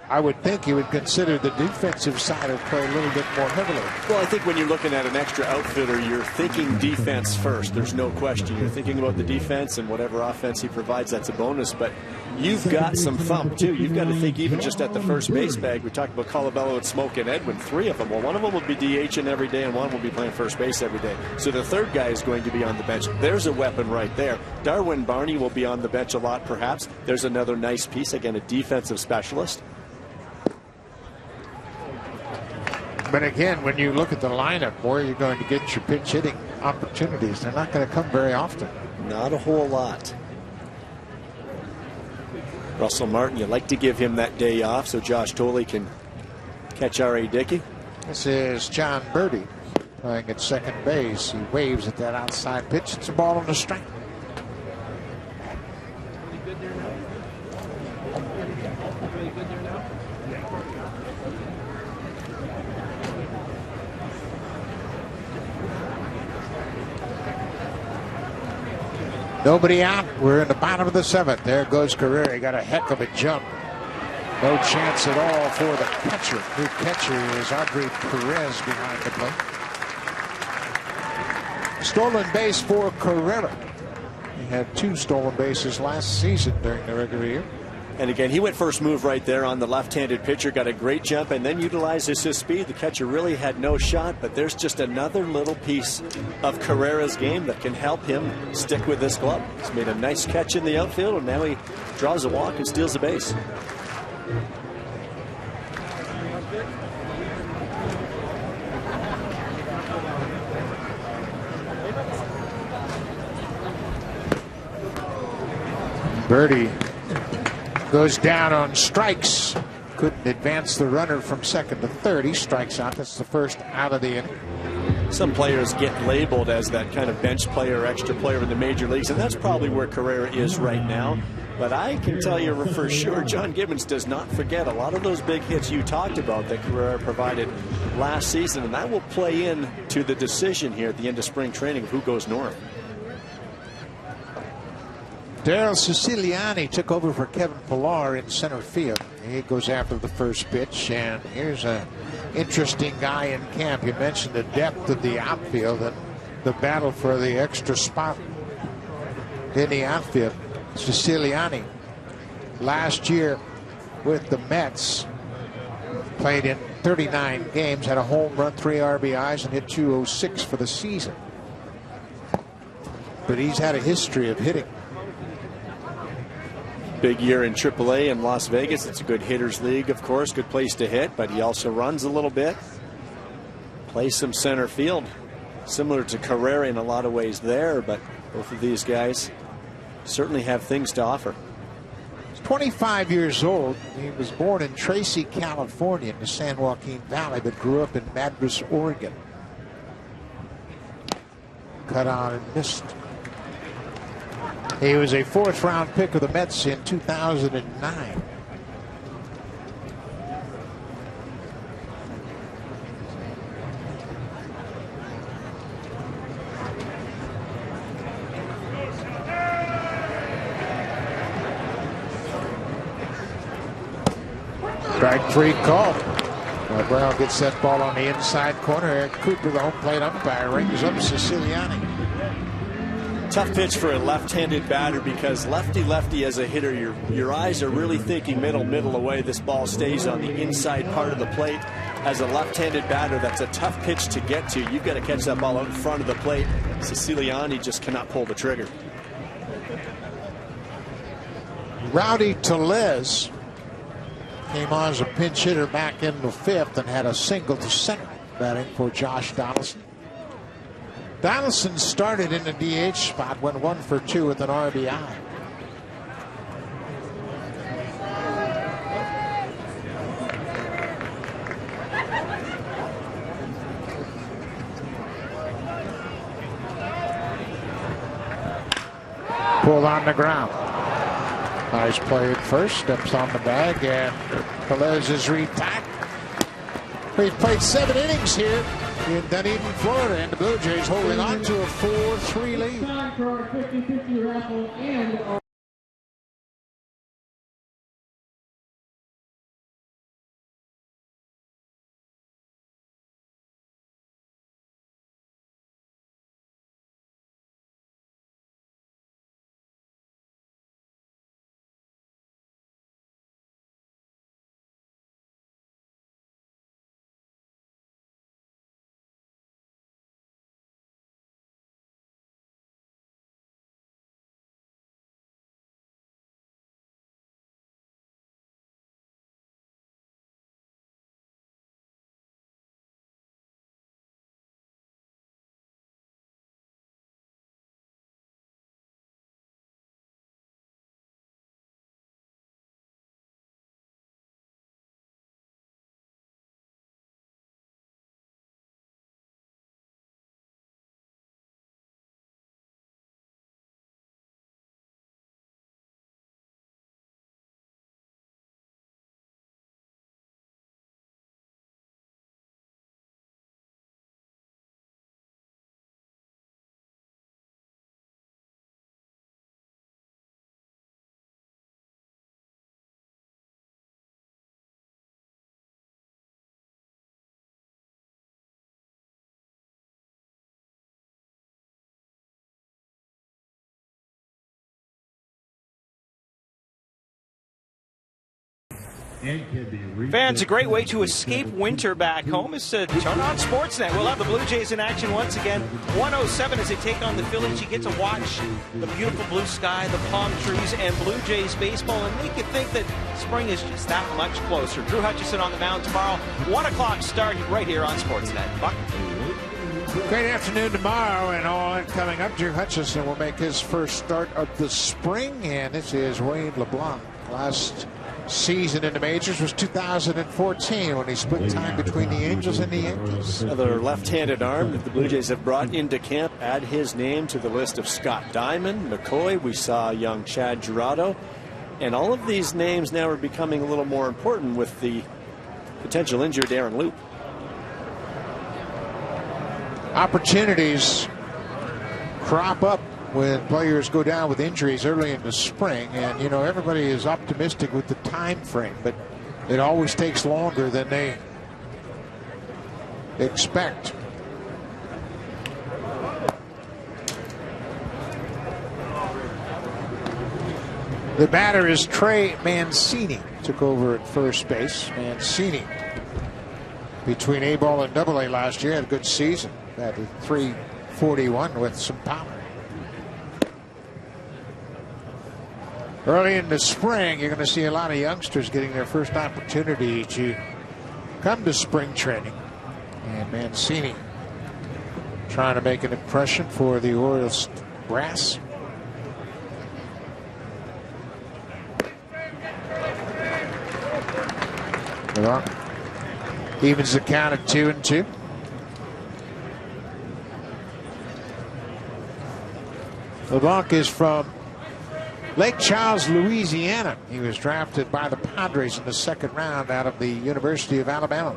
I would think you would consider the defensive side of play a little bit more heavily. Well, I think when you're looking at an extra outfielder, you're thinking defense first. There's no question. You're thinking about the defense, and whatever offense he provides, that's a bonus. But you've got some thump, too. You've got to think even just at the first base bag. We talked about Colabello and Smoke and Edwin, 3 of them. Well, one of them will be DHing every day, and one will be playing first base every day. So the third guy is going to be on the bench. There's a weapon right there. Darwin Barney will be on the bench a lot, perhaps. There's another nice piece. Again, a defensive specialist. But again, when you look at the lineup, where are you going to get your pitch hitting opportunities? They're not going to come very often. Not a whole lot. Russell Martin, you like to give him that day off so Josh Tolley can catch R.A. Dickey. This is John Birdie playing at second base. He waves at that outside pitch. It's a ball on the strike. Nobody out. We're in the bottom of the 7th. There goes Carrera. He got a heck of a jump. No chance at all for the catcher. New catcher is Andre Perez behind the plate. Stolen base for Carrera. He had 2 stolen bases last season during the regular year. And again, he went first move right there on the left-handed pitcher, got a great jump, and then utilizes his speed. The catcher really had no shot, but there's just another little piece of Carrera's game that can help him stick with this club. He's made a nice catch in the outfield, and now he draws a walk and steals the base. Birdie goes down on strikes. Couldn't advance the runner from second to third. He strikes out. That's the first out of the inning. Some players get labeled as that kind of bench player, extra player in the major leagues, and that's probably where Carrera is right now. But I can tell you for sure, John Gibbons does not forget a lot of those big hits you talked about that Carrera provided last season, and that will play in to the decision here at the end of spring training of who goes north. Daryl Siciliani took over for Kevin Pillar in center field. He goes after the first pitch, and here's an interesting guy in camp. You mentioned the depth of the outfield and the battle for the extra spot in the outfield. Siciliani, last year with the Mets, played in 39 games, had a home run, 3 RBIs, and hit .206 for the season. But he's had a history of hitting. Big year in AAA in Las Vegas. It's a good hitters league, of course, good place to hit, but he also runs a little bit. Plays some center field, similar to Carrera in a lot of ways there, but both of these guys certainly have things to offer. He's 25 years old. He was born in Tracy, California in the San Joaquin Valley, but grew up in Madras, Oregon. Cut on and missed. He was a 4th round pick of the Mets in 2009. Strike 3 call. Well, Brown gets that ball on the inside corner. Eric Cooper, the home plate umpire, rings up Siciliani. Tough pitch for a left-handed batter because lefty as a hitter, your eyes are really thinking middle away. This ball stays on the inside part of the plate. As a left-handed batter, that's a tough pitch to get to. You've got to catch that ball out in front of the plate. Siciliani just cannot pull the trigger. Rowdy Tellez came on as a pinch hitter back in the 5th and had a single to center batting for Josh Donaldson. Donaldson started in the DH spot, went 1 for 2 with an RBI. Pulled on the ground. Nice play at first. Steps on the bag, and Tellez is retacked. He's played 7 innings here in Dunedin, Florida, and the Blue Jays holding on to a 4-3 lead. Time for our 50-50 raffle and our Fans, a great way to escape winter back home is to turn on Sportsnet. We'll have the Blue Jays in action once again. 107 as they take on the Phillies. You get to watch the beautiful blue sky, the palm trees, and Blue Jays baseball, and make you think that spring is just that much closer. Drew Hutchison on the mound tomorrow. 1 o'clock start right here on Sportsnet. Buck? Great afternoon tomorrow, and all coming up. Drew Hutchison will make his first start of the spring, and this is Wayne LeBlanc. Last season in the majors was 2014 when he split time between the Angels and the Yankees. Another left-handed arm that the Blue Jays have brought into camp. Add his name to the list of Scott Diamond, McCoy. We saw young Chad Girardo. And all of these names now are becoming a little more important with the potential injured Aaron Loup. Opportunities crop up when players go down with injuries early in the spring, and you know everybody is optimistic with the time frame, but it always takes longer than they expect. The batter is Trey Mancini. Took over at first base. Mancini, between A-ball and Double-A last year, had a good season. Batted .341 with some power. Early in the spring, you're going to see a lot of youngsters getting their first opportunity to come to spring training. And Mancini trying to make an impression for the Orioles brass. Evens the count at 2-2. LeBlanc is from Lake Charles, Louisiana. He was drafted by the Padres in the second round out of the University of Alabama.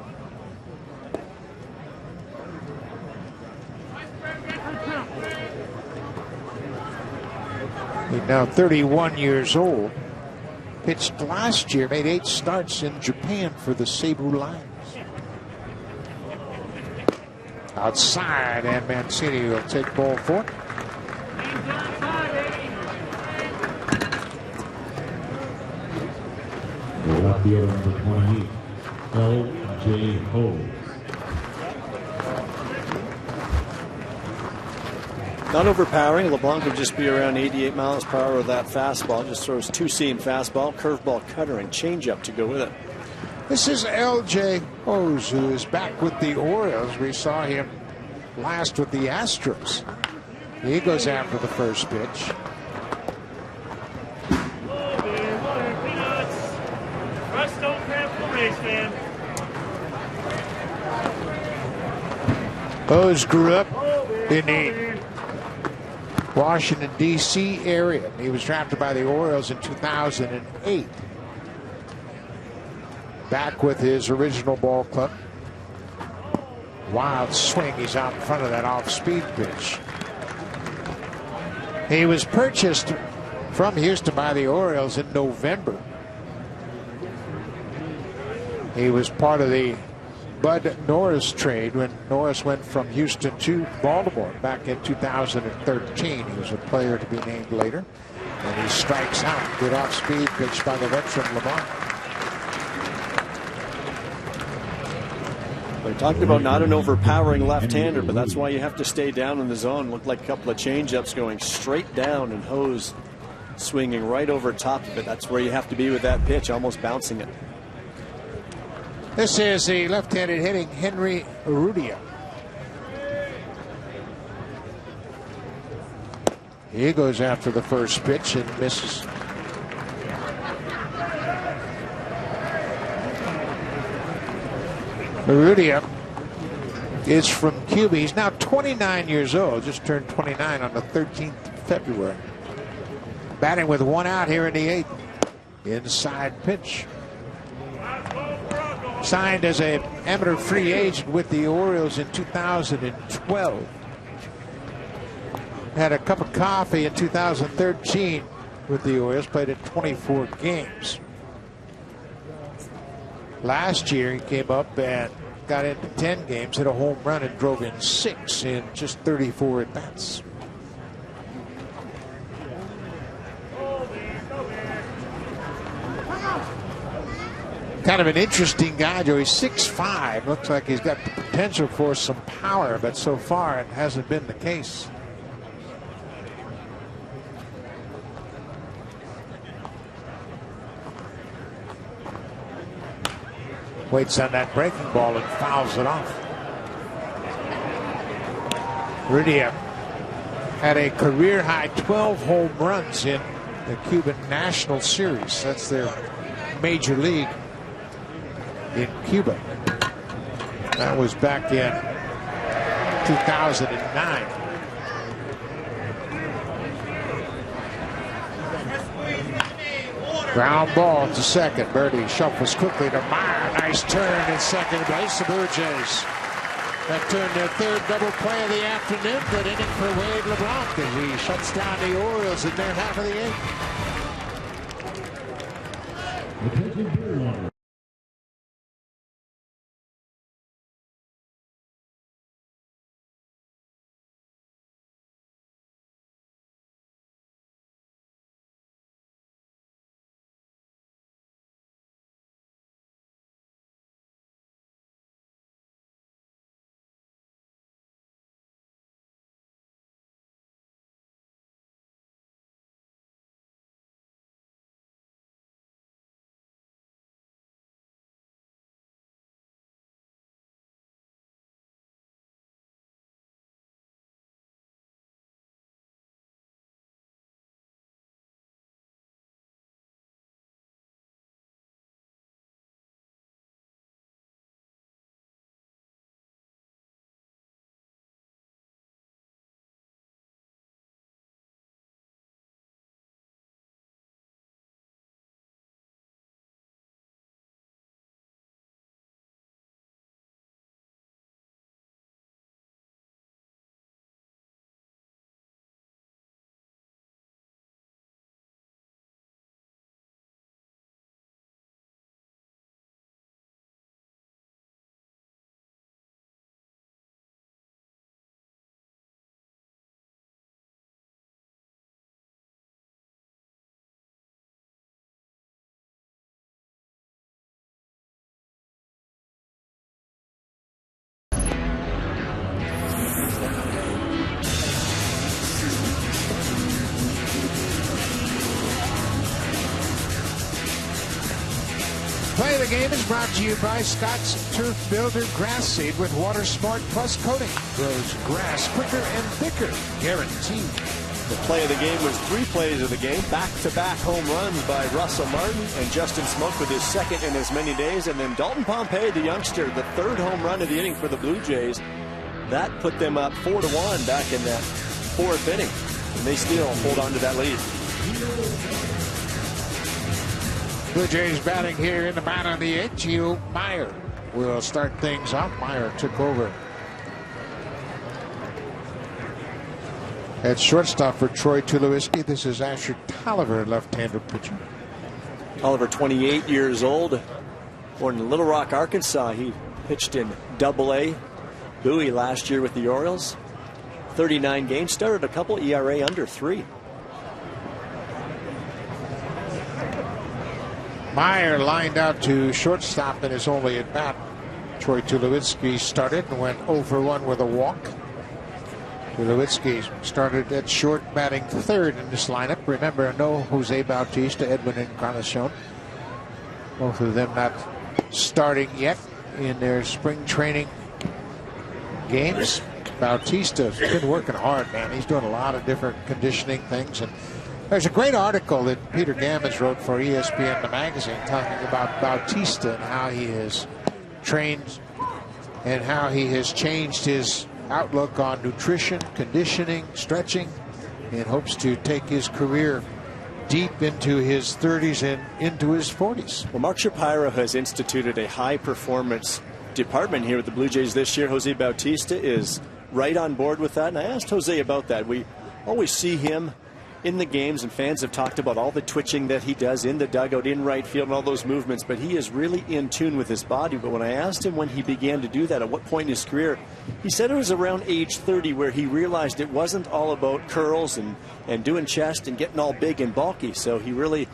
He's now 31 years old. Pitched last year, made 8 starts in Japan for the Seibu Lions. Outside, and Mancini will take ball 4. Left fielder number 28, L. LJ Holmes. Not overpowering. LeBlanc would just be around 88 miles per hour with that fastball. Just throws two-seam fastball, curveball, cutter, and changeup to go with it. This is LJ Holmes, who is back with the Orioles. We saw him last with the Astros. He goes after the first pitch. Bose grew up in the Washington, D.C. area. He was drafted by the Orioles in 2008. Back with his original ball club. Wild swing. He's out in front of that off-speed pitch. He was purchased from Houston by the Orioles in November. He was part of the Bud Norris trade when Norris went from Houston to Baltimore back in 2013. He was a player to be named later. And he strikes out. Good off-speed pitch by the veteran LeBlanc. We talked about not an overpowering left-hander, but that's why you have to stay down in the zone. Looked like a couple of change-ups going straight down, and Hose swinging right over top of it. That's where you have to be with that pitch, almost bouncing it. This is the left-handed hitting Henry Urrutia. He goes after the first pitch and misses. Urrutia is from Cuba. He's now 29 years old. Just turned 29 on the 13th of February. Batting with one out here in the eighth. Inside pitch. Signed as an amateur free agent with the Orioles in 2012. Had a cup of coffee in 2013 with the Orioles. Played in 24 games. Last year he came up and got into 10 games, hit a home run, and drove in 6 in just 34 at-bats. Kind of an interesting guy, Joe. He's 6'5". Looks like he's got the potential for some power, but so far it hasn't been the case. Waits on that breaking ball and fouls it off. Urrutia had a career high 12 home runs in the Cuban National Series. That's their major league in Cuba. That was back in 2009. Ground ball to second. Birdie shuffles quickly to Meyer. Nice turn in second base. The Blue Jays have turned their third double play of the afternoon. Good inning for Wade LeBlanc as he shuts down the Orioles in their half of the eighth. the game is brought to you by Scott's Turf Builder Grass Seed with Water Smart Plus coating. Grows grass quicker and thicker, guaranteed. The play of the game was 3 plays of the game. Back-to-back home runs by Russell Martin and Justin Smoke with his second in as many days. And then Dalton Pompey, the youngster, the 3rd home run of the inning for the Blue Jays. That put them up 4-1 back in that 4th inning. And they still hold on to that lead. Blue Jays batting here in the bottom of the 8th. Gio Meyer will start things off. Meyer took over at shortstop for Troy Tulowitzki. This is Asher Tolliver, left-handed pitcher. Tolliver, 28 years old, born in Little Rock, Arkansas. He pitched in Double-A Bowie last year with the Orioles. 39 games, started a couple, ERA under 3. Meyer lined out to shortstop in his only at bat. Troy Tulowitzki started and went 0 for 1 with a walk. Tulowitzki started at short, batting 3rd in this lineup. Remember, no Jose Bautista, Edwin Encarnacion. Both of them not starting yet in their spring training games. Bautista's been working hard, man. He's doing a lot of different conditioning things. And there's a great article that Peter Gammons wrote for ESPN, the magazine, talking about Bautista and how he has trained and how he has changed his outlook on nutrition, conditioning, stretching, and hopes to take his career deep into his 30s and into his 40s. Well, Mark Shapiro has instituted a high-performance department here with the Blue Jays this year. Jose Bautista is right on board with that, and I asked Jose about that. We always see him in the games, and fans have talked about all the twitching that he does in the dugout, in right field, and all those movements, but he is really in tune with his body. But when I asked him when he began to do that, at what point in his career, he said it was around age 30 where he realized it wasn't all about curls and doing chest and getting all big and bulky. So he really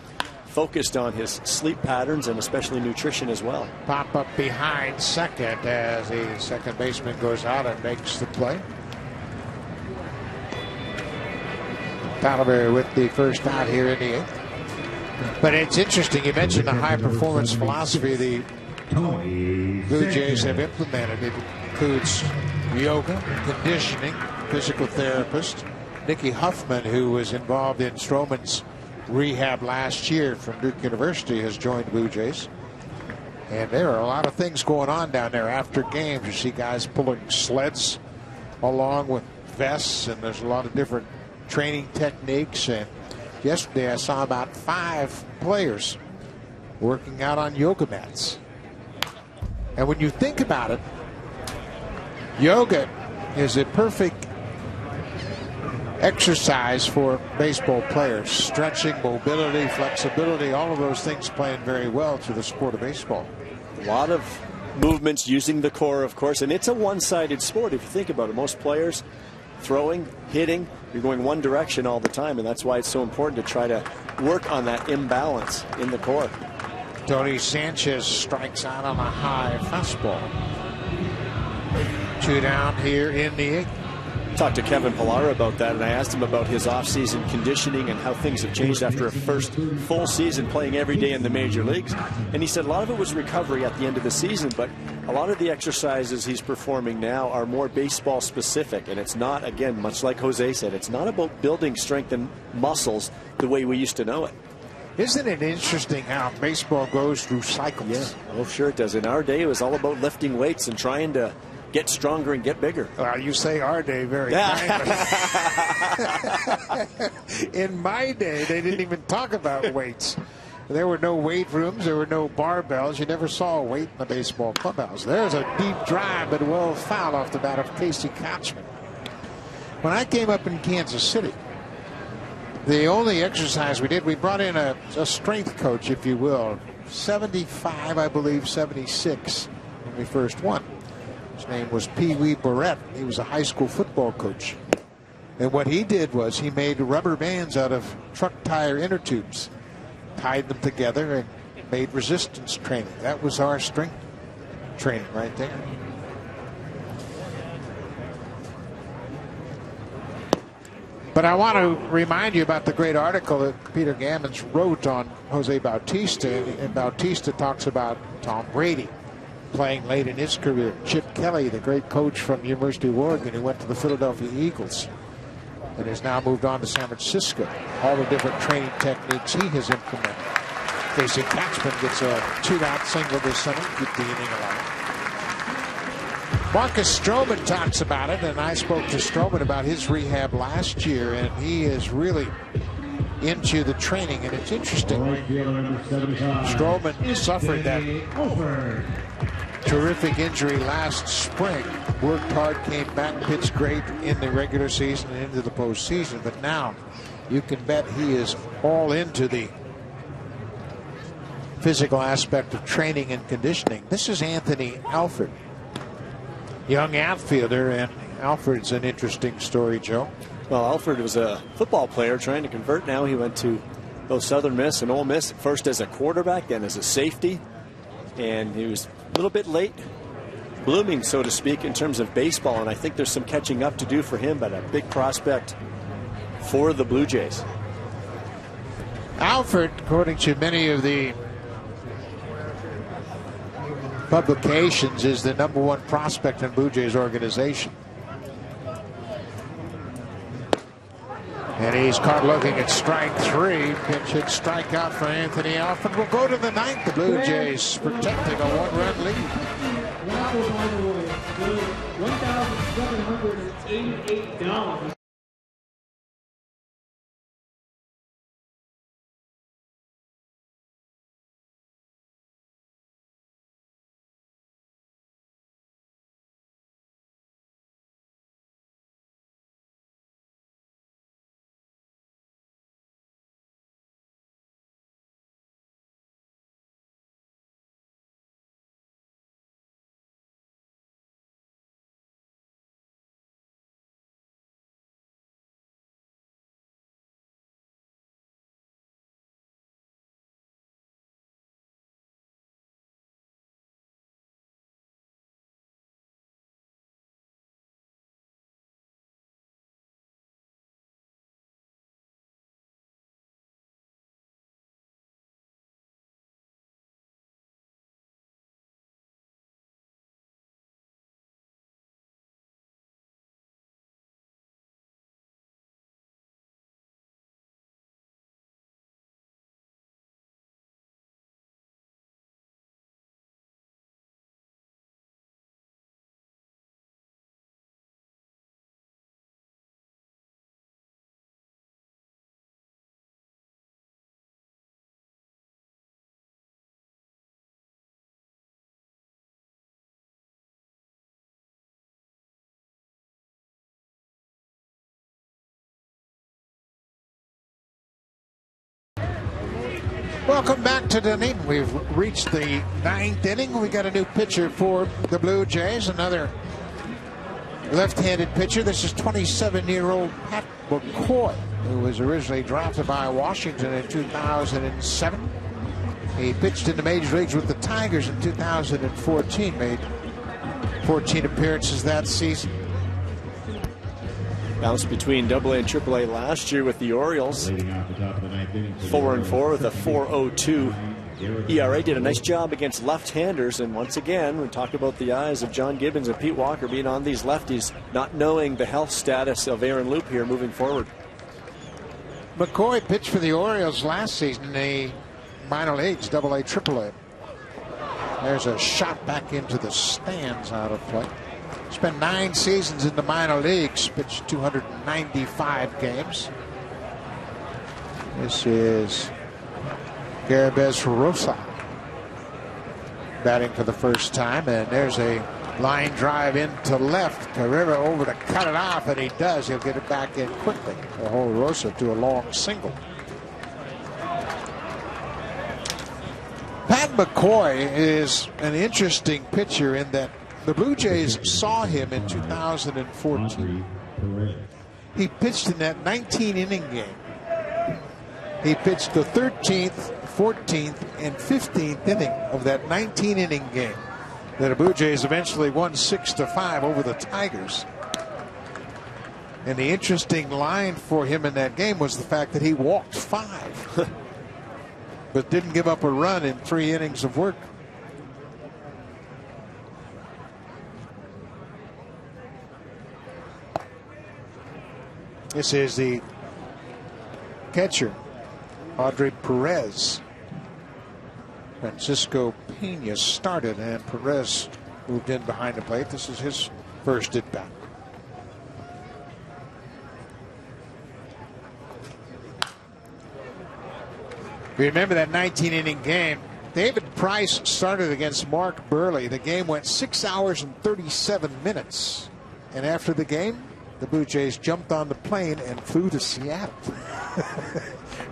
focused on his sleep patterns and especially nutrition as well. Pop up behind second as the second baseman goes out and makes the play. Tolliver with the first out here in the 8th. But it's interesting, you mentioned the high performance philosophy the Blue Jays have implemented. It includes yoga, conditioning, physical therapist. Nicky Huffman, who was involved in Stroman's rehab last year from Duke University, has joined Blue Jays. And there are a lot of things going on down there after games. You see guys pulling sleds along with vests, and there's a lot of different training techniques. And yesterday I saw about 5 players working out on yoga mats. And when you think about it, yoga is a perfect exercise for baseball players. Stretching, mobility, flexibility, all of those things playing very well to the sport of baseball. A lot of movements using the core, of course, and it's a one-sided sport if you think about it. Most players throwing, hitting, you're going one direction all the time, and that's why it's so important to try to work on that imbalance in the core. Tony Sanchez strikes out on a high fastball. 2 down here in the 8th. Talked to Kevin Pillar about that, and I asked him about his off-season conditioning and how things have changed after a first full season playing every day in the major leagues. And he said a lot of it was recovery at the end of the season, but a lot of the exercises he's performing now are more baseball specific. And it's not, again, much like Jose said, it's not about building strength and muscles the way we used to know it. Isn't it interesting how baseball goes through cycles? Yeah, well, sure it does. In our day, it was all about lifting weights and trying to get stronger and get bigger. Well, you say our day very kindly. In my day, they didn't even talk about weights. There were no weight rooms. There were no barbells. You never saw a weight in the baseball clubhouse. There's a deep drive, but well foul off the bat of Casey Kochman. When I came up in Kansas City, the only exercise we did, we brought in a strength coach, if you will. 75, I believe, 76 when we first won. His name was Pee Wee Barrett. He was a high school football coach. And what he did was he made rubber bands out of truck tire inner tubes, tied them together, and made resistance training. That was our strength training right there. But I want to remind you about the great article that Peter Gammons wrote on Jose Bautista, and Bautista talks about Tom Brady playing late in his career. Chip Kelly, the great coach from University of Oregon, who went to the Philadelphia Eagles and has now moved on to San Francisco. All the different training techniques he has implemented. Casey Katzman gets a 2-out single this inning, keep the inning alive. Marcus Stroman talks about it, and I spoke to Stroman about his rehab last year, and he is really into the training, and it's interesting. Stroman suffered that terrific injury last spring, worked hard, came back, pitched great in the regular season and into the postseason, but now you can bet he is all into the physical aspect of training and conditioning. This is Anthony Alford, young outfielder, and Alford's an interesting story, Joe. Well, Alford was a football player trying to convert. Now he went to both Southern Miss and Ole Miss, first as a quarterback, then as a safety, and he was a little bit late blooming, so to speak, in terms of baseball, and I think there's some catching up to do for him, but a big prospect for the Blue Jays. Alford, according to many of the publications, is the #1 prospect in Blue Jays organization. And he's caught looking at strike 3. Pitch hit strikeout for Anthony Alford. Will go to the 9th. The Blue Jays protecting a 1-run lead. $1,788. Welcome back to the inning. We've reached the 9th inning. We got a new pitcher for the Blue Jays, another left-handed pitcher. This is 27-year-old Pat McCoy, who was originally drafted by Washington in 2007. He pitched in the major leagues with the Tigers in 2014, made 14 appearances that season. Bounced between AA and AAA last year with the Orioles. 4-4 with a 4.02 ERA. Did a nice job against left-handers, and once again, we talk about the eyes of John Gibbons and Pete Walker being on these lefties, not knowing the health status of Aaron Loop here moving forward. McCoy pitched for the Orioles last season in the minor leagues, AA, AAA. There's a shot back into the stands out of play. Spent 9 seasons in the minor leagues, pitched 295 games. This is Garibez Rosa batting for the first time, and there's a line drive into left. Carrera over to cut it off, and he does. He'll get it back in quickly. He'll hold Rosa to a long single. Pat McCoy is an interesting pitcher in that the Blue Jays saw him in 2014. He pitched in that 19-inning game. He pitched the 13th, 14th, and 15th inning of that 19-inning game that the Blue Jays eventually won 6-5 over the Tigers. And the interesting line for him in that game was the fact that he walked 5, but didn't give up a run in 3 innings of work. This is the catcher, Audrey Perez. Francisco Pena started, and Perez moved in behind the plate. This is his first at bat. Remember that 19-inning game? David Price started against Mark Burley. The game went 6 hours and 37 minutes. And after the game, the Blue Jays jumped on the plane and flew to Seattle.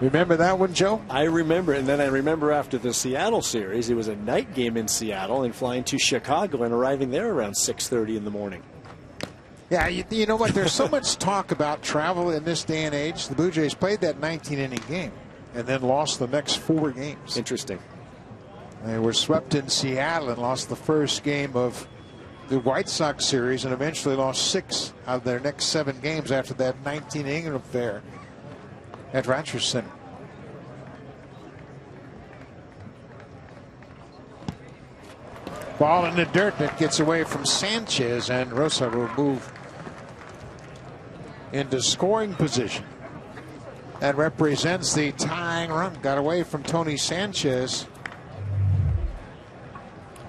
Remember that one, Joe? I remember, and then I remember after the Seattle series, it was a night game in Seattle and flying to Chicago and arriving there around 6:30 in the morning. Yeah, you know what? There's so much talk about travel in this day and age. The Blue Jays played that 19-inning game and then lost the next 4 games. Interesting. They were swept in Seattle and lost the first game of the White Sox series and eventually lost 6 out of their next 7 games after that 19-inning affair at Rogers Center. Ball in the dirt that gets away from Sanchez, and Rosa will move into scoring position. That represents the tying run. Got away from Tony Sanchez.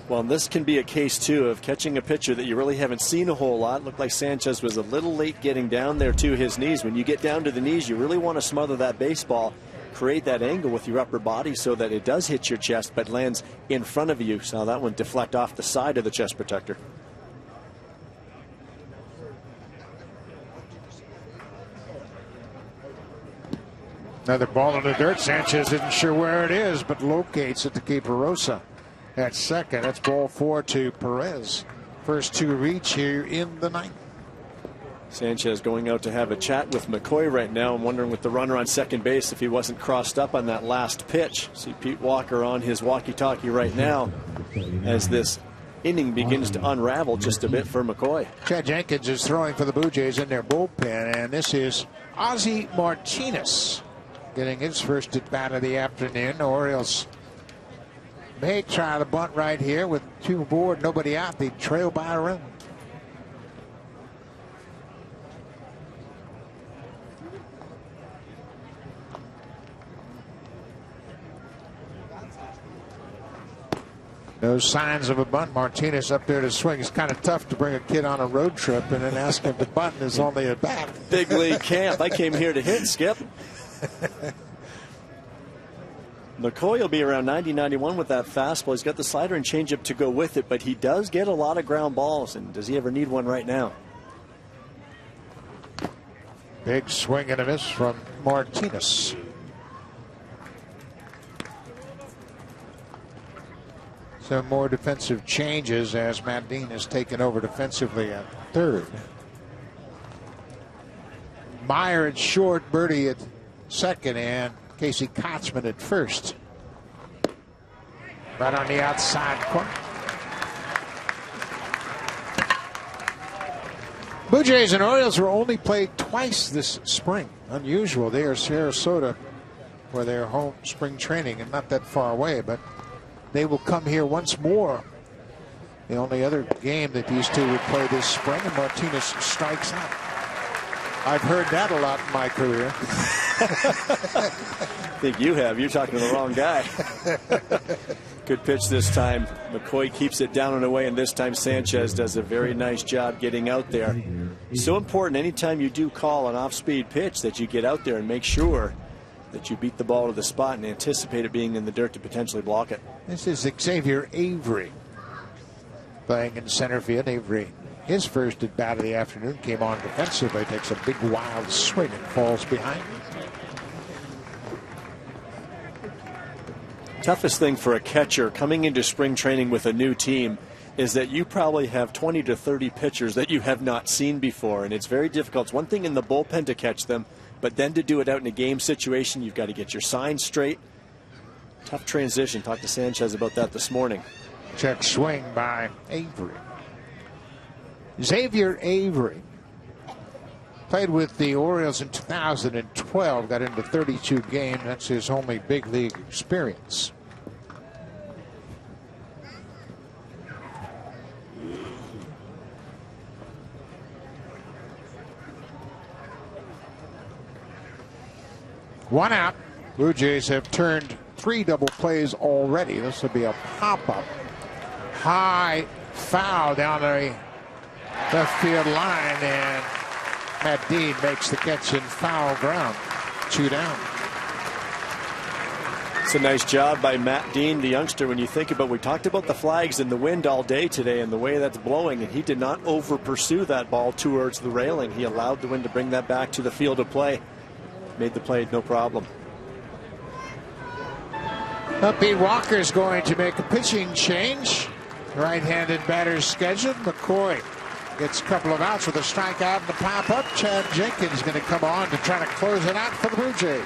Well, this can be a case, too, of catching a pitcher that you really haven't seen a whole lot. Looked like Sanchez was a little late getting down there to his knees. When you get down to the knees, you really want to smother that baseball, create that angle with your upper body so that it does hit your chest but lands in front of you. Saw that one deflect off the side of the chest protector. Another ball in the dirt. Sanchez isn't sure where it is, but locates it to keep Rosa at second. That's ball 4 to Perez. First 2 reach here in the ninth. Sanchez going out to have a chat with McCoy right now. I'm wondering with the runner on second base if he wasn't crossed up on that last pitch. See Pete Walker on his walkie-talkie right now as this inning begins to unravel just a bit for McCoy. Chad Jenkins is throwing for the Blue Jays in their bullpen, and this is Ozzie Martinez getting his first at bat of the afternoon. The Orioles may try the bunt right here with 2 aboard, nobody out. They trail by a run. No signs of a bunt. Martinez up there to swing. It's kind of tough to bring a kid on a road trip and then ask him to bunt in his only at bat. Big league camp. I came here to hit, Skip. McCoy will be around 90-91 with that fastball. He's got the slider and changeup to go with it, but he does get a lot of ground balls. And does he ever need one right now? Big swing and a miss from Martinez. Some more defensive changes as Matt Dean has taken over defensively at third. Meyer at short, Birdie at second, and Casey Kotzman at first. Right on the outside corner. Blue Jays and Orioles were only played twice this spring. Unusual. They are Sarasota for their home spring training and not that far away, but they will come here once more. The only other game that these two would play this spring, and Martinez strikes out. I've heard that a lot in my career. I think you have. You're talking to the wrong guy. Good pitch this time. McCoy keeps it down and away, and this time Sanchez does a very nice job getting out there. So important anytime you do call an off-speed pitch that you get out there and make sure that you beat the ball to the spot and anticipate it being in the dirt to potentially block it. This is Xavier Avery playing in center field. Avery, his first at bat of the afternoon, came on defensively, takes a big wild swing and falls behind. Toughest thing for a catcher coming into spring training with a new team is that you probably have 20 to 30 pitchers that you have not seen before, and it's very difficult. It's one thing in the bullpen to catch them, but then to do it out in a game situation, you've got to get your signs straight. Tough transition. Talked to Sanchez about that this morning. Check swing by Avery. Xavier Avery Played with the Orioles in 2012, got into 32 games. That's his only big league experience. One out. Blue Jays have turned 3 double plays already. This will be a pop-up. High foul down the left field line, and Matt Dean makes the catch in foul ground. 2 down. It's a nice job by Matt Dean, the youngster. When you think about, we talked about the flags and the wind all day today and the way that's blowing, and he did not over pursue that ball towards the railing. He allowed the wind to bring that back to the field of play. Made the play no problem. Pete Walker's going to make a pitching change. Right-handed batters scheduled. McCoy gets a couple of outs with a strikeout and a pop-up. Chad Jenkins going to come on to try to close it out for the Blue Jays.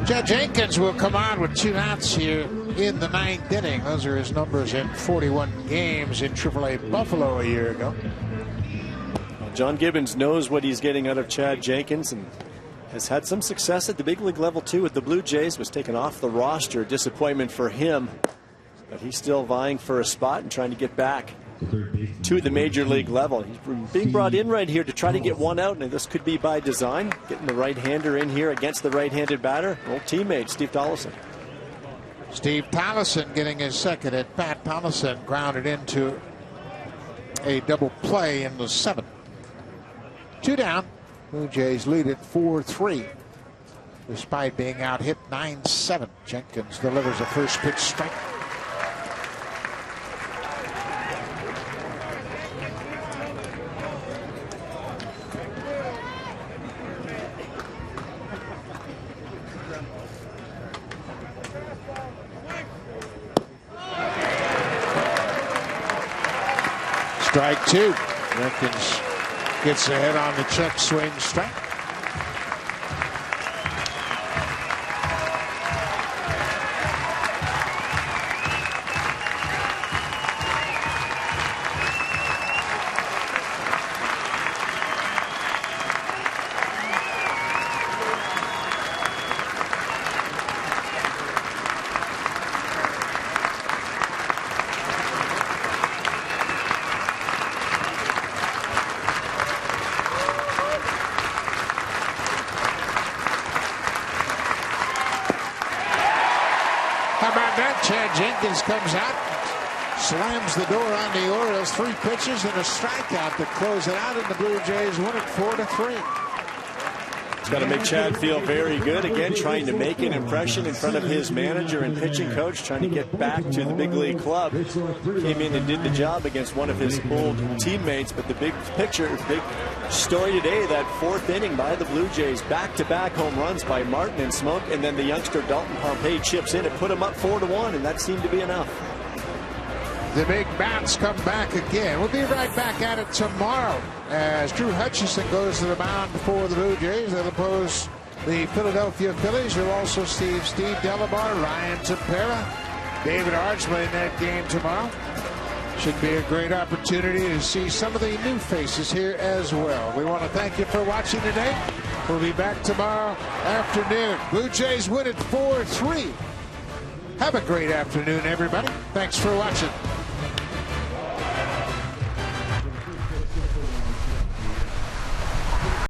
Chad Jenkins will come on with 2 outs here in the 9th inning. Those are his numbers in 41 games in AAA Buffalo a year ago. John Gibbons knows what he's getting out of Chad Jenkins and has had some success at the big league level too with the Blue Jays. Was taken off the roster. Disappointment for him, but he's still vying for a spot and trying to get back to the major league level. He's being brought in right here to try to get 1 out, and this could be by design. Getting the right-hander in here against the right-handed batter. Old teammate Steve Tollefson. Steve Tollefson getting his second at bat. Tollefson grounded into a double play in the 7th. 2 down. Blue Jays lead it 4-3. Despite being out hit 9-7. Jenkins delivers a first pitch strike. Strike 2. Jenkins gets ahead on the check swing strike. Chad Jenkins comes out, slams the door on the Orioles. 3 pitches and a strikeout to close it out, and the Blue Jays win it 4-3. It's got to make Chad feel very good. Again, trying to make an impression in front of his manager and pitching coach, trying to get back to the big league club. Came in and did the job against one of his old teammates. But the big picture, big story today, that fourth inning by the Blue Jays, back-to-back home runs by Martin and Smoke, and then the youngster Dalton Pompey chips in and put him up 4-1, and that seemed to be enough. The big bats come back again. We'll be right back at it tomorrow as Drew Hutchison goes to the mound for the Blue Jays. They'll oppose the Philadelphia Phillies. You'll also see Steve Delabar, Ryan Tepera, David Archman in that game tomorrow. Should be a great opportunity to see some of the new faces here as well. We want to thank you for watching today. We'll be back tomorrow afternoon. Blue Jays win it 4-3. Have a great afternoon, everybody. Thanks for watching.